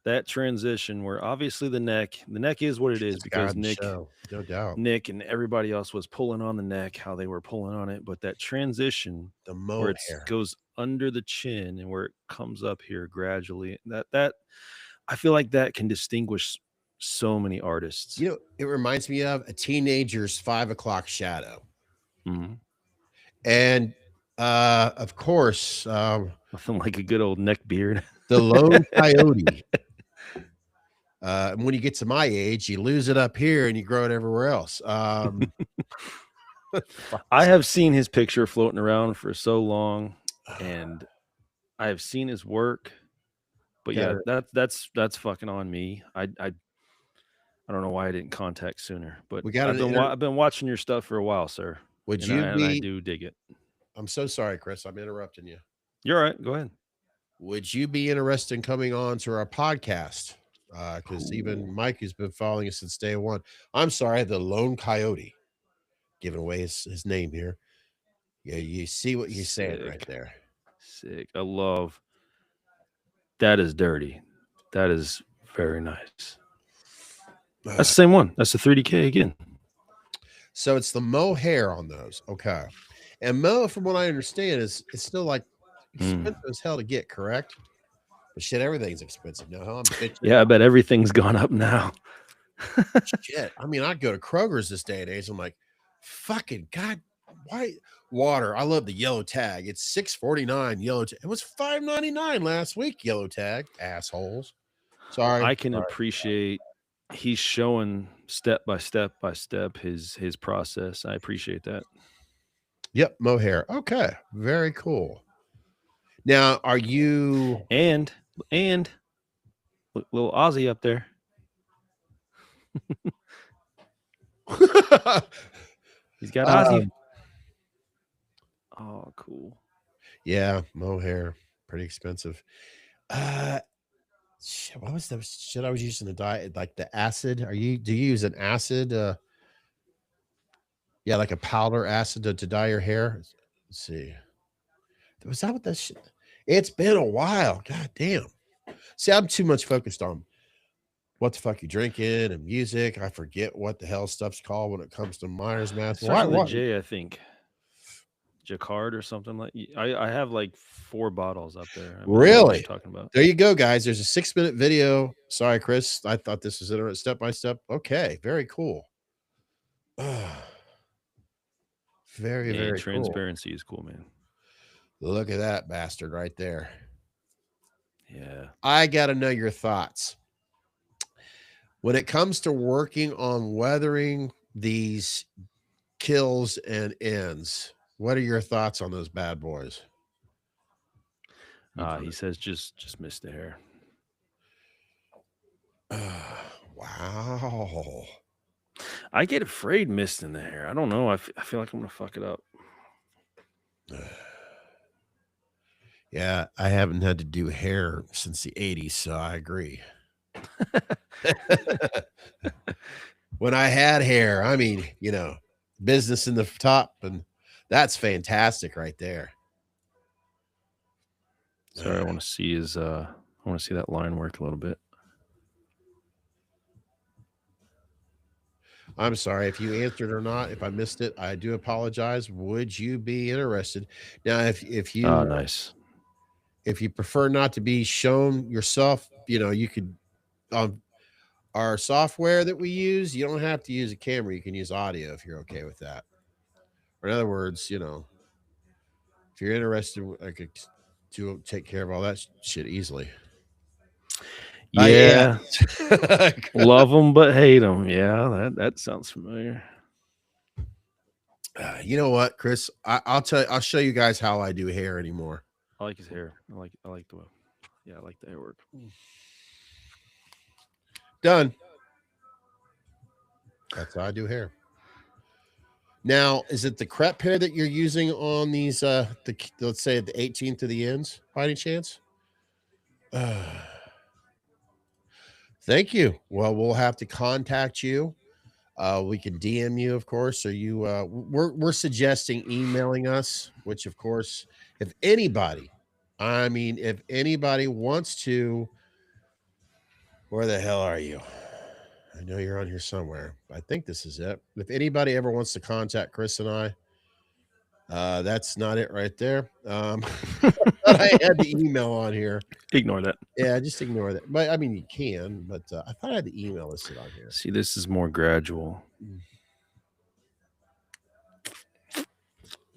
That transition where obviously the neck is what it is because Nick, no doubt, Nick and everybody else was pulling on the neck, how they were pulling on it. But that transition, where it goes under the chin and where it comes up here gradually, that I feel like that can distinguish so many artists. It reminds me of a teenager's 5 o'clock shadow. Mhm. And of course, Nothing like a good old neck beard. the lone coyote. When you get to my age, you lose it up here and you grow it everywhere else. I have seen his picture floating around for so long, and I have seen his work. But yeah, Kennard, that's fucking on me. I don't know why I didn't contact sooner, but we got I've been watching your stuff for a while, sir, would and you I be? do dig it. I'm so sorry, Chris. I'm interrupting you. You're all right. Go ahead. Would you be interested in coming on to our podcast? Because even Mike, who's been following us since day one, I'm sorry, the lone coyote, giving away his name here. Yeah, you see what you're saying right Sick. there. Sick. I love that. Is dirty. That is very nice. That's the same one. That's the 30K again. So it's the mohair on those. Okay. And mo, from what I understand, is it's still like expensive as hell to get, correct? But shit, everything's expensive now. Huh? I'm bitching. Yeah, I bet everything's gone up now. Shit. I mean, I'd go to Kroger's this day and age. I'm like, fucking God, why water? I love the yellow tag. It's $6.49 yellow. It was $5.99 last week. Yellow tag, assholes. Sorry. I can appreciate he's showing step by step his process. I appreciate that. Yep, mohair. Okay, very cool. Now, are you? And little Aussie up there. He's got Aussie. Oh, cool. Yeah, mohair, pretty expensive. Shit, what was the shit I was using to dye? Like the acid? Do you use an acid? Yeah, like a powder acid to dye your hair. Let's see. Was that what that shit? It's been a while. God damn. See, I'm too much focused on what the fuck you drinking and music. I forget what the hell stuff's called when it comes to Myers Math. Starts with a J, I think. Jacquard or something like. I have like 4 bottles up there. Really? Talking about. There you go, guys. There's a 6-minute video. Sorry, Chris. I thought this was interesting. Step by step. Okay, very cool. Very transparency is cool, man. Look at that bastard right there. Yeah. I got to know your thoughts. When it comes to working on weathering these kills and ends, what are your thoughts on those bad boys? He says just miss the hair. Wow. I get afraid missing the hair. I don't know. I feel like I'm gonna fuck it up. Yeah, I haven't had to do hair since the 80s, so I agree. When I had hair, I mean, business in the top, and that's fantastic right there. Sorry, I want to see that line work a little bit. I'm sorry if you answered or not. If I missed it, I do apologize. Would you be interested? Now, if you nice. If you prefer not to be shown yourself, you could our software that we use, you don't have to use a camera. You can use audio if you're okay with that. Or in other words, if you're interested, I could take care of all that shit easily. Yeah. Love them but hate them. Yeah, that sounds familiar. You know what, Chris? I'll show you guys how I do hair anymore. I like his hair. I like the I like the hair work. Done. That's how I do hair. Now, is it the crepe hair that you're using on these let's say the 18th to the ends by any chance? Thank you. Well, we'll have to contact you. We can DM you, of course, or you we're suggesting emailing us, which of course, if anybody wants to, where the hell are you? I know you're on here somewhere. I think this is it. If anybody ever wants to contact Chris and I, that's not it right there. I had the email on here. Ignore that. Yeah, just ignore that. But I mean, you can, but I thought I had the email listed on here. See, this is more gradual.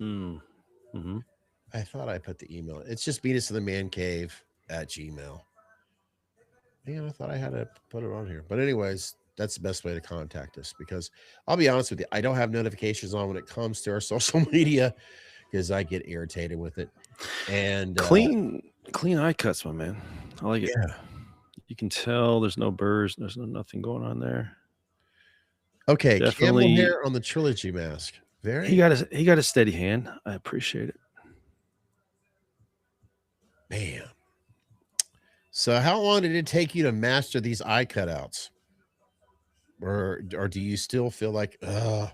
Mm-hmm. I thought I put the email. It's just venusofthemancave@gmail. Man, I thought I had to put it on here. But anyways, that's the best way to contact us, because I'll be honest with you, I don't have notifications on when it comes to our social media because I get irritated with it. And Clean eye cuts, my man. I like it. yeah. You can tell there's no burrs. There's nothing going on there. Okay, Definitely. camel hair on the trilogy mask. He got a steady hand. I appreciate it. Man. So how long did it take you to master these eye cutouts? Or do you still feel like, man,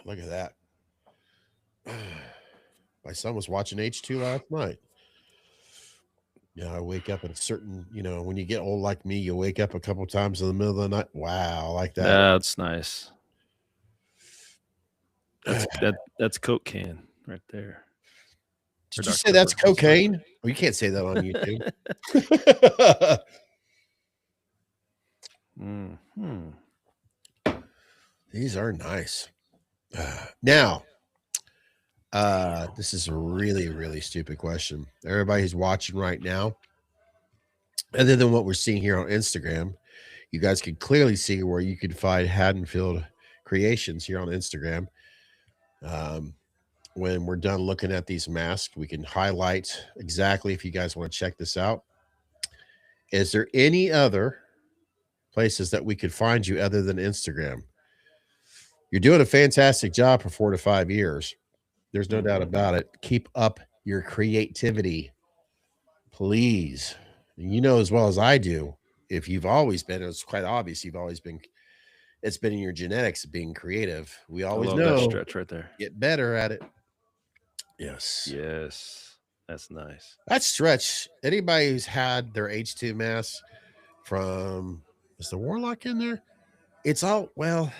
look at that. My son was watching H2 last night. Yeah, I wake up at a certain, when you get old like me, you wake up a couple times in the middle of the night. Wow, like that. That's nice. That's Coke can right there. Did you say that's cocaine? Oh, you can't say that on YouTube. These are nice. Now, this is a really, really stupid question. Everybody who's watching right now, other than what we're seeing here on Instagram, you guys can clearly see where you can find Haddonfield Creations here on Instagram. When we're done looking at these masks, we can highlight exactly if you guys want to check this out. Is there any other places that we could find you other than Instagram? You're doing a fantastic job for 4 to 5 years. There's no doubt about it. Keep up your creativity, please. You know as well as I do, if you've always been, it's quite obvious you've always been, it's been in your genetics of being creative. We always know that stretch right there. Get better at it. Yes. That's nice. That stretch, anybody who's had their H2 mask from, is the Warlock in there? It's always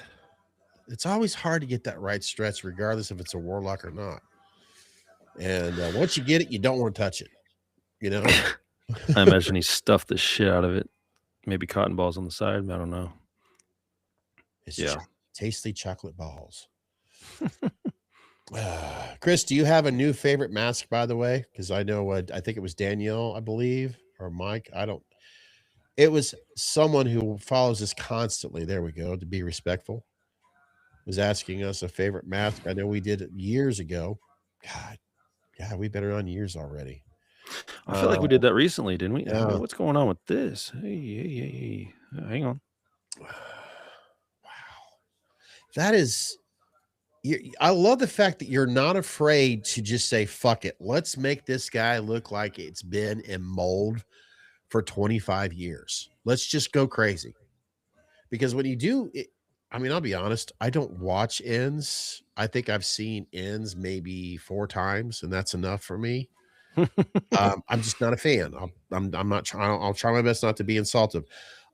hard to get that right stretch, regardless if it's a Warlock or not. And once you get it, you don't want to touch it. I imagine he stuffed the shit out of it. Maybe cotton balls on the side. I don't know. It's tasty chocolate balls. Chris, do you have a new favorite mask, by the way? Because I know I think it was Danielle, I believe, or Mike. It was someone who follows us constantly. There we go. To be respectful, was asking us a favorite mask. I know we did it years ago. God, we've been around years already. I feel like we did that recently, didn't we? Yeah. What's going on with this? Hey. Hang on. Wow. That is... I love the fact that you're not afraid to just say, fuck it. Let's make this guy look like it's been in mold for 25 years. Let's just go crazy. Because when you do it, I'll be honest, I don't watch ends. I think I've seen ends maybe 4 times, and that's enough for me. I'm just not a fan. I'm not trying. I'll try my best not to be insultive.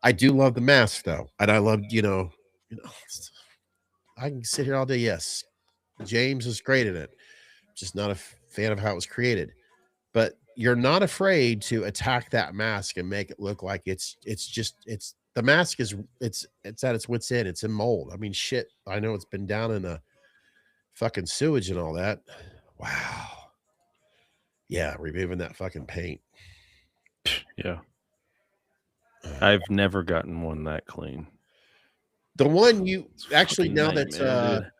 I do love the mask though. And I love, I can sit here all day. Yes, James is great at it. Just not a fan of how it was created. But you're not afraid to attack that mask and make it look like it's the mask is it's at its wit's end. It's in mold. Shit. I know it's been down in the fucking sewage and all that. Wow. Yeah, removing that fucking paint. Yeah. I've never gotten one that clean. The one you actually now that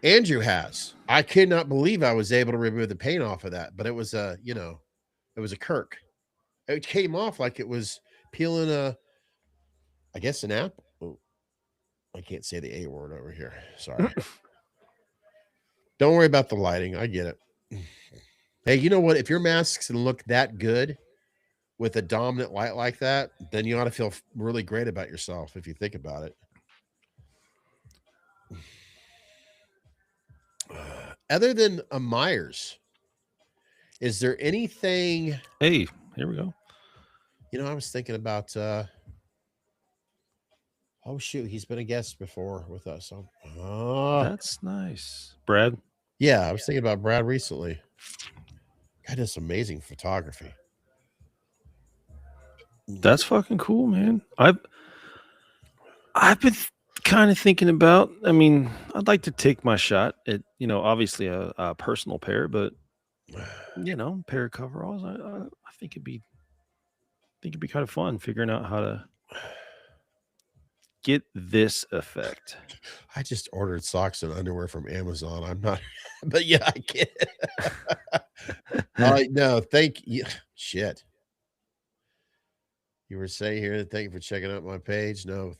Andrew has, I could not believe I was able to remove the paint off of that, but it was it was a Kirk. It came off like it was peeling an apple. Oh, I can't say the A word over here. Sorry. Don't worry about the lighting. I get it. Hey, you know what? If your masks can look that good with a dominant light like that, then you ought to feel really great about yourself if you think about it. Other than a Myers, is there anything? Hey, here we go. I was thinking about. Oh shoot, he's been a guest before with us. That's nice, Brad. Yeah, I was thinking about Brad recently. Guy does amazing photography. That's fucking cool, man. I've been kind of thinking about. I mean, I'd like to take my shot at, obviously a personal pair, but pair of coveralls. I think it'd be kind of fun figuring out how to get this effect. I just ordered socks and underwear from Amazon. I'm not, but yeah, I get it. No, thank you. Shit. You were saying here, thank you for checking out my page. No.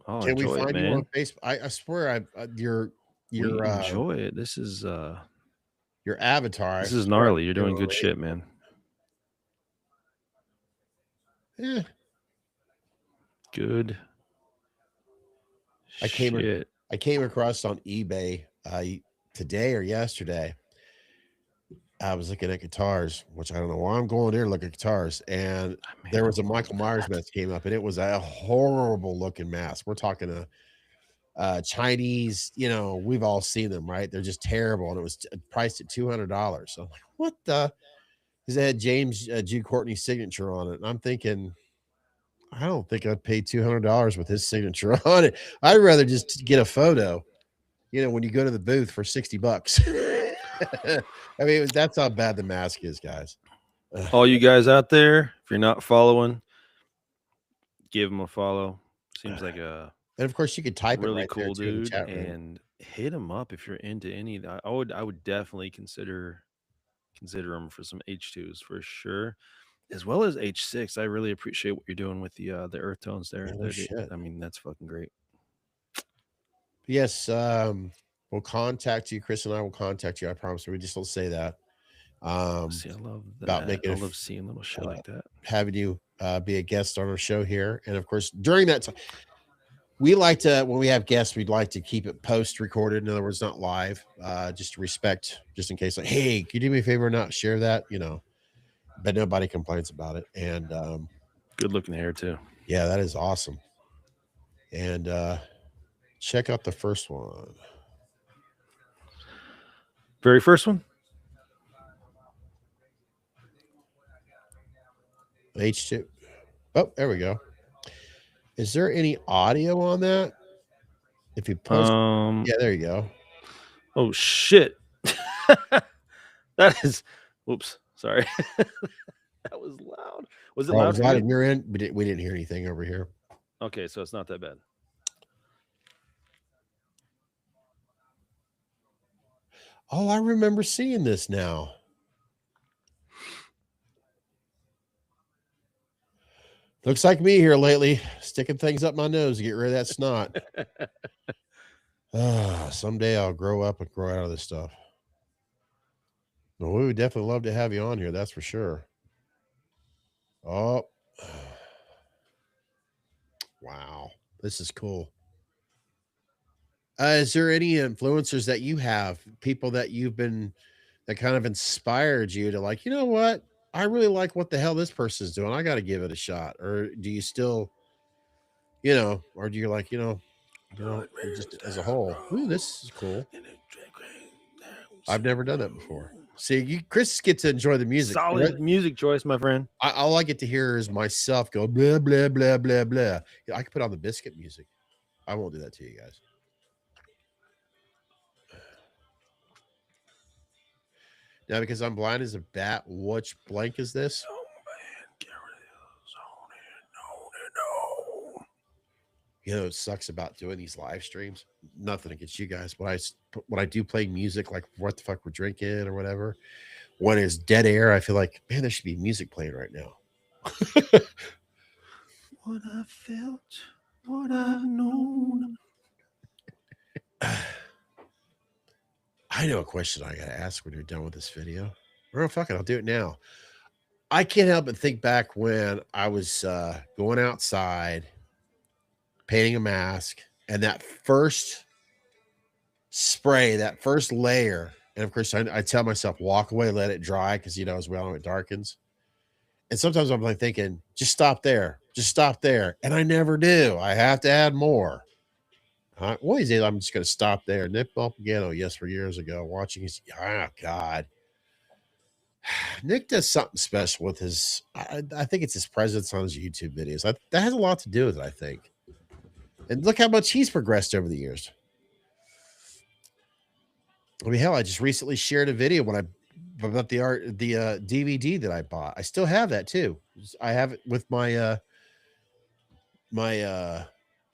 Oh, Can we enjoy it, find you on man. Facebook? I swear your We enjoy it. This is your avatar. I swear gnarly. You're I've doing been good on shit, man. Yeah. Good I came shit. I came across on eBay today or yesterday. I was looking at guitars, which I don't know why I'm going there to look at guitars. And there was a Michael Myers mask came up, and it was a horrible looking mask. We're talking a Chinese, we've all seen them, right? They're just terrible. And it was priced at $200. So I'm like, what the? Because it had James G. Courtney's signature on it. And I'm thinking, I don't think I'd pay $200 with his signature on it. I'd rather just get a photo, when you go to the booth for $60. I mean, that's how bad the mask is, guys. All you guys out there, if you're not following, give him a follow. Seems like a And of course, you could type really it right cool there too in the dude, chat room. and hit him up if you're into any. I would definitely consider him for some H2s for sure, as well as H6. I really appreciate what you're doing with the earth tones there. Yeah, no shit. I mean, that's fucking great. Yes, we'll contact you. Chris and I will contact you. I promise. We just don't say that. See, I love that. About making I love seeing little shit like that. Having you be a guest on our show here, and of course, during that time, we like to, when we have guests, we'd like to keep it post-recorded. In other words, not live, just to respect, just in case. Like, hey, can you do me a favor and not share that? But nobody complains about it. And good looking hair too. Yeah, that is awesome. And check out the first one. Very first one. H2. Oh, there we go. Is there any audio on that? If you post, yeah, there you go. Oh shit! That is. Whoops. Sorry. That was loud. Was it loud? Was that in your end? We didn't hear anything over here. Okay, so it's not that bad. Oh, I remember seeing this now. Looks like me here lately, sticking things up my nose to get rid of that snot. Someday I'll grow up and grow out of this stuff. Well, we would definitely love to have you on here. That's for sure. Oh, wow. This is cool. Is there any influencers that you have, people that you've been, that kind of inspired you to like, you know what? I really like what the hell this person's doing. I got to give it a shot. Or do you still, or do you like, just as a whole? Ooh, this is cool. I've never done that before. See, Chris gets to enjoy the music. Solid music choice, my friend. All I get to hear is myself go blah blah blah blah blah. I could put on the biscuit music. I won't do that to you guys. Now, because I'm blind as a bat, which blank is this? Oh man, it sucks about doing these live streams. Nothing against you guys, but when I do play music, like what the fuck we're drinking or whatever, when it's dead air, I feel like, man, there should be music playing right now. What I felt, what I've known. I know a question I got to ask when you're done with this video. Oh, fuck it. I'll do it now. I can't help but think back when I was going outside, painting a mask, and that first spray, that first layer. And of course, I tell myself, walk away, let it dry, because, as well know it darkens. And sometimes I'm like thinking, just stop there. Just stop there. And I never do. I have to add more. One of these days, I'm just going to stop there. Nick Malpagano, yes, for years ago, watching his, God. Nick does something special with his, I think it's his presence on his YouTube videos. That has a lot to do with it, I think. And look how much he's progressed over the years. I mean, hell, I just recently shared a video about the DVD that I bought. I still have that too. I have it with my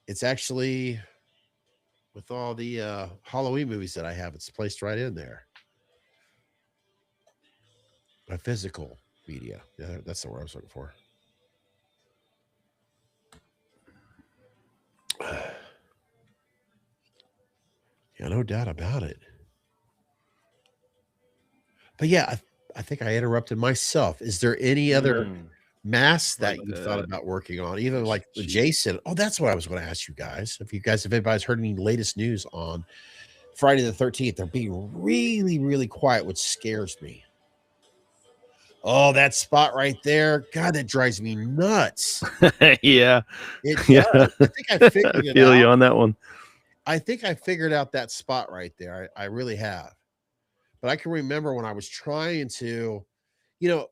it's actually with all the Halloween movies that I have. It's placed right in there. A physical media. Yeah, that's the word I was looking for. Yeah, no doubt about it. But yeah, I think I interrupted myself. Is there any other masks Like that you thought that. about working on? Even like the Jeez. Jason. Oh, that's what I was going to ask you guys. If anybody's heard any latest news on Friday the 13th, they're being really, really quiet, which scares me. Oh, that spot right there. God, that drives me nuts. Yeah. It Yeah. does. I think I figured it feel out. you on that one. I think I figured out that spot right there. I really have. But I can remember when I was trying to, you know,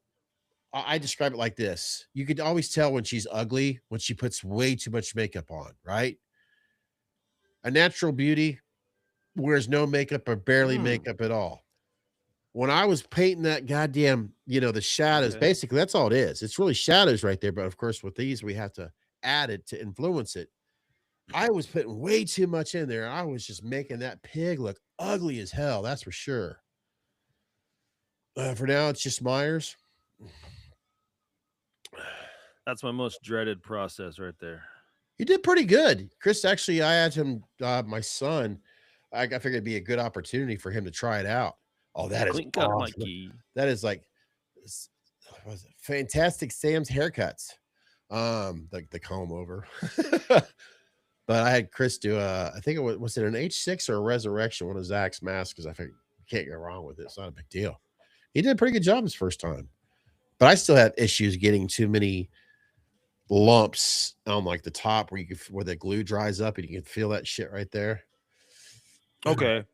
I describe it like this. You could always tell when she's ugly when she puts way too much makeup on, right? A natural beauty wears no makeup or barely makeup at all. When I was painting that goddamn, the shadows, Okay. basically that's all it is. It's really shadows right there. But of course, with these, we have to add it to influence it. I was putting way too much in there. I was just making that pig look ugly as hell. That's for sure. For now, it's just Myers. That's my most dreaded process right there. You did pretty good, Chris. Actually, I had him, my son. I figured it'd be a good opportunity for him to try it out. Oh, that is Clean cut, awesome. Mikey. That is like, what was it? Fantastic Sam's haircuts. The comb over. But I had Chris do I think it was it an H6 or a Resurrection, one of Zach's masks, because I figured you can't go wrong with it. It's not a big deal. He did a pretty good job his first time, but I still have issues getting too many lumps on like the top where the glue dries up and you can feel that shit right there. Okay.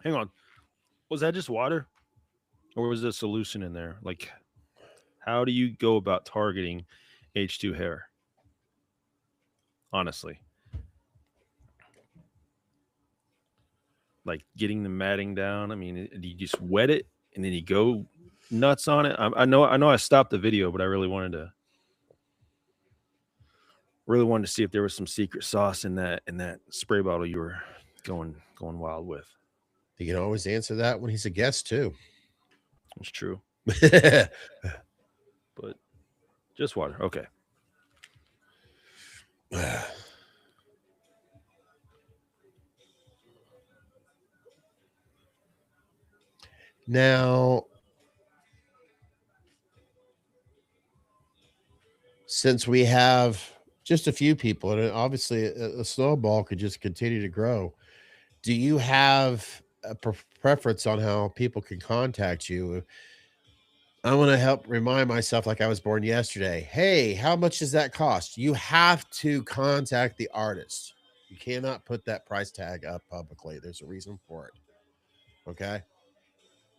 Hang on. Was that just water? Or was there a solution in there? Like, how do you go about targeting H2 hair? Honestly. Like getting the matting down. I mean, do you just wet it and then you go nuts on it? I know I stopped the video, but I really wanted to see if there was some secret sauce in that spray bottle you were going wild with. You can always answer that when he's a guest too. It's true. But just water. Okay. Now, since we have just a few people, and obviously a snowball could just continue to grow, do you have a preference on how people can contact you? I want to help remind myself like I was born yesterday. Hey, how much does that cost? You have to contact the artist. You cannot put that price tag up publicly. There's a reason for it. Okay.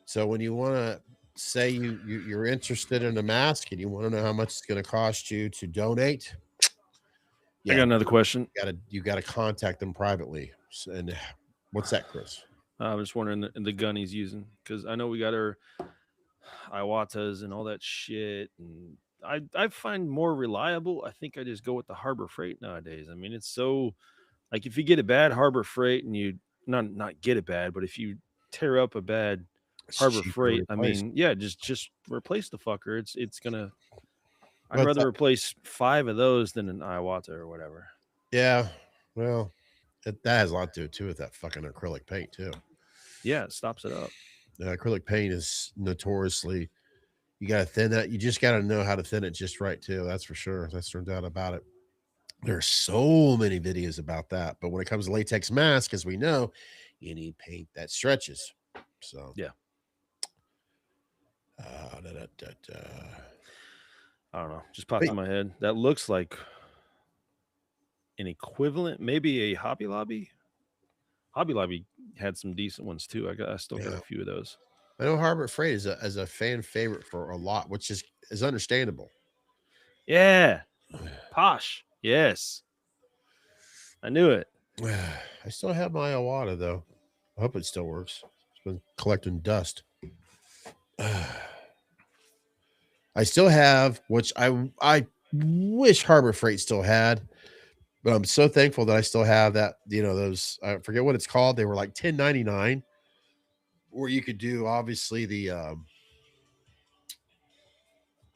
So when you want to say you're interested in a mask and you want to know how much it's going to cost you to donate, I got another question. you gotta contact them privately. And what's that, Chris? I was just wondering the gun he's using, because I know we got our Iwatas and all that shit, and I find more reliable. I think I just go with the Harbor Freight nowadays. I mean, it's so like if you get a bad Harbor Freight and you not get it bad, but if you tear up a bad Harbor Freight, I mean, yeah, just replace the fucker. It's gonna. I'd rather replace 5 of those than an Iwata or whatever. Yeah, well, that has a lot to do too with that fucking acrylic paint too. Yeah, it stops it up. Acrylic paint is notoriously, you gotta thin that. You just gotta know how to thin it just right too. That's for sure. That's no doubt about it. There's so many videos about that, but when it comes to latex mask, as we know, you need paint that stretches. So yeah. I don't know. Just popped in my head. That looks like an equivalent, maybe a Hobby Lobby. Hobby Lobby had some decent ones too. I still got a few of those. I know Harbor Freight is a fan favorite for a lot, which is understandable. Yeah. Posh. Yes. I knew it. I still have my Iwata though. I hope it still works. It's been collecting dust. I still have, which I wish Harbor Freight still had, but I'm so thankful that I still have that. You know, those, I forget what it's called. They were like $10.99, where you could do obviously the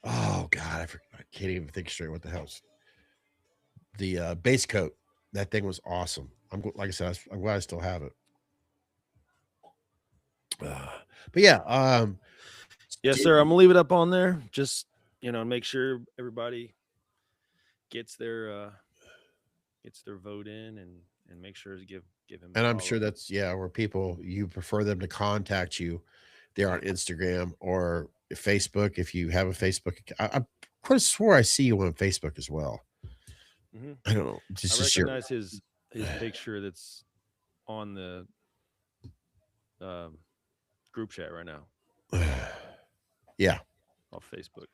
oh god, I can't even think straight. What the hell's the base coat? That thing was awesome. Like I said, I'm glad I still have it. But yeah, Yes, sir. I'm gonna leave it up on there. Just make sure everybody gets their vote in and make sure to give him. and I'm sure that's where people, you prefer them to contact you. They're on Instagram or Facebook. If you have a Facebook, I could have swore I see you on Facebook as well. I don't know. I recognize his picture that's on the group chat right now. Yeah, off Facebook.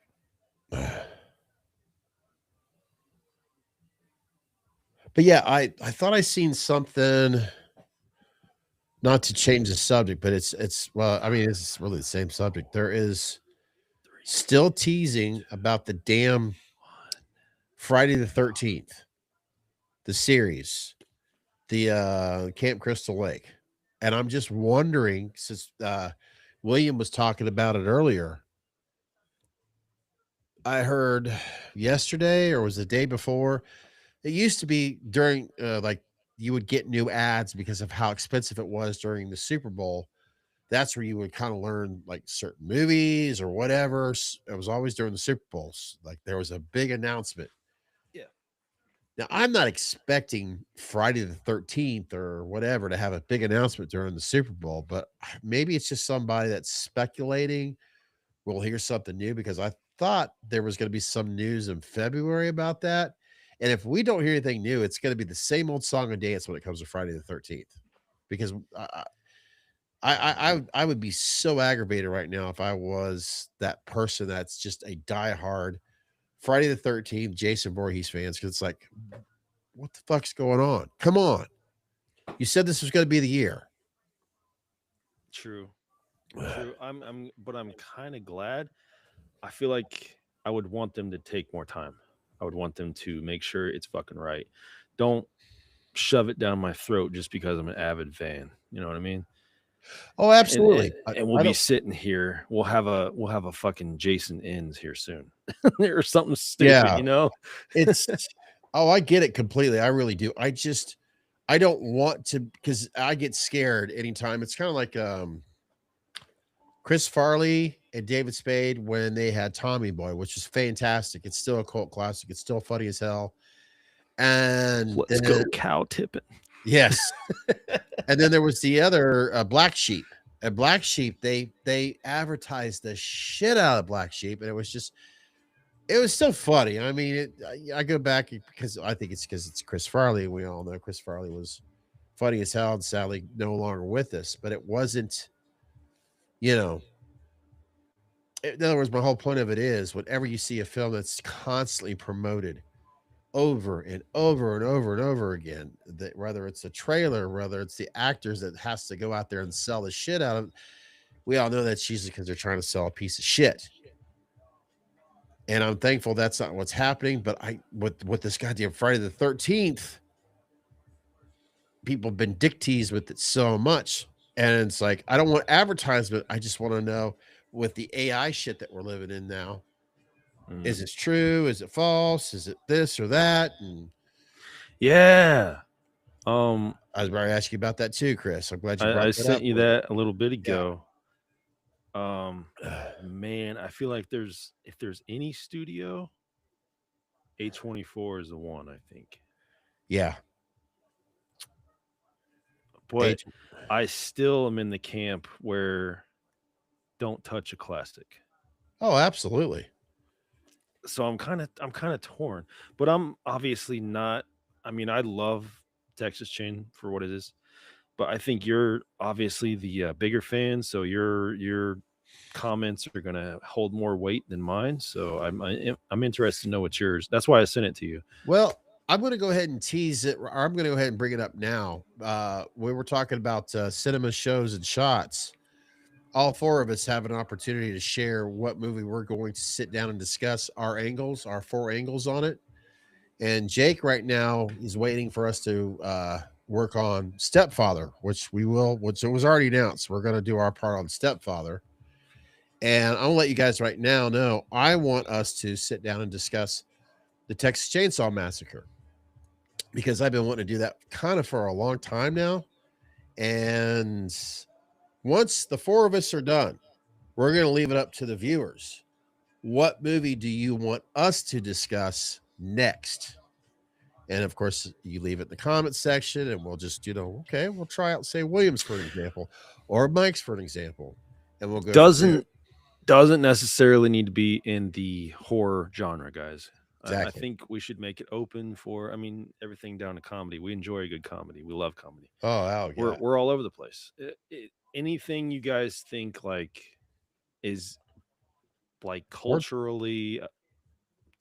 But yeah, I thought I seen something. Not to change the subject, but it's well, I mean, it's really the same subject. There is still teasing about the damn Friday the 13th, the series, the Camp Crystal Lake. And I'm just wondering, since William was talking about it earlier, I heard yesterday or was the day before, it used to be during like you would get new ads because of how expensive it was during the Super Bowl. That's where you would kind of learn like certain movies or whatever. It was always during the Super Bowls. Like there was a big announcement. Yeah. Now I'm not expecting Friday the 13th or whatever to have a big announcement during the Super Bowl, but maybe it's just somebody that's speculating. We'll hear something new because I thought there was going to be some news in February about that. And if we don't hear anything new, it's going to be the same old song and dance when it comes to Friday the 13th, because I would be so aggravated right now if I was that person that's just a diehard Friday the 13th Jason Voorhees fans, because it's like, what the fuck's going on? Come on, you said this was going to be the year. True. But I'm kind of glad. I feel like I would want them to take more time. I would want them to make sure it's fucking right. Don't shove it down my throat just because I'm an avid fan. You know what I mean? Oh, absolutely. And we'll be sitting here. We'll have a fucking Jason ends here soon, or something stupid. Yeah. It's I get it completely. I really do. I don't want to, because I get scared anytime. It's kind of like Chris Farley and David Spade when they had Tommy Boy, which is fantastic. It's still a cult classic. It's still funny as hell. And let's go cow tipping. Yes. And then there was the other Black Sheep. At Black Sheep, they advertised the shit out of Black Sheep, and it was so funny. I mean, I go back because I think it's because it's Chris Farley. We all know Chris Farley was funny as hell and sadly no longer with us, but it wasn't, in other words, my whole point of it is whenever you see a film that's constantly promoted over and over and over and over again, that whether it's a trailer, whether it's the actors that has to go out there and sell the shit out of, we all know that's usually because they're trying to sell a piece of shit. And I'm thankful that's not what's happening. But with this goddamn Friday the 13th, people have been dick teased with it so much. And it's like, I don't want advertisement. I just want to know, with the AI shit that we're living in now, is this true? Is it false? Is it this or that? And yeah. I was about to ask you about that too, Chris. I'm glad you brought I sent you that a little bit ago. Yeah. Man, I feel like if there's any studio, A24 is the one, I think. Yeah. But I still am in the camp where don't touch a classic. Oh, absolutely. So I'm kind of torn, but I'm obviously not. I mean, I love Texas Chain for what it is, but I think you're obviously the bigger fan, so your comments are gonna hold more weight than mine. So I'm interested to know what's yours. That's why I sent it to you. Well, I'm going to go ahead and tease it, or I'm going to go ahead and bring it up now. We were talking about cinema shows and shots. All four of us have an opportunity to share what movie we're going to sit down and discuss our angles, our 4 angles on it. And Jake right now is waiting for us to work on Stepfather, which it was already announced. We're going to do our part on Stepfather. And I'm going to let you guys right now know I want us to sit down and discuss the Texas Chainsaw Massacre, because I've been wanting to do that kind of for a long time now. And once the 4 of us are done, we're going to leave it up to the viewers. What movie do you want us to discuss next? And of course, you leave it in the comment section, and we'll just, okay, we'll try out, say, Williams for an example, or Mike's for an example, and we'll go. Doesn't necessarily need to be in the horror genre, guys. Exactly. I think we should make it open for, everything down to comedy. We enjoy a good comedy. We love comedy. Oh, yeah. We're all over the place. Anything you guys think like is like culturally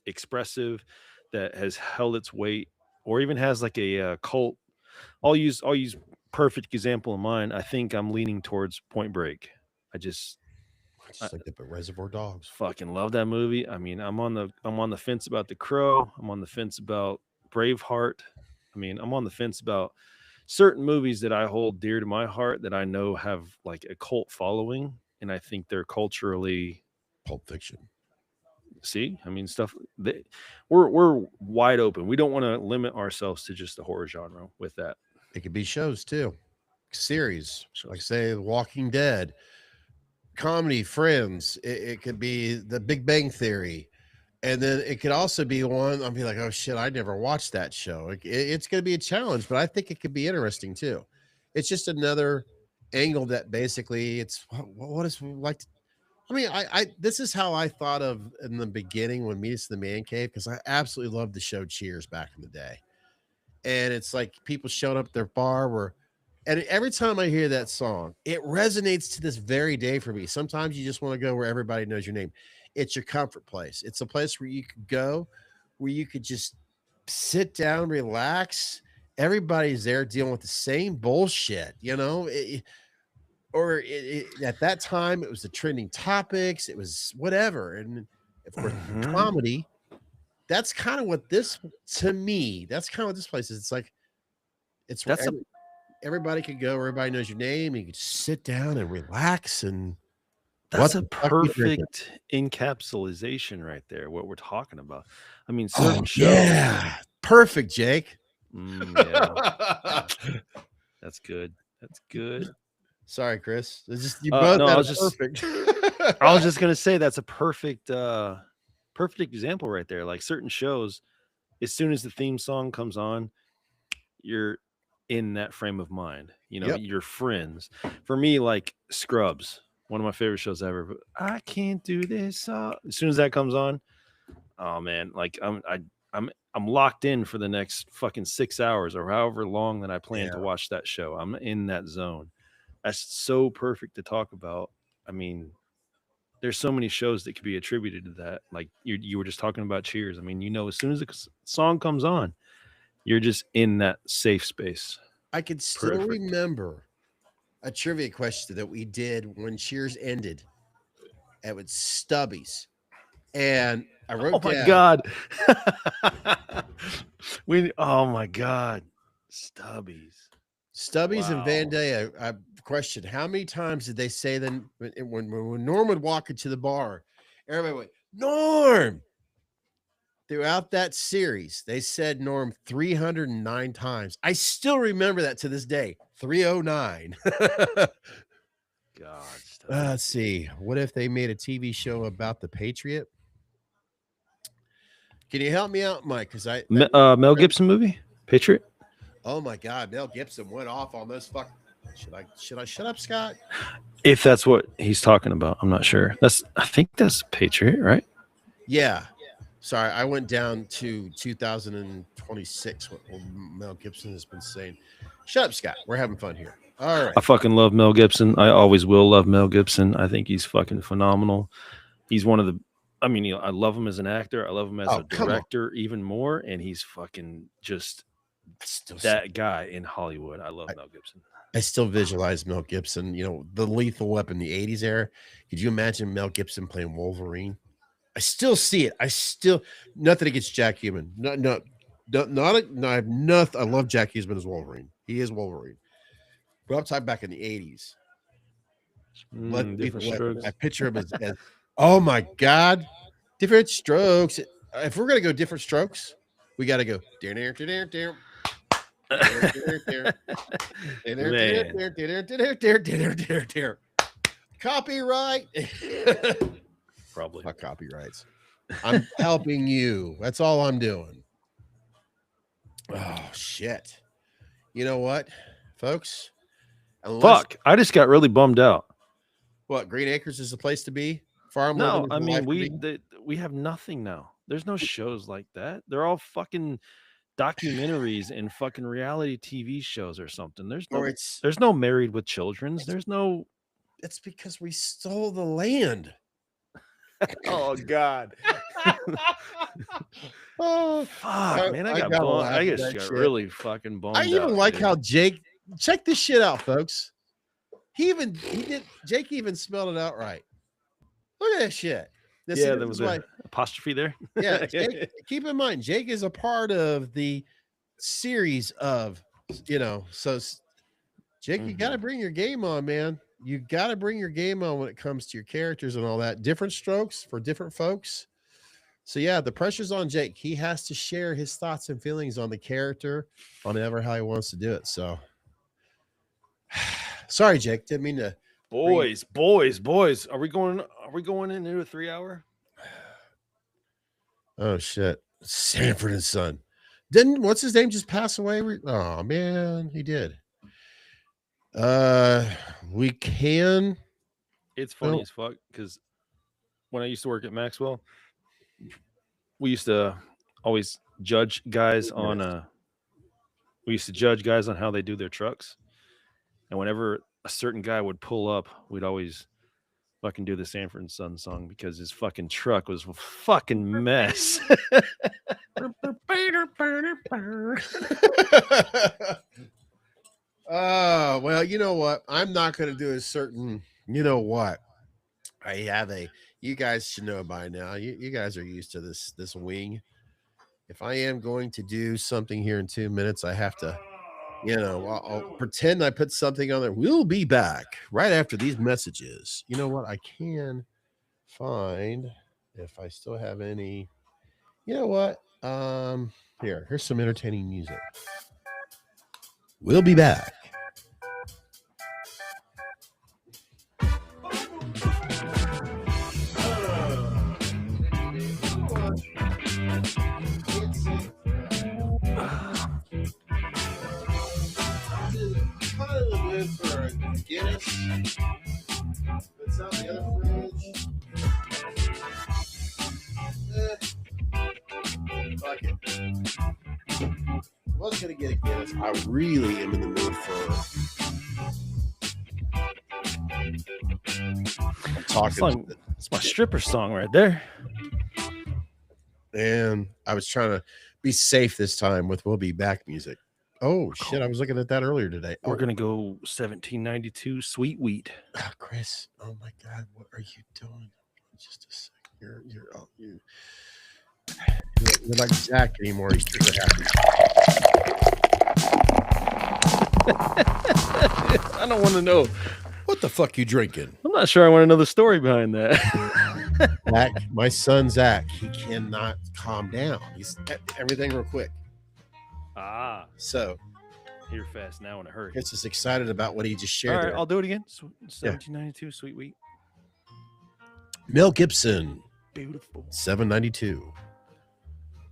expressive, that has held its weight, or even has like a cult. I'll use perfect example in mind. I think I'm leaning towards Point Break. I just like the Reservoir Dogs. Fucking love that movie. I'm on the fence about The Crow. I'm on the fence about Braveheart. I'm on the fence about certain movies that I hold dear to my heart that I know have like a cult following, and I think they're culturally. Pulp Fiction. See, stuff that we're wide open. We don't want to limit ourselves to just the horror genre with that. It could be shows too, series, like say The Walking Dead, comedy, Friends. It could be The Big Bang Theory, and then it could also be one. I'll be like, oh shit, I never watched that show. It's going to be a challenge, but I think it could be interesting too. It's just another angle that basically it's what is like. This is how I thought of in the beginning when Meet Us in the Man Cave, because I absolutely loved the show Cheers back in the day. And it's like people showed up at their bar and every time I hear that song, it resonates to this very day for me. Sometimes you just want to go where everybody knows your name. It's your comfort place. It's a place where you could go, where you could just sit down, relax. Everybody's there dealing with the same bullshit, at that time it was the trending topics, it was whatever. And of course, comedy, that's kind of what this, to me, that's kind of what this place is. It's like, it's where everybody could go, everybody knows your name, and you could sit down and relax. And that's a perfect encapsulation right there, what we're talking about. Certain shows. Yeah, perfect, Jake. Yeah. That's good. Sorry, Chris. It's just you both. Perfect. I was just gonna say that's a perfect example right there. Like certain shows, as soon as the theme song comes on, you're in that frame of mind. Your friends. For me, like Scrubs, one of my favorite shows ever. But I can't do this. As soon as that comes on, oh man, like I'm locked in for the next fucking 6 hours or however long that I plan to watch that show. I'm in that zone. That's so perfect to talk about. There's so many shows that could be attributed to that. Like you were just talking about Cheers. As soon as the song comes on, you're just in that safe space. I could still remember a trivia question that we did when Cheers ended. It was Stubbies. And I wrote down. God. Oh my God. Stubbies Wow. And Van Day, I questioned how many times did they say then when Norm would walk into the bar, everybody went, Norm. Throughout that series, they said Norm 309 times. I still remember that to this day. 309. God. Let's see. What if they made a TV show about the Patriot? Can you help me out, Mike? Because Mel Gibson movie, Patriot. Oh my God, Mel Gibson went off on those fuck. Should I shut up, Scott? If that's what he's talking about, I'm not sure. I think that's Patriot, right? Yeah. Sorry, I went down to 2026. What Mel Gibson has been saying. Shut up, Scott. We're having fun here. All right. I fucking love Mel Gibson. I always will love Mel Gibson. I think he's fucking phenomenal. He's one of the I mean, I love him as an actor. I love him as Oh, a come on. director even more, and he's fucking just that guy in Hollywood. I love Mel Gibson. I still visualize Mel Gibson, the Lethal Weapon, the 80s era. Could you imagine Mel Gibson playing Wolverine? I still see it. Nothing against Jack Human. No, I have nothing. I love Jack Human as Wolverine. He is Wolverine. But I'm talking back in the 80s. Different strokes. I picture him as, oh my God, different strokes. If we're going to go different strokes, we got to go. Copyright. Probably. Fuck copyrights. I'm helping you. That's all I'm doing. Oh shit. You know what, folks? Fuck. I just got really bummed out. What, Green Acres is the place to be? Farm No, living is I the mean life we have nothing now. There's no shows like that. They're all fucking documentaries and fucking reality TV shows or something. There's no Married with Children's. There's no. It's because we stole the land. Oh God. Oh fuck, man! I got really fucking bummed. I even like how Jake. Check this shit out, folks. Jake even spelled it out right. Look at that shit. There was an apostrophe there. Yeah, Jake, keep in mind, Jake is a part of the series of, so Jake, you got to bring your game on, man. You got to bring your game on when it comes to your characters and all that. Different strokes for different folks. So yeah, the pressure's on Jake. He has to share his thoughts and feelings on the character, on how he wants to do it. So sorry, Jake. Didn't mean to. Boys. Are we going into a 3 hour? Oh shit. Sanford and Son. Didn't what's his name just pass away? Oh man, he did. We can. It's funny as fuck because when I used to work at Maxwell, we used to always judge guys on how they do their trucks. And whenever a certain guy would pull up, we'd always fucking do the Sanford and Son song because his fucking truck was a fucking mess. Oh, well, you know what? I'm not going to do a certain, I have you guys should know by now. You guys are used to this wing. If I am going to do something here in 2 minutes, I have to, I'll pretend I put something on there. We'll be back right after these messages. You know what? I can find if I still have any. You know what? Here's some entertaining music. We'll be back. It's out the other fridge. Fuck it. I was gonna get a Guinness. I really am in the mood for. I'm talking. It's my stripper song right there. And I was trying to be safe this time with "We'll Be Back" music. Oh shit! I was looking at that earlier today. We're gonna go 1792 Sweet Wheat. Oh, Chris, oh my God, what are you doing? Just a second. You're like Zach anymore. He's trigger happy. I don't want to know. What the fuck you drinking? I'm not sure I want to know the story behind that. Zach, my son Zach, he cannot calm down. He's everything real quick. So here fast now in a hurry. Chris is excited about what he just shared. All right, there. I'll do it again. 1792 Sweet Wheat. Mel Gibson. Beautiful. 792.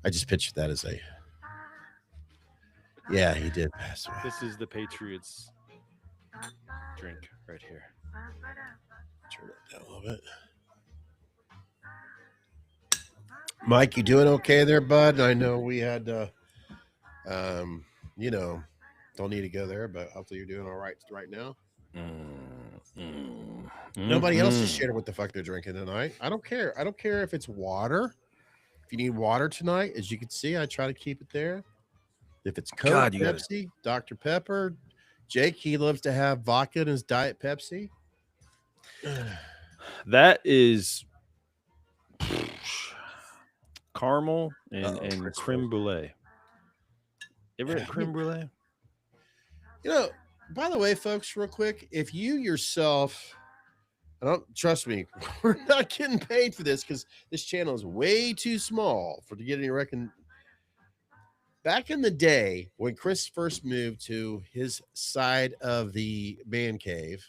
I just pictured that as a. Yeah, he did pass away. This is the Patriots drink right here. Turn it down a little bit. Mike, you doing okay there, bud? I know we had, don't need to go there, but hopefully you're doing all right now. Nobody else has Mhm. shared what the fuck they're drinking tonight. I don't care. I don't care if it's water. If you need water tonight, as you can see, I try to keep it there. If it's Coke, God, you got it. Pepsi, Dr. Pepper, Jake, he loves to have vodka in his Diet Pepsi. That is caramel and Chris creme Frost. brulee. Ever had creme brulee? You know, by the way, folks, real quick, if you yourself, I don't trust me, we're not getting paid for this because this channel is way too small for to get any reckon. Back in the day when Chris first moved to his side of the man cave,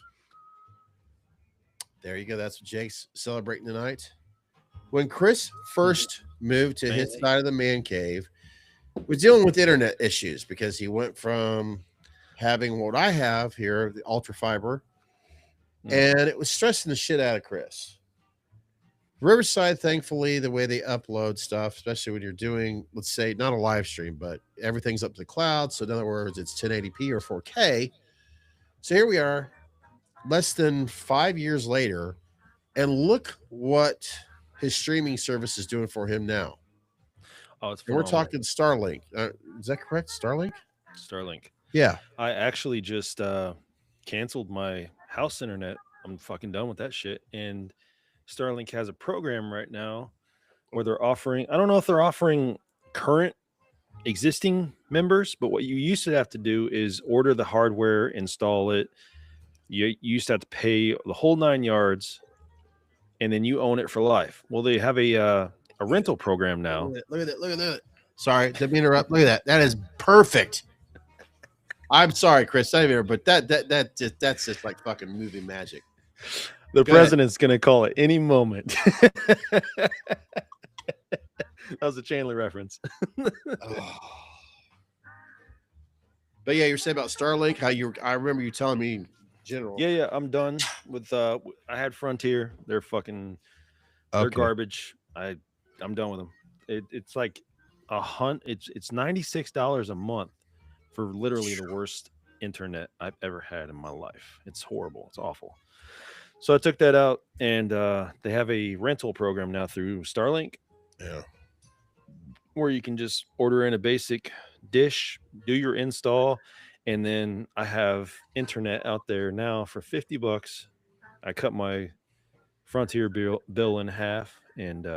there you go. That's what Jake's celebrating tonight. When Chris first moved to his Fancy. side of the man cave, was dealing with internet issues because he went from having what I have here, the ultra fiber, and it was stressing the shit out of Chris. Riverside, thankfully, the way they upload stuff, especially when you're doing, let's say, not a live stream, but everything's up to the cloud. So in other words, it's 1080p or 4K. So here we are, less than 5 years later, and look what his streaming service is doing for him now. Oh, it's And we're phenomenal. talking Starlink. Is that correct? Starlink? Starlink. Yeah. I actually just canceled my house internet. I'm fucking done with that shit. And Starlink has a program right now where they're offering, I don't know if they're offering current existing members, but what you used to have to do is order the hardware, install it. You used to have to pay the whole 9 yards, and then you own it for life. Well, they have a rental program now. Look at that. Look at that. Sorry, didn't mean to interrupt. Look at that. That is perfect. I'm sorry, Chris. I didn't but that's just like fucking movie magic. The Go ahead. president's going to call it any moment. That was a Chandler reference. Oh. But yeah, you're saying about Starlink, how I remember you telling me in general. Yeah, I'm done with I had Frontier. They're they're garbage. I'm done with them. It's like it's $96 a month for literally the worst internet I've ever had in my life. It's horrible. It's awful. So I took that out, and they have a rental program now through Starlink. Yeah. Where you can just order in a basic dish, do your install, and then I have internet out there now for $50. I cut my Frontier bill in half, and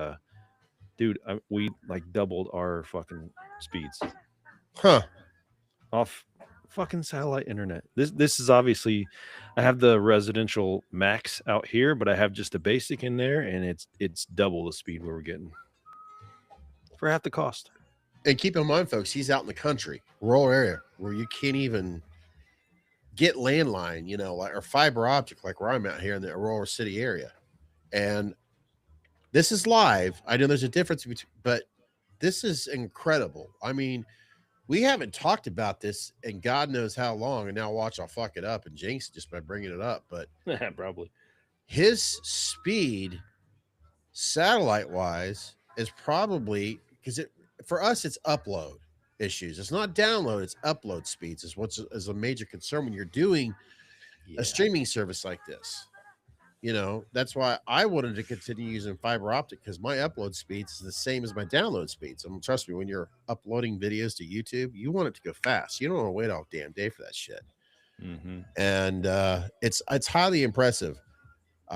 dude, we like doubled our fucking speeds Huh. off fucking satellite internet. This is obviously, I have the residential max out here, but I have just a basic in there, and it's double the speed we were getting for half the cost. And keep in mind, folks, he's out in the country, rural area, where you can't even get landline, you know, like or fiber optic, like where I'm at here in the Aurora City area. And this is live. I know there's a difference between, but this is incredible. I mean, we haven't talked about this in God knows how long. And now watch, I'll fuck it up and jinx it just by bringing it up. But Probably his speed, satellite wise, is probably because for us, it's upload issues. It's not download, it's upload speeds is a major concern when you're doing a streaming service like this. You know, that's why I wanted to continue using fiber optic, because my upload speeds is the same as my download speeds. And trust me, when you're uploading videos to YouTube, you want it to go fast. You don't want to wait all damn day for that shit. Mm-hmm. And it's highly impressive,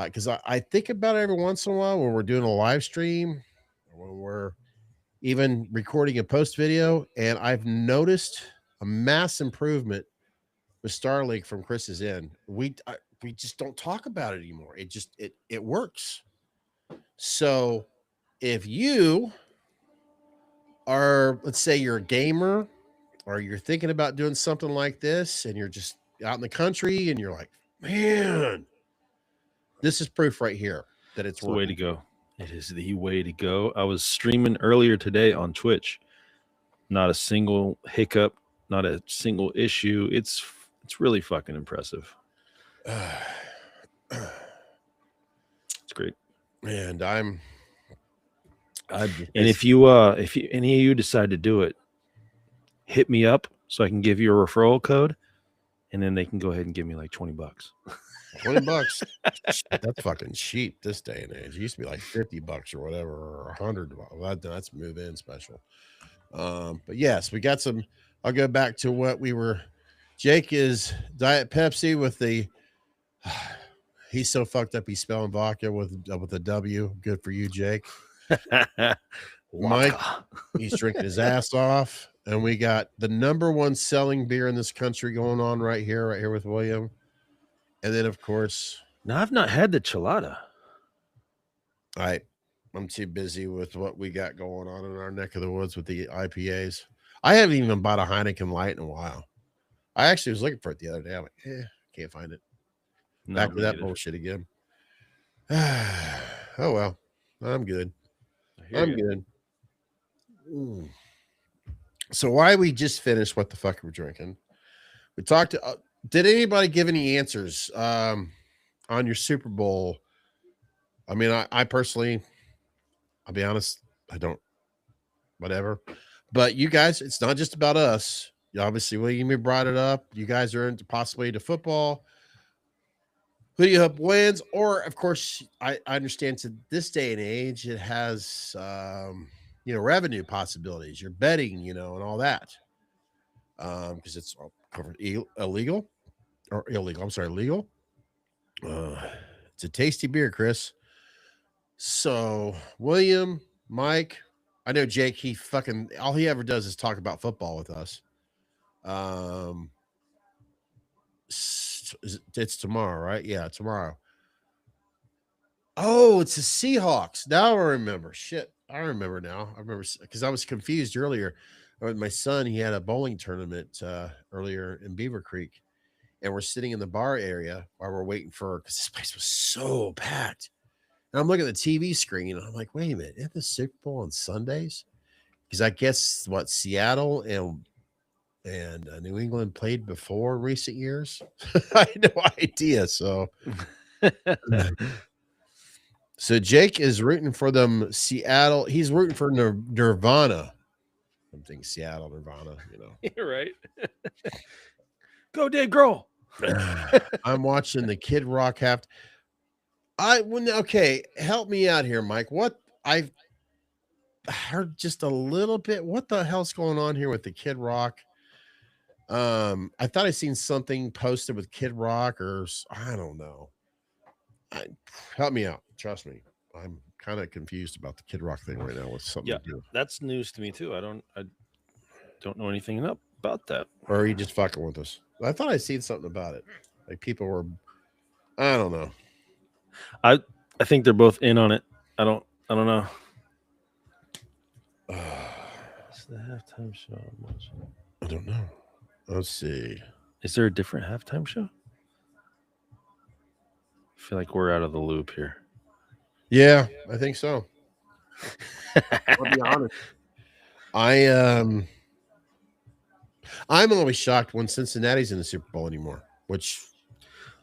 because I think about it every once in a while when we're doing a live stream, or when we're even recording a post video, and I've noticed a mass improvement with Starlink from Chris's end. We just don't talk about it anymore. It works. So if you are, let's say you're a gamer, or you're thinking about doing something like this, and you're just out in the country, and you're like, man, this is proof right here that it's the way to working. go. It is the way to go. I was streaming earlier today on Twitch. Not a single hiccup, not a single issue. It's really fucking impressive. It's great. And And if any of you decide to do it, hit me up so I can give you a referral code, and then they can go ahead and give me like $20. $20. Shit, that's fucking cheap this day and age. It used to be like $50 or whatever, or $100. That's move-in special. But yes, we got some. I'll go back to what we were. Jake is Diet Pepsi with the. He's so fucked up. He's spelling vodka with a W. Good for you, Jake. Mike, he's drinking his ass off, and we got the #1 selling beer in this country going on right here with William. And then, of course, no, I've not had the chelada. I'm too busy with what we got going on in our neck of the woods with the IPAs. I haven't even bought a Heineken Light in a while. I actually was looking for it the other day. I'm like, can't find it. Back to that bullshit again. Oh well, I'm good. I'm good. So why we just finished what the fuck we're drinking? We talked to. Did anybody give any answers on your Super Bowl? I mean, I personally, I'll be honest, I don't. Whatever, but you guys, it's not just about us. Obviously, William, you brought it up. You guys are into possibly to football. Who do you hope wins? Or, of course, I understand to this day and age, it has, revenue possibilities. You're betting, and all that. Because it's covered illegal or illegal. I'm sorry, legal. It's a tasty beer, Chris. So, William, Mike, I know Jake, all he ever does is talk about football with us. It's tomorrow, right? Yeah, tomorrow. Oh, it's the Seahawks. Now I remember. Shit, I remember now. I remember because I was confused earlier. With my son, he had a bowling tournament earlier in Beaver Creek, and we're sitting in the bar area while we're waiting because this place was so packed. And I'm looking at the TV screen, and I'm like, wait a minute, isn't the Super Bowl on Sundays? Because I guess Seattle and New England played before recent years. I had no idea. So Jake is rooting for them. Seattle. He's rooting for Nirvana. I'm thinking Seattle, Nirvana, You're right. Go Dave Grohl. I'm watching the Kid Rock okay, help me out here, Mike. What I heard just a little bit. What the hell's going on here with the Kid Rock? I thought I seen something posted with Kid Rock, or I don't know. Help me out. Trust me, I'm kind of confused about the Kid Rock thing right now. With something to do. That's news to me too. I don't know anything about that. Or are you just fucking with us? I thought I seen something about it. Like people were. I don't know. I think they're both in on it. I don't know. It's the halftime show. I don't know. Let's see. Is there a different halftime show? I feel like we're out of the loop here. Yeah, I think so. I'll be honest. I'm always shocked when Cincinnati's in the Super Bowl anymore. Which.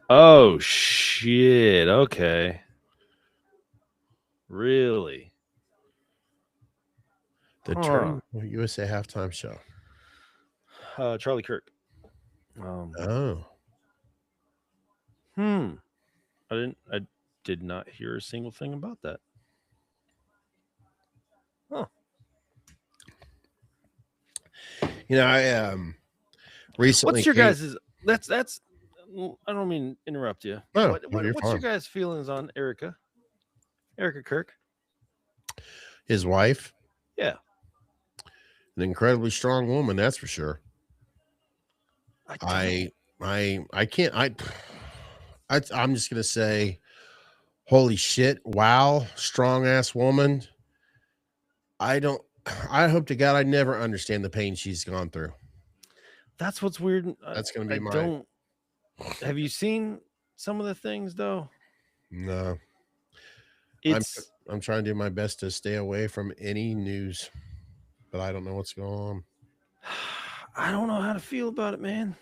Oh shit! Okay. Really? The Turn USA halftime show. Charlie Kirk. I did not hear a single thing about that. Huh. I recently. What's your guys'? That's. I don't mean to interrupt you. No, what's your guys' feelings on Erica Kirk? His wife. Yeah. An incredibly strong woman, that's for sure. I'm just gonna say, holy shit, wow, strong ass woman. I hope to God I never understand the pain she's gone through. That's what's weird. That's gonna be Have you seen some of the things though? No. I'm trying to do my best to stay away from any news, but I don't know what's going on. I don't know how to feel about it, man.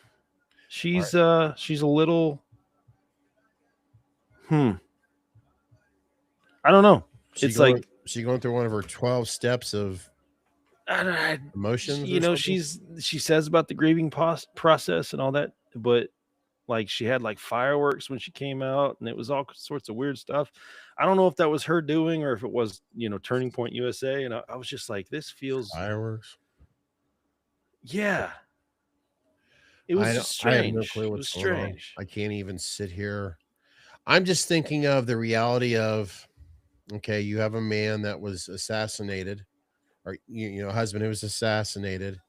She's a little I don't know. She's going through one of her 12 steps of emotions. She says about the grieving process and all that, but like she had like fireworks when she came out, and it was all sorts of weird stuff. I don't know if that was her doing or if it was, Turning Point USA. And I was just like, this feels, Fireworks. yeah, it was just I have no strange. clue It what's was going on. strange. I can't even sit here. I'm just thinking of the reality of, okay, you have a man that was assassinated, or a husband who was assassinated,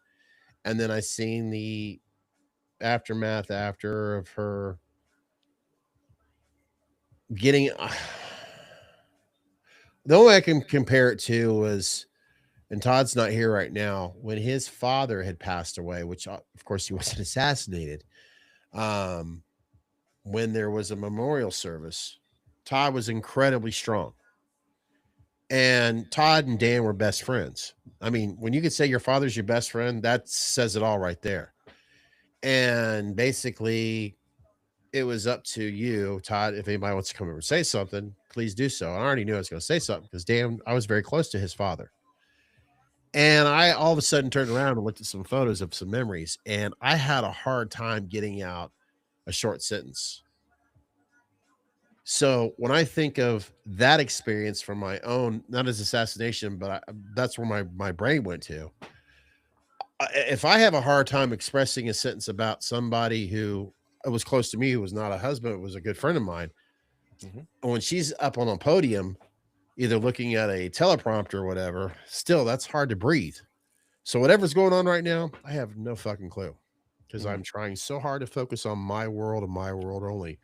and then I seen the aftermath after of her getting. The only way I can compare it to was, and Todd's not here right now, when his father had passed away, which of course he wasn't assassinated. Um, when there was a memorial service, Todd was incredibly strong. And Todd and Dan were best friends. I mean, when you could say your father's your best friend, that says it all right there. And basically, it was up to you, Todd. If anybody wants to come over and say something, please do so. I already knew I was going to say something because Dan, I was very close to his father. And I all of a sudden turned around and looked at some photos of some memories, and I had a hard time getting out a short sentence. So when I think of that experience from my own, not as assassination, but that's where my brain went to. If I have a hard time expressing a sentence about somebody who was close to me, who was not a husband, was a good friend of mine, when she's up on a podium, either looking at a teleprompter or whatever, still that's hard to breathe. So whatever's going on right now, I have no fucking clue, because I'm trying so hard to focus on my world and my world only.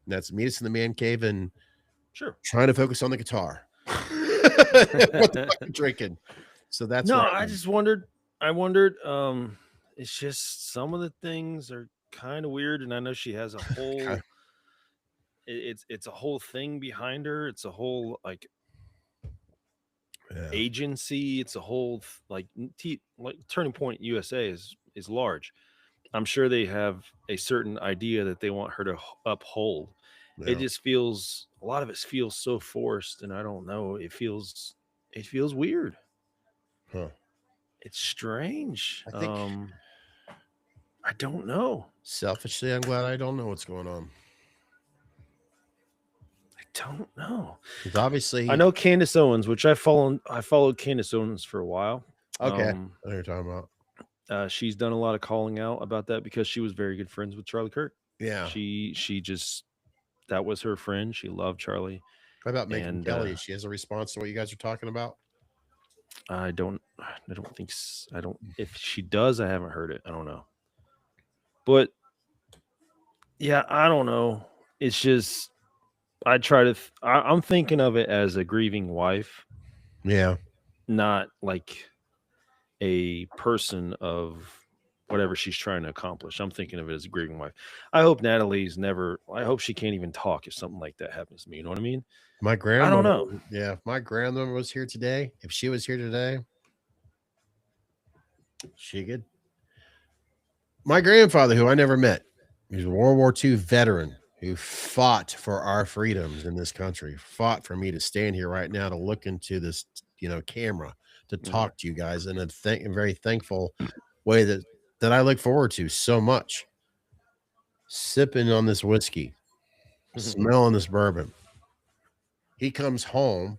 And that's meet us in the man cave and trying to focus on the guitar. What the fuck are you drinking? So that's No, where I just wondered. It's just some of the things are kind of weird, and I know she has a whole. It's a whole thing behind her. It's a whole like agency. It's a whole like Turning Point USA is large. I'm sure they have a certain idea that they want her to uphold. It just feels, a lot of it feels so forced, and I don't know. It feels weird. Huh. It's strange. I think I don't know. Selfishly, I'm glad I don't know what's going on. I don't know. Because obviously, I know Candace Owens, which I followed Candace Owens for a while. Okay, I know what you're talking about. She's done a lot of calling out about that because she was very good friends with Charlie Kirk. Yeah. She just, that was her friend. She loved Charlie. How about Megan Kelly? She has a response to what you guys are talking about? I don't think if she does, I haven't heard it. I don't know. But yeah, I don't know. It's just, I try to, I'm thinking of it as a grieving wife. Yeah. Not like a person of whatever she's trying to accomplish. I'm thinking of it as a grieving wife. I hope I hope she can't even talk if something like that happens to me. You know what I mean? My grandma. I don't know. Yeah. If my grandmother was here today, if she was here today, she could. My grandfather, who I never met, he was a World War II veteran who fought for our freedoms in this country, fought for me to stand here right now to look into this, camera, to talk to you guys in a very thankful way that I look forward to so much. Sipping on this whiskey, smelling this bourbon. He comes home,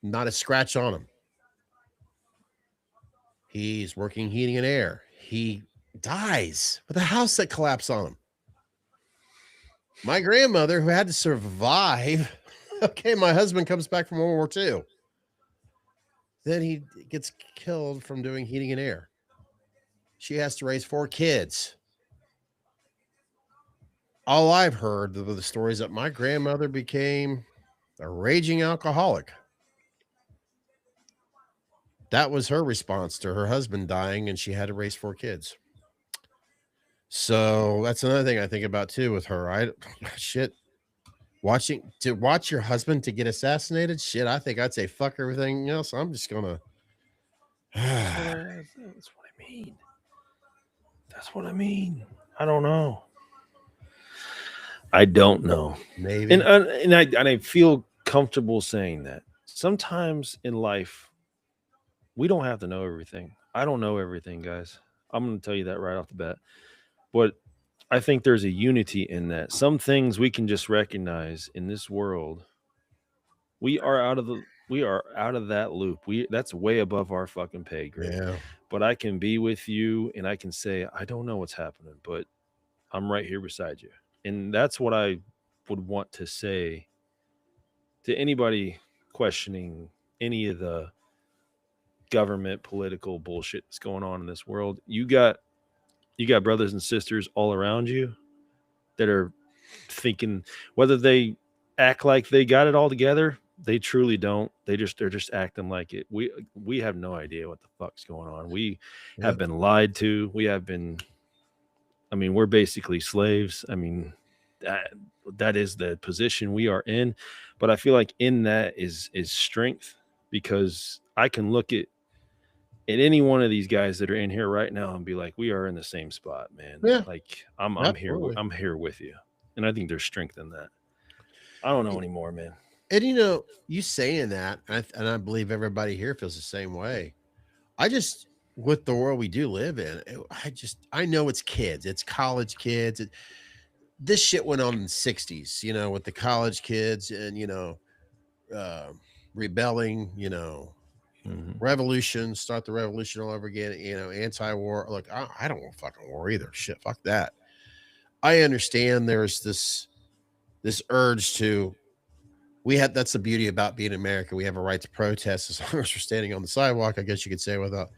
not a scratch on him. He's working heating and air. He dies with a house that collapsed on him. My grandmother, who had to survive, okay, my husband comes back from World War II. Then he gets killed from doing heating and air. She has to raise 4 kids. All I've heard of the stories that my grandmother became a raging alcoholic. That was her response to her husband dying, and she had to raise 4 kids. So that's another thing I think about too with her. Watch your husband to get assassinated. Shit, I think I'd say fuck everything else. I'm just gonna. That's what I mean. That's what I mean. I don't know. I don't know. Maybe. And I feel comfortable saying that. Sometimes in life, we don't have to know everything. I don't know everything, guys. I'm going to tell you that right off the bat. But I think there's a unity in that. Some things we can just recognize in this world. We are out of that loop. That's way above our fucking pay grade. Yeah. But I can be with you and I can say, I don't know what's happening, but I'm right here beside you. And that's what I would want to say to anybody questioning any of the government political bullshit that's going on in this world. You got brothers and sisters all around you that are thinking, whether they act like they got it all together, they truly don't. They're just acting like it. We have no idea what the fuck's going on. We have been lied to. We have been, I mean, we're basically slaves. I mean, that is the position we are in. But I feel like in that is strength, because I can look at any one of these guys that are in here right now and be like, we are in the same spot, man. Yeah. Like I'm here. Absolutely. I'm here with you. And I think there's strength in that. I don't know anymore, man. And you know, you saying that, and I believe everybody here feels the same way. I just, with the world we do live in, I know it's kids, it's college kids. This shit went on in the 60s, you know, with the college kids and, you know, rebelling, you know, revolution, start the revolution all over again, you know, anti-war. Look, I don't want fucking war either. Shit, fuck that. I understand there's this urge to, that's the beauty about being in America. We have a right to protest as long as we're standing on the sidewalk, I guess you could say, without,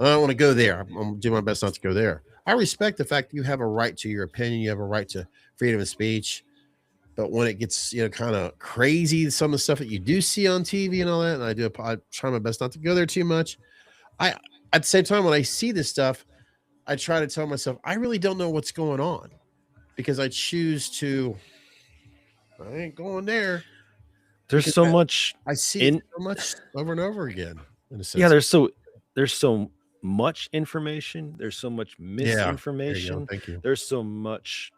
I don't want to go there. I'm doing my best not to go there. I respect the fact that you have a right to your opinion. You have a right to freedom of speech. But when it gets, you know, kind of crazy, some of the stuff that you do see on TV and all that, and I try my best not to go there too much. At the same time, when I see this stuff, I try to tell myself, I really don't know what's going on, because I choose to, I ain't going there. There's so much. I see so much over and over again. In a sense. Yeah, there's so much information. There's so much misinformation. Thank you. There's so much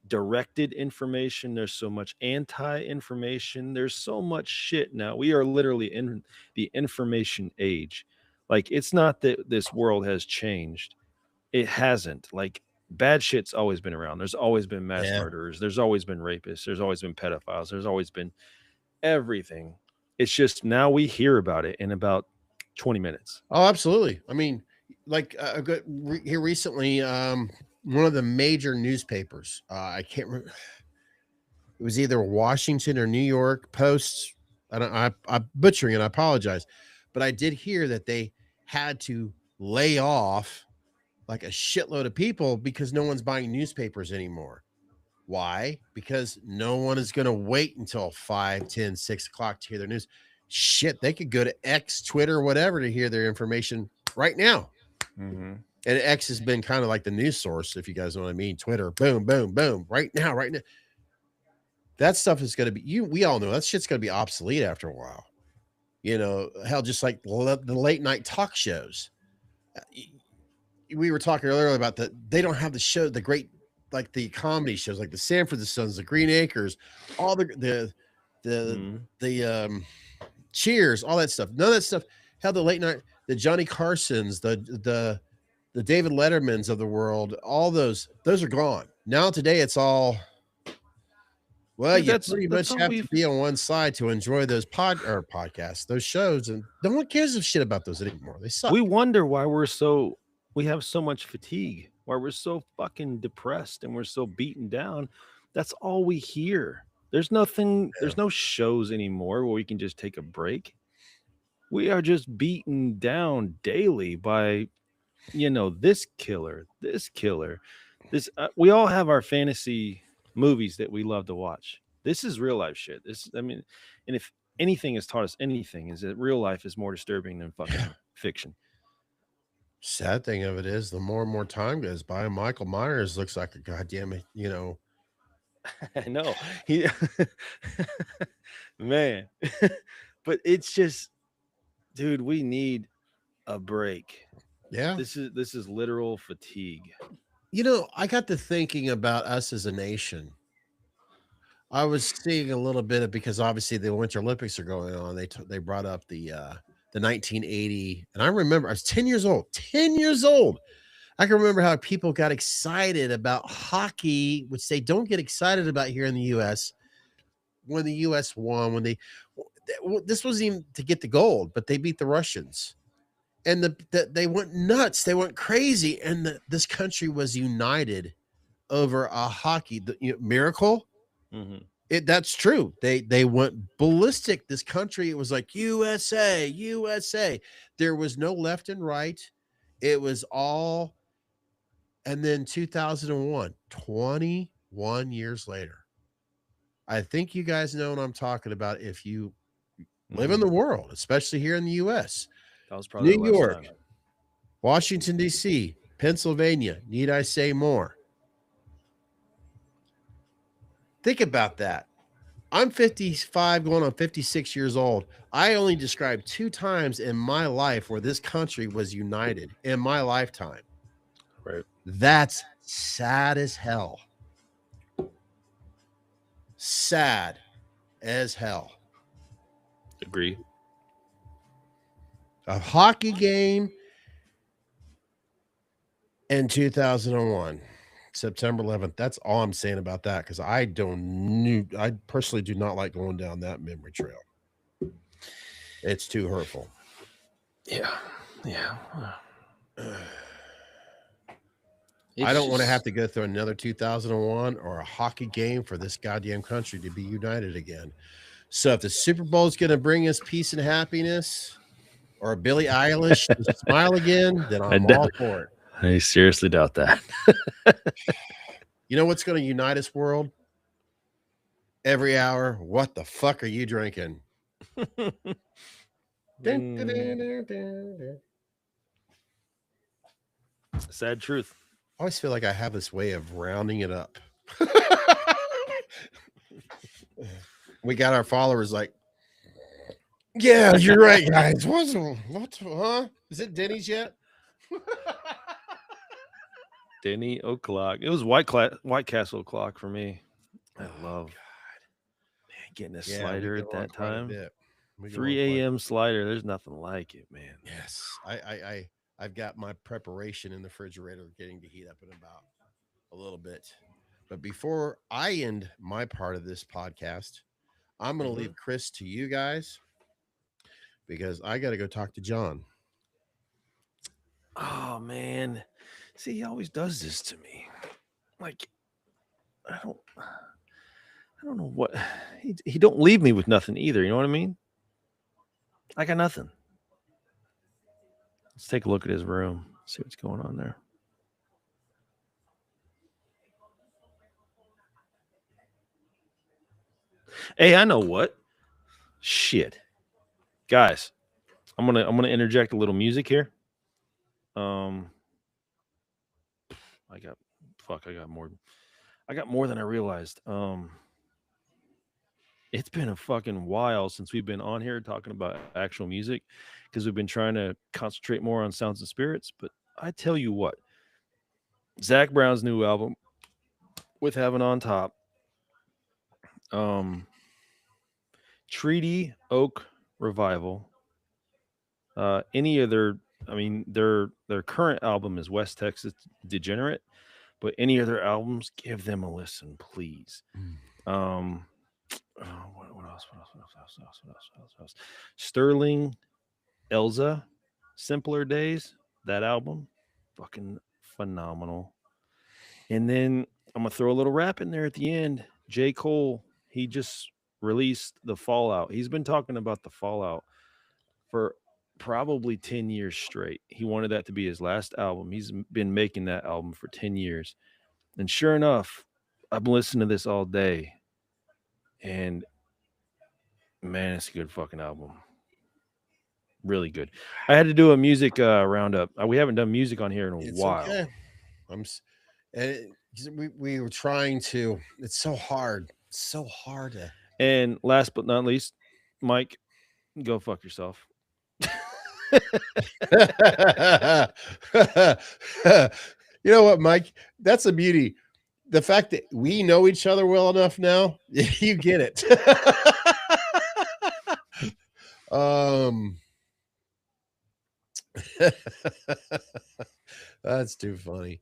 directed information. There's so much anti-information. There's so much shit now. We are literally in the information age. Like, it's not that this world has changed. It hasn't. Like, bad shit's always been around. There's always been mass murderers. There's always been rapists. There's always been pedophiles. There's always been everything. It's just now we hear about it in about 20 minutes. Oh, absolutely. I mean, like here recently, one of the major newspapers, I can't remember, it was either Washington or New York Post. I'm butchering it, I apologize, but I did hear that they had to lay off like a shitload of people because no one's buying newspapers anymore. Why? Because no one is going to wait until 5, 10, 6 o'clock to hear their news. Shit, they could go to X, Twitter, whatever, to hear their information right now. And X has been kind of like the news source, if you guys know what I mean. Twitter, boom, boom, boom, right now. That stuff is going to be, we all know that shit's going to be obsolete after a while. You know, hell, just like the late night talk shows. We were talking earlier about they don't have the show, the great, like the comedy shows, like the Sanford and Sons, the Green Acres, all the Cheers, all that stuff. None of that stuff. Hell, the late night, the Johnny Carsons, the David Lettermans of the world, all those are gone. Now today it's all, well, you pretty much have to be on one side to enjoy those podcasts, those shows, and no one gives a shit about those anymore. They suck. We wonder why we have so much fatigue, why we're so fucking depressed and we're so beaten down. That's all we hear. There's nothing, there's no shows anymore where we can just take a break. We are just beaten down daily by, you know, this killer. We all have our fantasy movies that we love to watch. This is real life shit. And if anything has taught us anything, is that real life is more disturbing than fucking fiction. Sad thing of it is, the more and more time goes by, Michael Myers looks like a goddamn, you know. I know. Man. But it's just, dude, we need a break. Yeah. This is literal fatigue. You know, I got to thinking about us as a nation. I was seeing a little bit of, because obviously the Winter Olympics are going on. They brought up the 1980, and I remember I was 10 years old. I can remember how people got excited about hockey, which they don't get excited about here in the U.S. when the U.S. won, this wasn't even to get the gold, but they beat the Russians. And they went nuts. They went crazy. And this country was united over a hockey miracle. Mhm. That's true. They went ballistic. This country, it was like USA, USA. There was no left and right. It was all. And then 2001, 21 years later. I think you guys know what I'm talking about if you live in the world, especially here in the US. That was probably New the last York, time. Washington, D.C., Pennsylvania. Need I say more? Think about that. I'm 55 going on 56 years old. I only described 2 times in my life where this country was united in my lifetime. Right. That's sad as hell. Sad as hell. Agree. A hockey game in 2001, September 11th. That's all I'm saying about that, because I personally do not like going down that memory trail. It's too hurtful. Yeah. I don't want to have to go through another 2001 or a hockey game for this goddamn country to be united again. So if the Super Bowl is going to bring us peace and happiness, or Billie Eilish to smile again, then I'm all for it. I seriously doubt that. You know what's going to unite us, world? Every hour, what the fuck are you drinking? Sad truth. I always feel like I have this way of rounding it up. We got our followers like, yeah, you're right, guys. Huh? Is it Denny's yet? Denny o'clock. It was White Castle o'clock for me. I love getting a slider at that time. 3 a.m. slider. There's nothing like it, man. Yes. I've got my preparation in the refrigerator getting to heat up in about a little bit. But before I end my part of this podcast, I'm going to leave Chris to you guys, because I got to go talk to John. Oh, man. See, he always does this to me. Like, I don't know what. He don't leave me with nothing either. You know what I mean? I got nothing. Let's take a look at his room. See what's going on there. Hey, I know what. Shit. Guys, I'm gonna interject a little music here. I got more than I realized. It's been a fucking while since we've been on here talking about actual music, because we've been trying to concentrate more on sounds and spirits. But I tell you what, Zach Brown's new album, With Heaven on Top, Treaty Oak Revival, any of their current album is West Texas Degenerate, but any of their albums, give them a listen, please. What else? Sterling Elza, Simpler Days, that album, fucking phenomenal. And then I'm gonna throw a little rap in there at the end. J. Cole, he just released The Fallout. He's been talking about The Fallout for probably 10 years straight. He wanted that to be his last album. He's been making that album for 10 years. And sure enough, I've been listening to this all day. And man, it's a good fucking album. Really good. I had to do a music roundup. We haven't done music on here in a while. Okay. We were trying to. It's so hard. It's so hard to. And last but not least, Mike, go fuck yourself. You know what, Mike? That's the beauty. The fact that we know each other well enough now, you get it. That's too funny.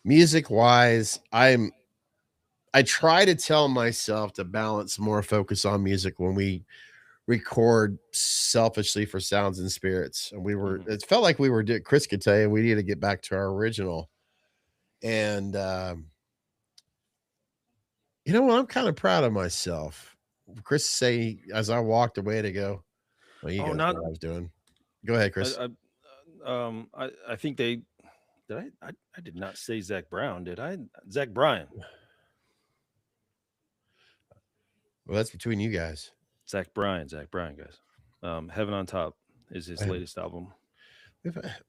Music wise, I try to tell myself to balance more focus on music when we record selfishly for Sounds and Spirits. And it felt like we were, Chris could tell you, we need to get back to our original. And, you know what? I'm kind of proud of myself. Chris say, as I walked away to go, well, you Oh, guys know not what I was doing. Go ahead, Chris. I think they did. I did not say Zach Brown, did I? Zach Bryan. Well, that's between you guys. Zach Bryan, guys. Heaven on Top is his latest album.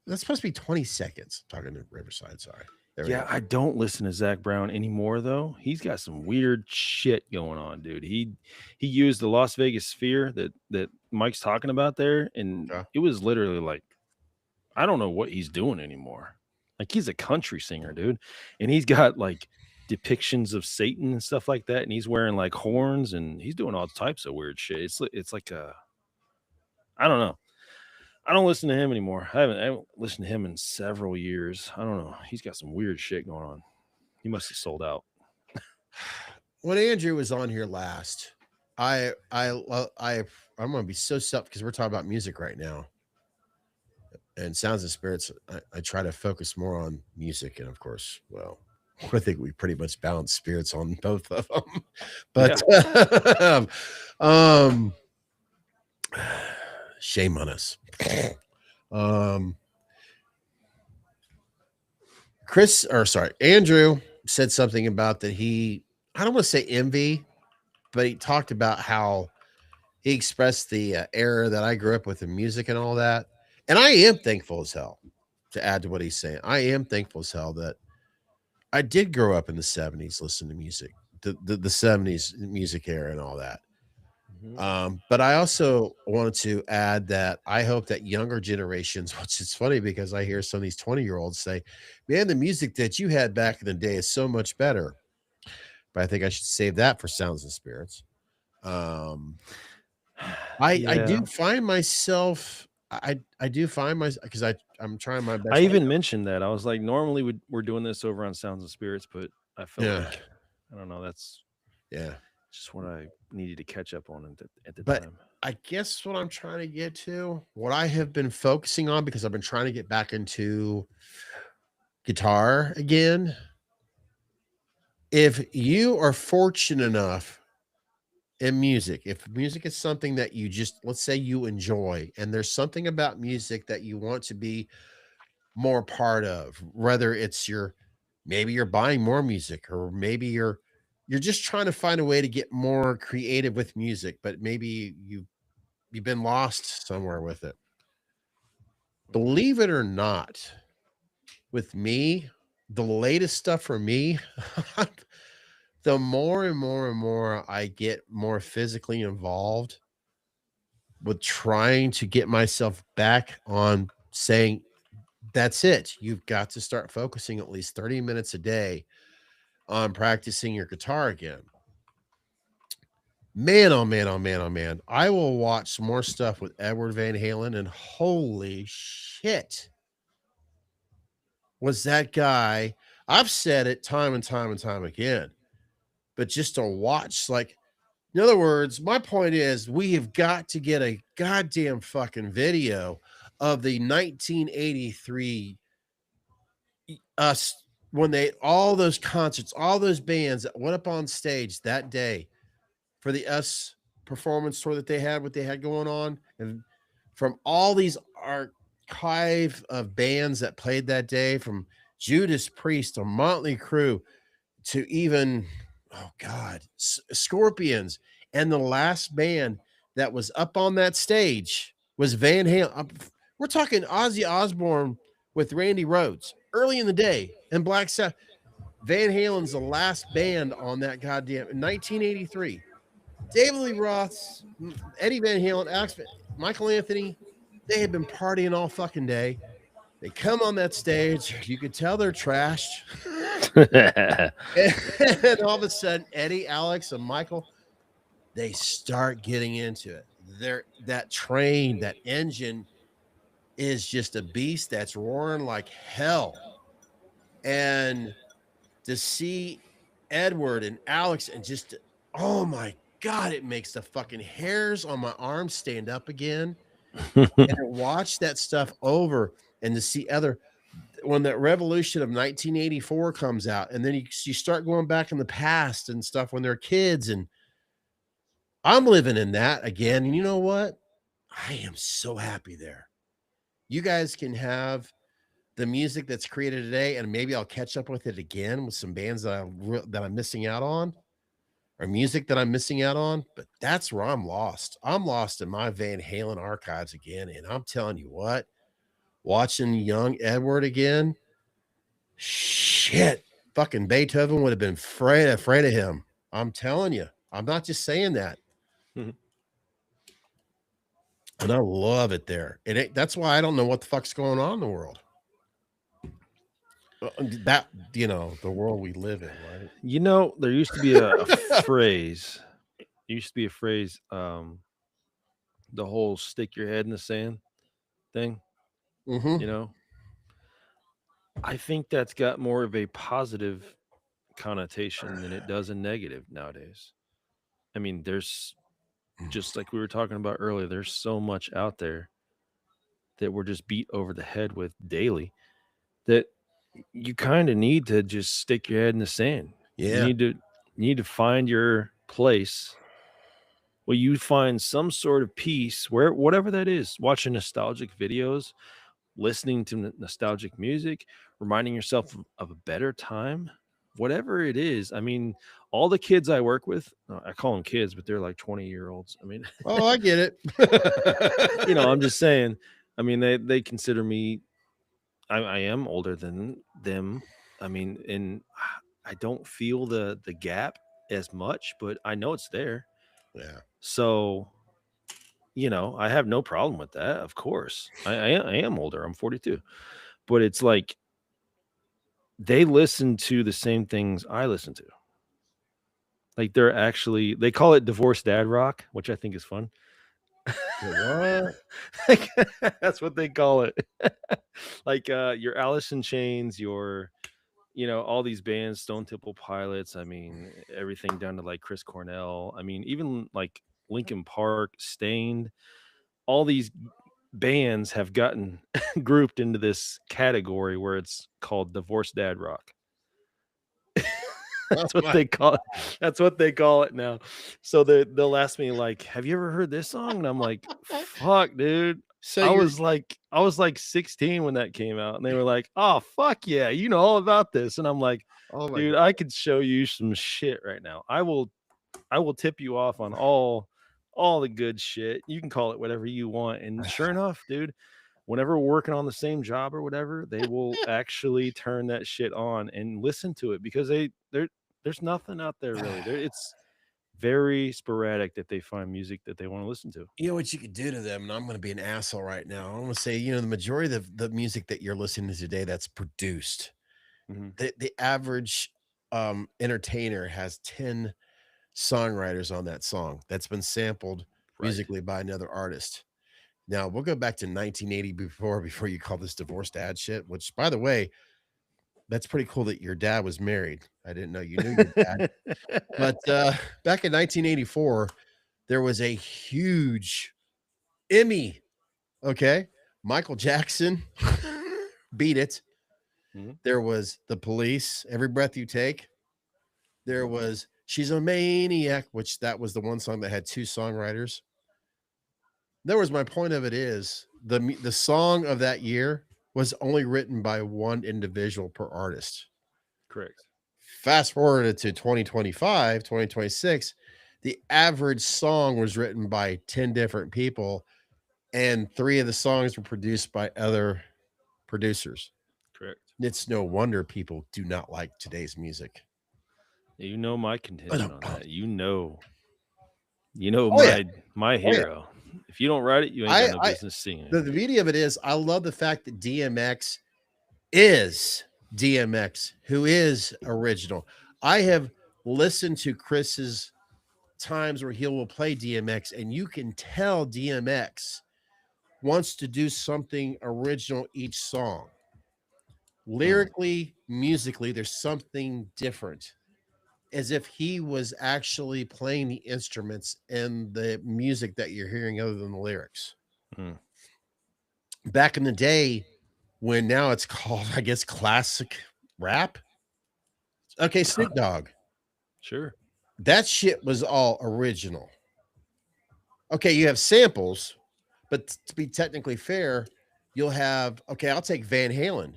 That's supposed to be 20 seconds. Talking to Riverside, sorry. Yeah, I don't listen to Zach Brown anymore though. He's got some weird shit going on, dude. He used the Las Vegas Sphere that Mike's talking about there, and it was literally like, I don't know what he's doing anymore. Like, he's a country singer, dude, and he's got like depictions of Satan and stuff like that, and he's wearing like horns, and he's doing all types of weird shit. It's like I don't know. I don't listen to him anymore. I haven't listened to him in several years. I don't know. He's got some weird shit going on. He must have sold out. When Andrew was on here last, I'm gonna be so self because we're talking about music right now. And Sounds and Spirits, I try to focus more on music, and of course, well, I think we pretty much balance spirits on both of them. But shame on us. Andrew said something about that I don't want to say envy, but he talked about how he expressed the era that I grew up with in music and all that. And I am thankful as hell, to add to what he's saying. I am thankful as hell that I did grow up in the 70s, listen to music, the 70s music era and all that. But I also wanted to add that I hope that younger generations, which is funny because I hear some of these 20-year-olds say, man, the music that you had back in the day is so much better. But I think I should save that for Sounds and Spirits. I do find myself, because I'm trying my best. I even mentioned that. I was like, normally we're doing this over on Sounds and Spirits, but I felt like, I don't know, that's just what I needed to catch up on at the time. I guess what I'm trying to get to, what I have been focusing on, because I've been trying to get back into guitar again. If you are fortunate enough in music, if music is something that you just, let's say you enjoy, and there's something about music that you want to be more part of, whether it's maybe you're buying more music, or maybe you're just trying to find a way to get more creative with music, but maybe you've been lost somewhere with it. Believe it or not, with me, the latest stuff for me, the more and more and more I get more physically involved with trying to get myself back on saying, that's it. You've got to start focusing at least 30 minutes a day on practicing your guitar again. Man, oh man, oh man, oh man. I will watch more stuff with Edward Van Halen, and holy shit. Was that guy? I've said it time and time and time again, but just to watch, like, in other words, my point is we have got to get a goddamn fucking video of the 1983 when all those concerts, all those bands that went up on stage that day for the US performance tour that they had, what they had going on, and from all these archive of bands that played that day, from Judas Priest to Motley Crue to even, oh God, Scorpions. And the last band that was up on that stage was Van Halen. We're talking Ozzy Osbourne with Randy Rhoads early in the day, and Black Sabbath. Van Halen's the last band on that goddamn 1983. David Lee Roth, Eddie Van Halen, Michael Anthony, they had been partying all fucking day. They come on that stage, you could tell they're trashed. and all of a sudden, Eddie, Alex, and Michael, they start getting into it. that train, that engine is just a beast that's roaring like hell. And to see Edward and Alex and just, oh my God, it makes the fucking hairs on my arms stand up again. And to watch that stuff over and to see when that revolution of 1984 comes out, and then you start going back in the past and stuff when they're kids, and I'm living in that again. And you know what? I am so happy there. You guys can have the music that's created today, and maybe I'll catch up with it again with some bands that I'm missing out on, or music that I'm missing out on. But that's where I'm lost. I'm lost in my Van Halen archives again. And I'm telling you what, watching young Edward again, shit, fucking Beethoven would have been afraid of him. I'm telling you, I'm not just saying that. Mhm. And I love it there. That's why I don't know what the fuck's going on in the world. That, the world we live in, right? There used to be a phrase. Used to be a phrase, the whole stick your head in the sand thing. Mm-hmm. I think that's got more of a positive connotation than it does a negative nowadays. I mean, there's, just like we were talking about earlier, there's so much out there that we're just beat over the head with daily that you kind of need to just stick your head in the sand. Yeah. You need to find your place. Well, you find some sort of peace where, whatever that is, watching nostalgic videos, listening to nostalgic music, reminding yourself of a better time, whatever it is. I mean, all the kids I work with, I call them kids, but they're like 20-year-olds. I mean, Oh, I get it. I'm just saying, I mean, they consider me, I am older than them. I mean, and I don't feel the gap as much, but I know it's there. Yeah. So, I have no problem with that. Of course, I am older. I'm 42, but it's like they listen to the same things I listen to. Like they call it divorced dad rock, which I think is fun. What? That's what they call it. Like your Alice in Chains, your all these bands, Stone Temple Pilots. I mean, everything down to like Chris Cornell. I mean, even like Linkin Park, Stained. All these bands have gotten grouped into this category where it's called divorced dad rock. That's what they call it. That's what they call it now. So they'll ask me like, "Have you ever heard this song?" And I'm like, "Fuck, dude." So I was like 16 when that came out, and they were like, "Oh, fuck yeah, you know all about this." And I'm like, oh my "Dude, God. I could show you some shit right now. I will tip you off on all the good shit. You can call it whatever you want." And sure enough, dude, whenever we're working on the same job or whatever, they will actually turn that shit on and listen to it because there's nothing out there really. It's very sporadic that they find music that they want to listen to. You know what you could do to them, and I'm going to be an asshole right now. I'm going to say, the majority of the music that you're listening to today that's produced, the average entertainer has 10 songwriters on that song that's been sampled musically by another artist. Now we'll go back to 1980 before you call this divorced dad shit, which by the way, that's pretty cool that your dad was married. I didn't know you knew your dad. But back in 1984, there was a huge Emmy. Okay. Michael Jackson beat it. Mhm. There was The Police, Every Breath You Take. There was She's a Maniac, which that was the one song that had 2 songwriters. There was my point of it is the song of that year was only written by one individual per artist. Correct. Fast forwarded to 2025, 2026, the average song was written by 10 different people, and 3 of the songs were produced by other producers. Correct. It's no wonder people do not like today's music. You know my contention on that. Oh, my hero. If you don't write it, you ain't got no business singing it. The beauty of it is, I love the fact that DMX is DMX, who is original. I have listened to Chris's times where he will play DMX, and you can tell DMX wants to do something original each song. Lyrically, musically, there's something different, as if he was actually playing the instruments and the music that you're hearing other than the lyrics. Mm. Back in the day, when now it's called, I guess, classic rap. Okay, Snoop Dogg. Sure. That shit was all original. Okay, you have samples, but to be technically fair, you'll have, okay, I'll take Van Halen,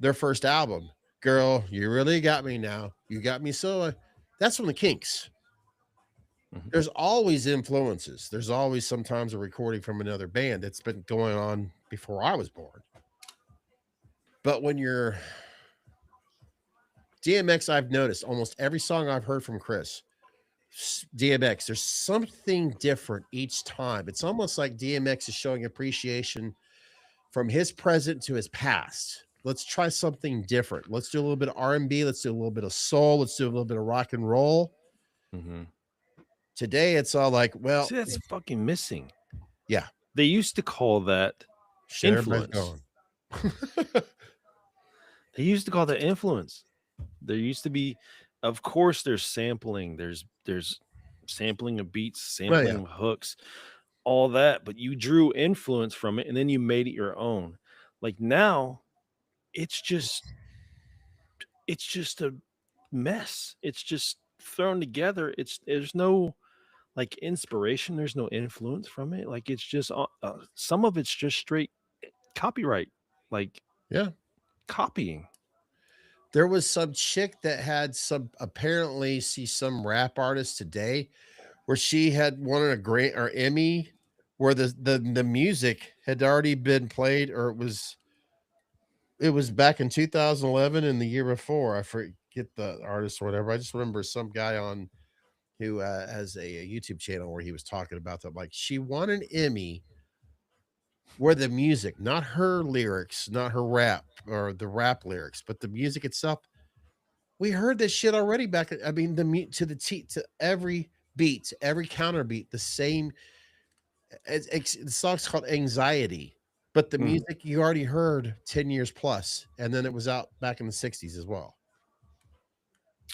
their first album, Girl, You Really Got Me Now. You Got Me So. That's from the Kinks. Mhm. There's always influences. There's always sometimes a recording from another band that's been going on before I was born. But when you're DMX, I've noticed almost every song I've heard from Chris, DMX, there's something different each time. It's almost like DMX is showing appreciation from his present to his past. Let's try something different. Let's do a little bit of R&B. Let's do a little bit of soul. Let's do a little bit of rock and roll. Mm-hmm. Today, it's all like, well, See, that's fucking missing. yeah. They used to call that Shit, everybody's influence. going. They used to call that influence. There used to be, of course, there's sampling. There's sampling of beats, sampling of hooks, all that. But you drew influence from it, and then you made it your own. Like now, it's just a mess. It's just thrown together. There's no like inspiration. There's no influence from it. Like it's just some of it's just straight copyright. Like Yeah. copying. There was some chick that had some, apparently see some rap artist today where she had won a Grant or Emmy where the music had already been played, or it was back in 2011 and the year before. I forget the artist or whatever. I just remember some guy on who has a YouTube channel where he was talking about that. Like, she won an Emmy where the music, not her lyrics, not her rap or the rap lyrics, but the music itself. We heard this shit already back. I mean, to every beat, to every counter beat, the same. The song's called Anxiety, but the music you already heard 10 years plus, and then it was out back in the 60s as well.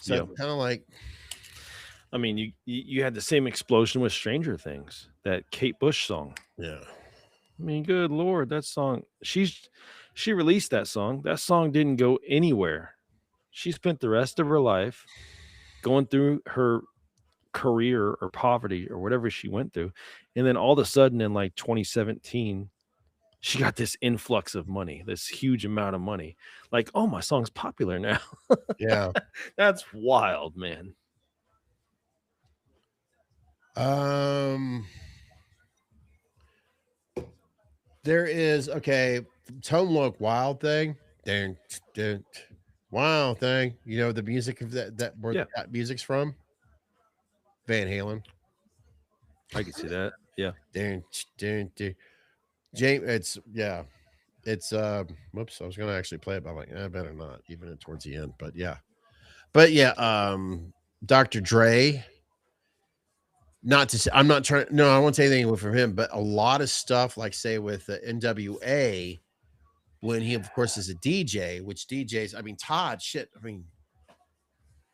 So Yeah. kind of like, I mean, you had the same explosion with Stranger Things, that Kate Bush song. yeah. I mean, good Lord, that song, she released that song. That song didn't go anywhere. She spent the rest of her life going through her career or poverty or whatever she went through. And then all of a sudden in like 2017, she got this influx of money, this huge amount of money. Like, oh, my song's popular now. Yeah. That's wild, man. There is, okay, Tone Loc Wild thing. Dun, dun, wild thing. You know the music of that where that music's from? Van Halen. I can see that. Yeah. Dun, dun, dun. James, it's whoops, I was gonna actually play it, but I'm like, I better not, even towards the end. But yeah, Dr. Dre. Not to say, I'm not trying, no, I won't say anything from him, but a lot of stuff, like say with NWA, when he of course is a DJ, which DJs, I mean, Todd, shit, I mean,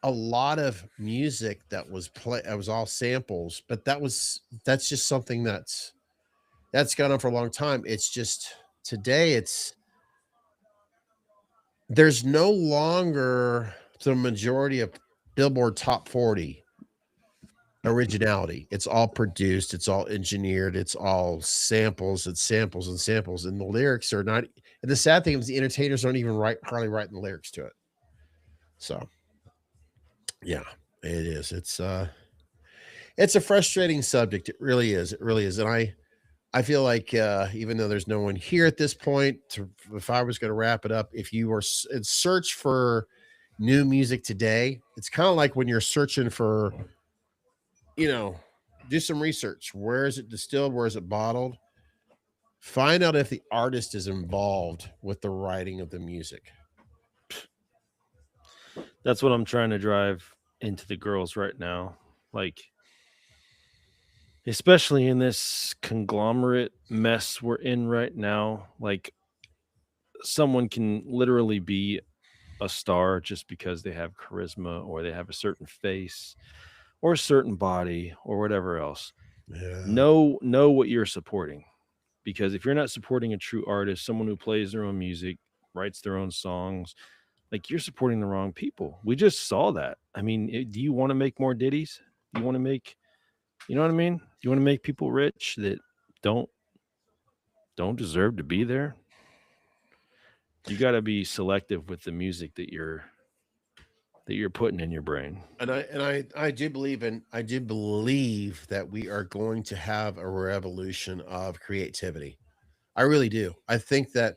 a lot of music that was it was all samples, but that's just something that's gone on for a long time. It's just today there's no longer the majority of Billboard Top 40 originality. It's all produced, it's all engineered, it's all samples, it's samples and samples, and the lyrics are not. And the sad thing is the entertainers aren't even hardly writing the lyrics to it. So yeah, it is. It's a frustrating subject. It really is. It really is. And I feel like even though there's no one here at this point, if I was going to wrap it up, if you were in search for new music today, it's kind of like when you're searching for, do some research. Where is it distilled? Where is it bottled? Find out if the artist is involved with the writing of the music. That's what I'm trying to drive into the girls right now. Like, especially in this conglomerate mess we're in right now. Like, someone can literally be a star just because they have charisma or they have a certain face or a certain body or whatever else. Yeah. Know what you're supporting, because if you're not supporting a true artist, someone who plays their own music, writes their own songs, like, you're supporting the wrong people. We just saw that. I mean, do you want to make more ditties? Do you want to make, you know what I mean? Do you want to make people rich that don't don't deserve to be there? You got to be selective with the music that you're putting in your brain. And I do believe that we are going to have a revolution of creativity. I really do. I think that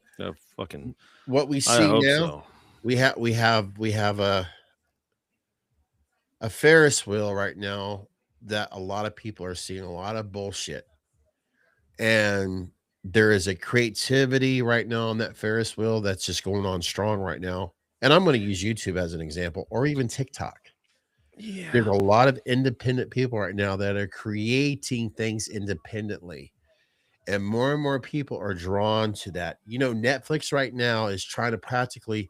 Fucking, what we I see hope now, so. we have a Ferris wheel right now that a lot of people are seeing a lot of bullshit. And there is a creativity right now on that Ferris wheel that's just going on strong right now. And I'm going to use YouTube as an example, or even TikTok. There's Yeah. a lot of independent people right now that are creating things independently. And more people are drawn to that. You know, Netflix right now is trying to practically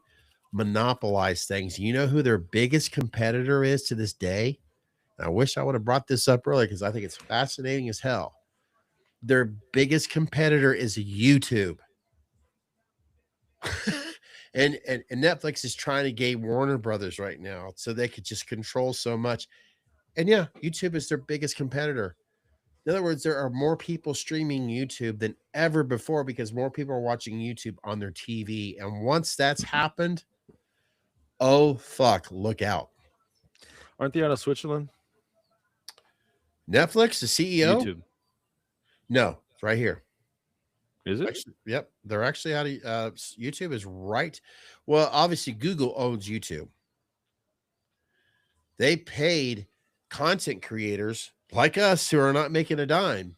monopolize things. You know who their biggest competitor is to this day? And I wish I would have brought this up earlier because I think it's fascinating as hell. Their biggest competitor is YouTube. and Netflix is trying to gain Warner Brothers right now so they could just control so much. And yeah, YouTube is their biggest competitor. In other words, there are more people streaming YouTube than ever before because more people are watching YouTube on their TV. And once that's happened, oh fuck, look out. Aren't they out of Switzerland? Netflix, the CEO? YouTube. No, it's right here. Is it? Actually, yep, they're actually out of YouTube is right. Well, obviously Google owns YouTube. They paid content creators like us who are not making a dime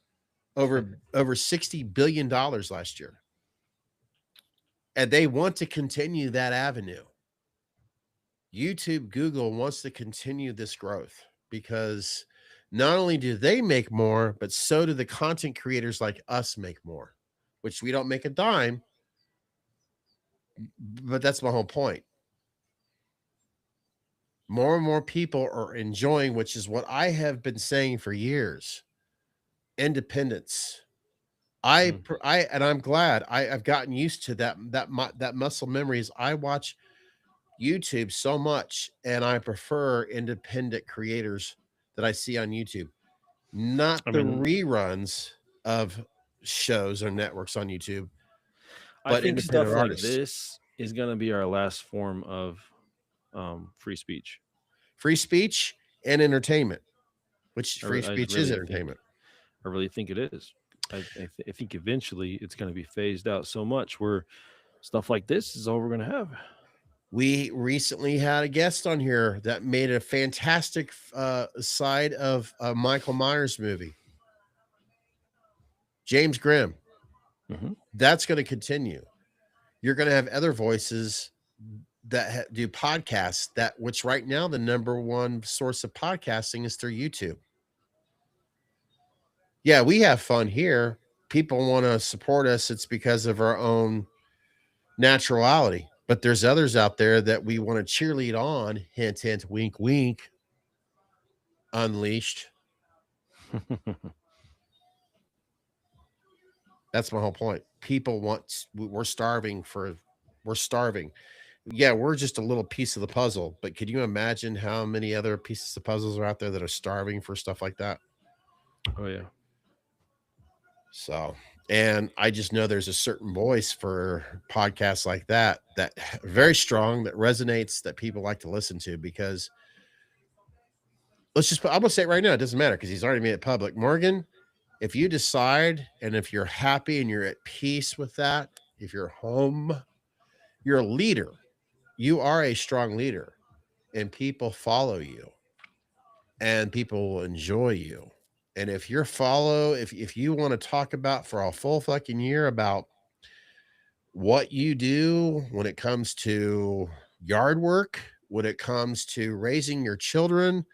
over $60 billion last year. And they want to continue that avenue. YouTube, Google wants to continue this growth because not only do they make more, but so do the content creators like us make more, which we don't make a dime. But that's my whole point. More and more people are enjoying, which is what I have been saying for years, independence. And I'm glad I've gotten used to that muscle memory. Is I watch YouTube so much, and I prefer independent creators that I see on YouTube, not I the mean, reruns of shows or networks on YouTube, I but think independent stuff like artists. this is going to be our last form of free speech. Free speech and entertainment, which free I speech is really think, entertainment. I really think it is. I think eventually it's going to be phased out so much where stuff like this is all we're going to have. We recently had a guest on here that made a fantastic side of a Michael Myers movie. James Grimm. Mhm. That's going to continue. You're going to have other voices that do podcasts, that which right now the number one source of podcasting is through YouTube. Yeah, we have fun here. People want to support us. It's because of our own naturality. But there's others out there that we want to cheerlead on. Hint, hint, wink, wink. Unleashed. That's my whole point. People want, we're starving. Yeah, we're just a little piece of the puzzle. But could you imagine how many other pieces of puzzles are out there that are starving for stuff like that? Oh yeah. So, and I just know there's a certain voice for podcasts like that very strong, that resonates, that people like to listen to. Because I'm gonna say it right now, it doesn't matter because he's already made it public. Morgan, if you decide and if you're happy and you're at peace with that, if you're home, you're a leader. You are a strong leader, and people follow you, and people will enjoy you. And if if you want to talk about for a full fucking year about what you do when it comes to yard work, when it comes to raising your children,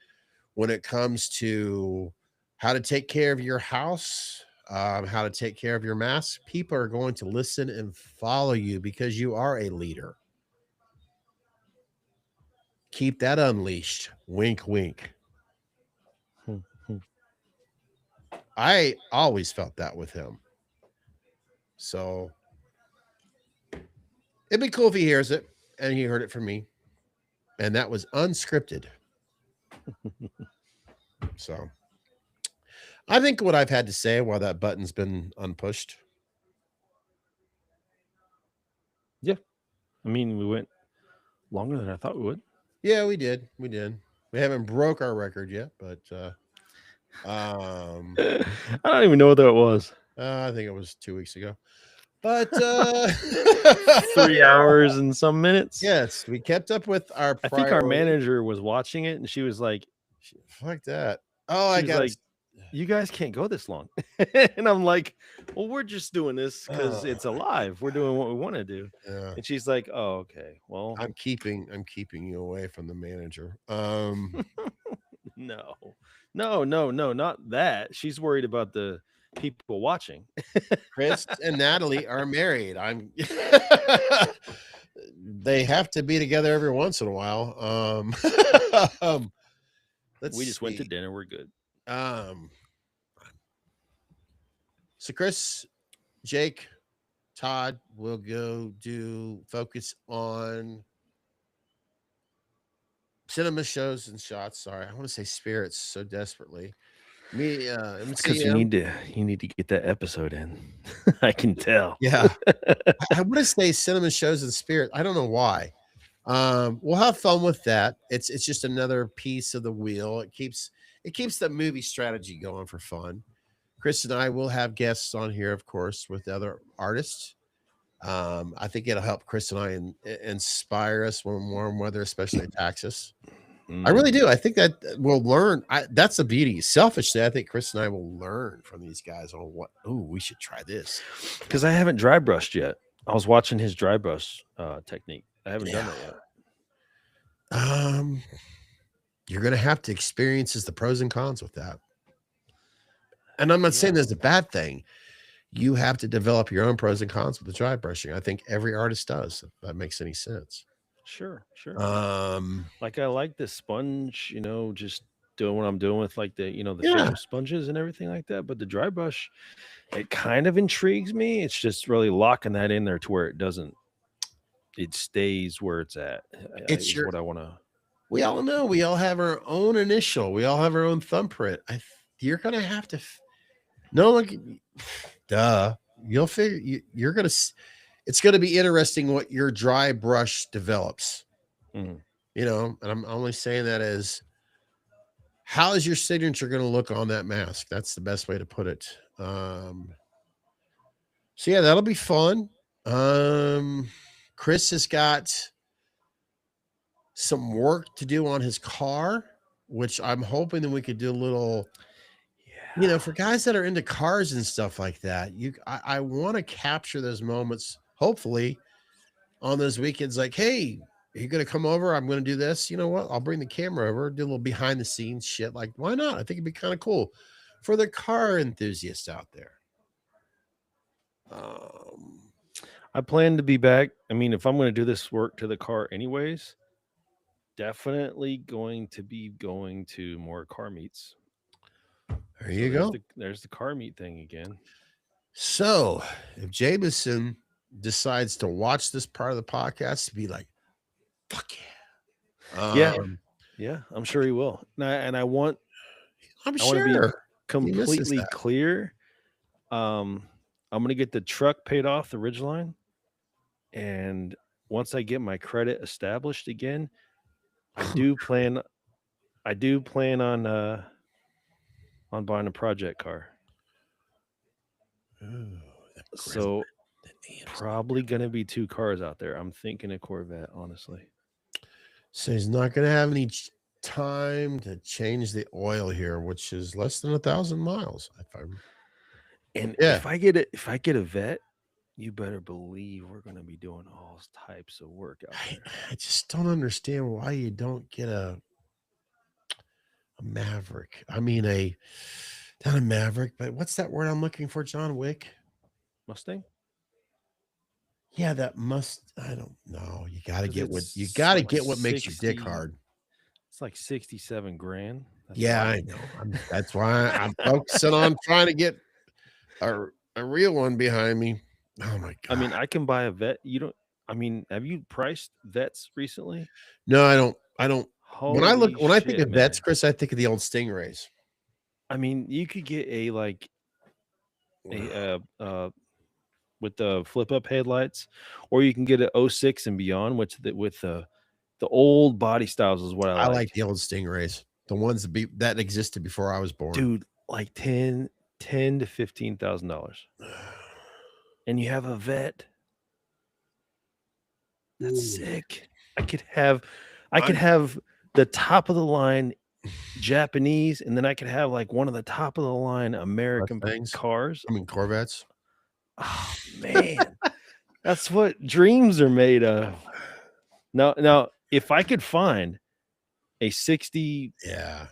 when it comes to how to take care of your house, how to take care of your mask. People are going to listen and follow you because you are a leader. Keep that unleashed. Wink, wink. I always felt that with him. So it'd be cool if he hears it, and he heard it from me. And that was unscripted. So I think what I've had to say while that button's been unpushed. Yeah. I mean, we went longer than I thought we would. Yeah, we did. We did. We haven't broke our record yet, but I don't even know what that was. I think it was 2 weeks ago. But 3 hours and some minutes. yes, we kept up with our I think our priority. manager was watching it and she was like, Fuck that. Oh, I she was got like, you guys can't go this long. And I'm like, well, we're just doing this because it's alive. We're doing what we want to do. yeah. And she's like, oh, okay. Well, I'm keeping you away from the manager. no, not that. She's worried about the people watching. Chris and Natalie are married. I'm they have to be together every once in a while. Let's We just went to see. dinner. We're good. So Chris, Jake, Todd will go focus on cinema shows and shots. Sorry, I want to say spirits so desperately. Me, Because you MCM. need to get that episode in. I can tell. Yeah, I want to say cinema shows and spirit. I don't know why. We'll have fun with that. It's just another piece of the wheel. It keeps the movie strategy going for fun. Chris and I will have guests on here, of course, with other artists. I think it'll help Chris and I inspire us when warm weather especially attacks us. I really do. I think that we'll learn. That's the beauty. Selfishly, I think Chris and I will learn from these guys on what. Oh, we should try this. Because I haven't dry brushed yet. I was watching his dry brush technique. I haven't done it yet. You're gonna have to experience the pros and cons with that. And I'm not saying there's a bad thing. You have to develop your own pros and cons with the dry brushing. I think every artist does, if that makes any sense. Sure. Like I like the sponge, just doing what I'm doing with like the the Yeah. facial sponges and everything like that. But the dry brush, it kind of intrigues me. It's just really locking that in there to where it stays where it's at. It's Is what I want to. we all know we all have our own initial, we all have our own thumbprint. You're gonna have to no one duh. You'll figure you're gonna it's gonna be interesting what your dry brush develops. Mhm. And I'm only saying that as how is your signature going to look on that mask? That's the best way to put it. So yeah, that'll be fun. Chris has got some work to do on his car, which I'm hoping that we could do a little, for guys that are into cars and stuff like that. I want to capture those moments, hopefully on those weekends, like, hey, are you going to come over? I'm going to do this. You know what? I'll bring the camera over, do a little behind the scenes shit. Like, why not? I think it'd be kind of cool for the car enthusiasts out there. I plan to be back. I mean, if I'm going to do this work to the car anyways, definitely going to be going to more car meets. There you go. There's the car meet thing again. So if Jameson decides to watch this part of the podcast, to be like, fuck yeah. Yeah, I'm sure he will. And I want I'm I want to be sure. completely that. clear. I'm going to get the truck paid off, the Ridgeline. And once I get my credit established again, I do plan on buying a project car. Ooh, So probably going to be 2 cars out there. I'm thinking a Corvette, honestly. So he's not going to have any time to change the oil here, which is less than 1,000 miles. If I get a vet, you better believe we're going to be doing all types of work out there. I just don't understand why you don't get a Maverick. I mean, Not a Maverick, but what's that word I'm looking for? John Wick. Mustang. Yeah, that must. I don't know. You got to 'Cause get what it's you got to like get what makes your dick 60 hard. It's like 67 grand. That's Yeah, all. I know. That's why I'm focusing on trying to get a real one behind me. Oh my I mean, god. I can buy a vet. You don't. I mean, have you priced vets recently? No, I don't. I don't. Holy When I think shit, of vets, man! Chris, I think of the old Stingrays. I mean, you could get a like a with the flip up headlights, or you can get an '06 and beyond, which with the old body styles is what I I like like, the old Stingrays, the ones that existed before I was born. dude. Like 10 to $15,000, and you have a vet. That's sick. I could have the top of the line Japanese, and then I could have like one of the top of the line American Mustangs. cars. I mean Corvettes. Oh man, that's what dreams are made of. Now, if I could find a 67, Yeah,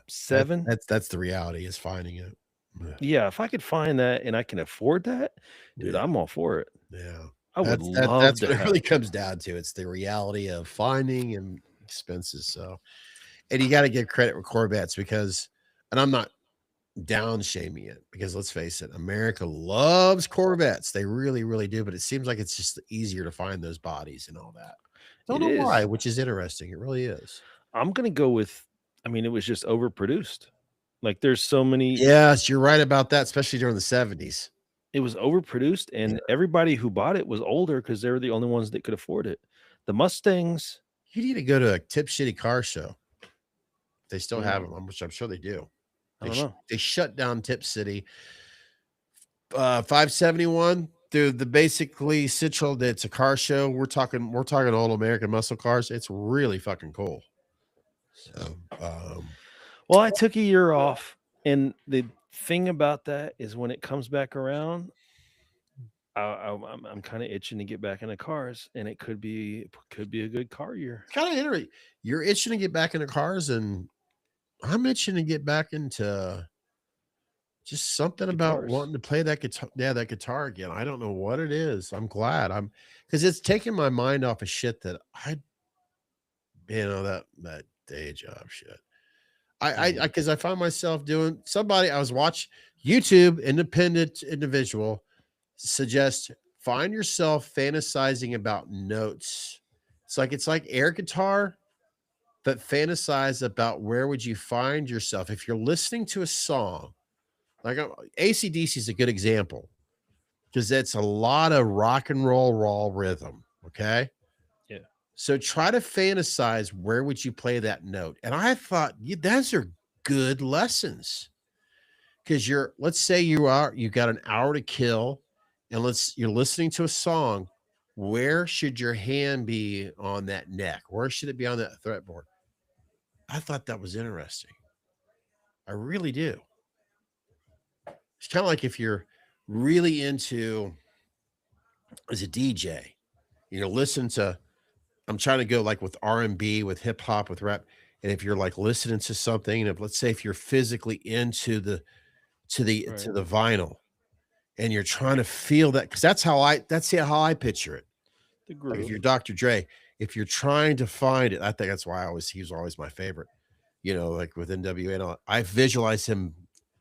that's the reality is finding it. yeah, if I could find that and I can afford that, dude, Yeah. I'm all for it. Yeah. I would love That's to what it have. really comes down to. It's the reality of finding and expenses. So, and you got to give credit with Corvettes because, and I'm not down shaming it because let's face it, America loves Corvettes. They really, really do. But it seems like it's just easier to find those bodies and all that. Don't It know why, is. which is interesting. It really is. I'm gonna go with. I mean, it was just overproduced. Like, there's so many. Yes, you're right about that, especially during the 70s. It was overproduced, and everybody who bought it was older because they were the only ones that could afford it. The Mustangs. You need to go to a Tip Shitty car show. They still have Mm. them, which I'm sure they do. I don't know. They shut down Tip City. 571, dude. The basically Citroen. It's a car show. We're talking old American muscle cars. It's really fucking cool. So, Well, I took a year off, and the thing about that is when it comes back around, I'm kind of itching to get back into cars, and it could be a good car year. kind of interesting. You're itching to get back into cars, and I'm itching to get back into just something about Guitars. wanting to play that guitar. Yeah, that guitar again. I don't know what it is. I'm glad because it's taking my mind off of shit that that day job shit. Because I find myself doing I was watching YouTube, independent individual suggest find yourself fantasizing about notes. It's like air guitar, but fantasize about where would you find yourself if you're listening to a song. Like AC/DC is a good example because that's a lot of rock and roll raw rhythm. Okay. Yeah. So try to fantasize where would you play that note. And I thought those are good lessons because let's say you got an hour to kill and you're listening to a song. Where should your hand be on that neck? Where should it be on that fretboard? I thought that was interesting. I really do. It's kind of like if you're really into as a DJ, listen to, I'm trying to go like with R&B, with hip hop, with rap. And if you're like listening to something, and let's say if you're physically into the vinyl and you're trying to feel that, because that's how I picture it. The groove. Like if you're Dr. Dre, if you're trying to find it, I think that's why he was always my favorite, like with NWA and all, I visualize him,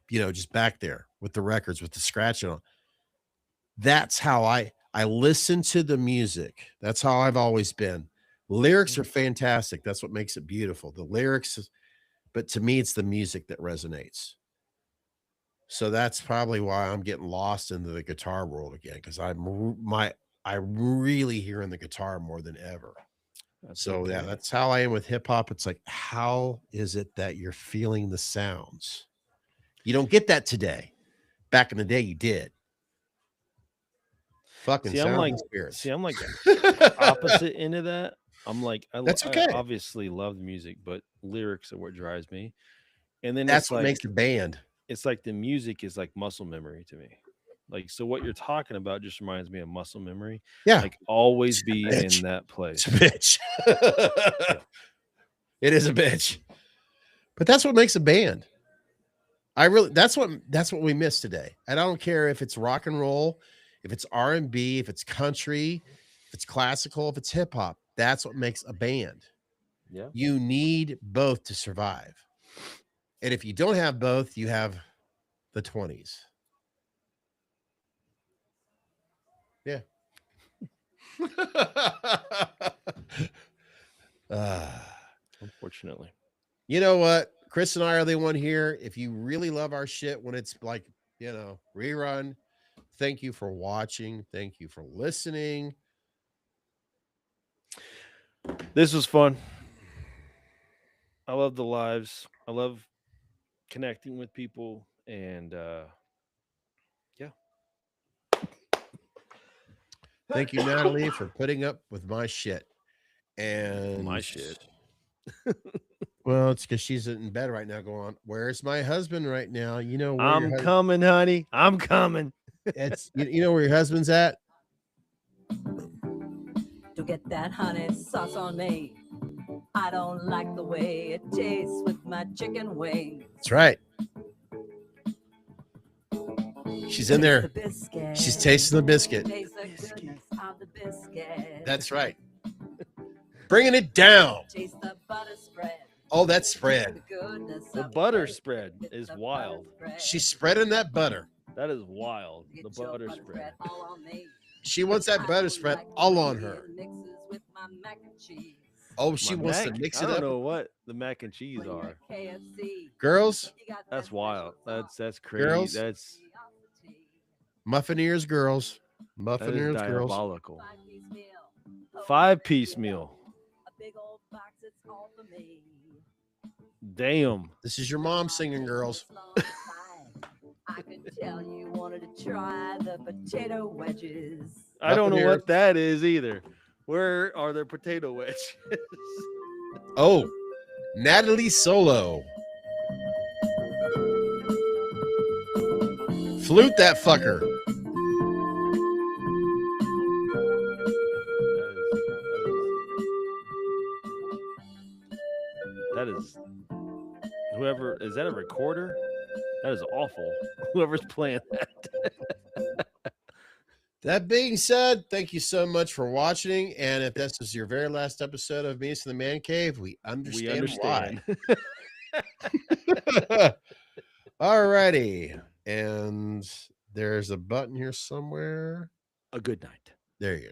just back there with the records, with the scratching on. That's how I listen to the music. That's how I've always been. Lyrics are fantastic. That's what makes it beautiful. The lyrics, but to me, it's the music that resonates. So that's probably why I'm getting lost into the guitar world again, because I'm really hearing the guitar more than ever. That's how I am with hip hop. It's like, how is it that you're feeling the sounds? You don't get that today. Back in the day, you did. Fucking sound spirits. See, I'm like opposite end of that. I'm like, That's okay. I obviously love the music, but lyrics are what drives me. And then that's what makes the band. It's like the music is like muscle memory to me. Like, so what you're talking about just reminds me of muscle memory. Yeah. Like always be in that place. It's a bitch. It is a bitch. But that's what makes a band. That's what we miss today. And I don't care if it's rock and roll, if it's R&B, if it's country, if it's classical, if it's hip hop. That's what makes a band. Yeah. You need both to survive. And if you don't have both, you have the 20s. Yeah. Unfortunately. You know what? Chris and I are the one here. If you really love our shit when it's like, rerun, thank you for watching. Thank you for listening. This was fun. I love the lives. I love connecting with people, and yeah. Thank you, Natalie, for putting up with my shit. And My shit. Well, it's because she's in bed right now going, where's my husband right now? You know where I'm coming, honey. I'm coming. It's you know where your husband's at? To get that honey sauce on me, I don't like the way it tastes with my chicken wings. That's right. She's in there. The She's tasting the biscuit. Taste the goodness of the biscuit. That's right. Bringing it down. Taste the butter spread. Oh, that spread. The butter spread is wild. She's spreading that butter. That is wild. The butter spread. She wants that butter spread all on her. Oh, she wants to mix it up. I up. don't know what the mac and cheese are. Girls, that's wild. That's crazy. Girls, that's muffin ears, girls. Muffin ears, girls. Diabolical. 5-piece meal. Damn. This is your mom singing, girls. I can tell you wanted to try the potato wedges. I don't know what that is either. Where are the potato wedges? Oh, Natalie Solo. Flute that fucker. That is whoever is that a recorder? That is awful. Whoever's playing that. That being said, thank you so much for watching. And if this is your very last episode of Meets in the Man Cave, we understand. Why. All righty. And there's a button here somewhere. A good night. There you go.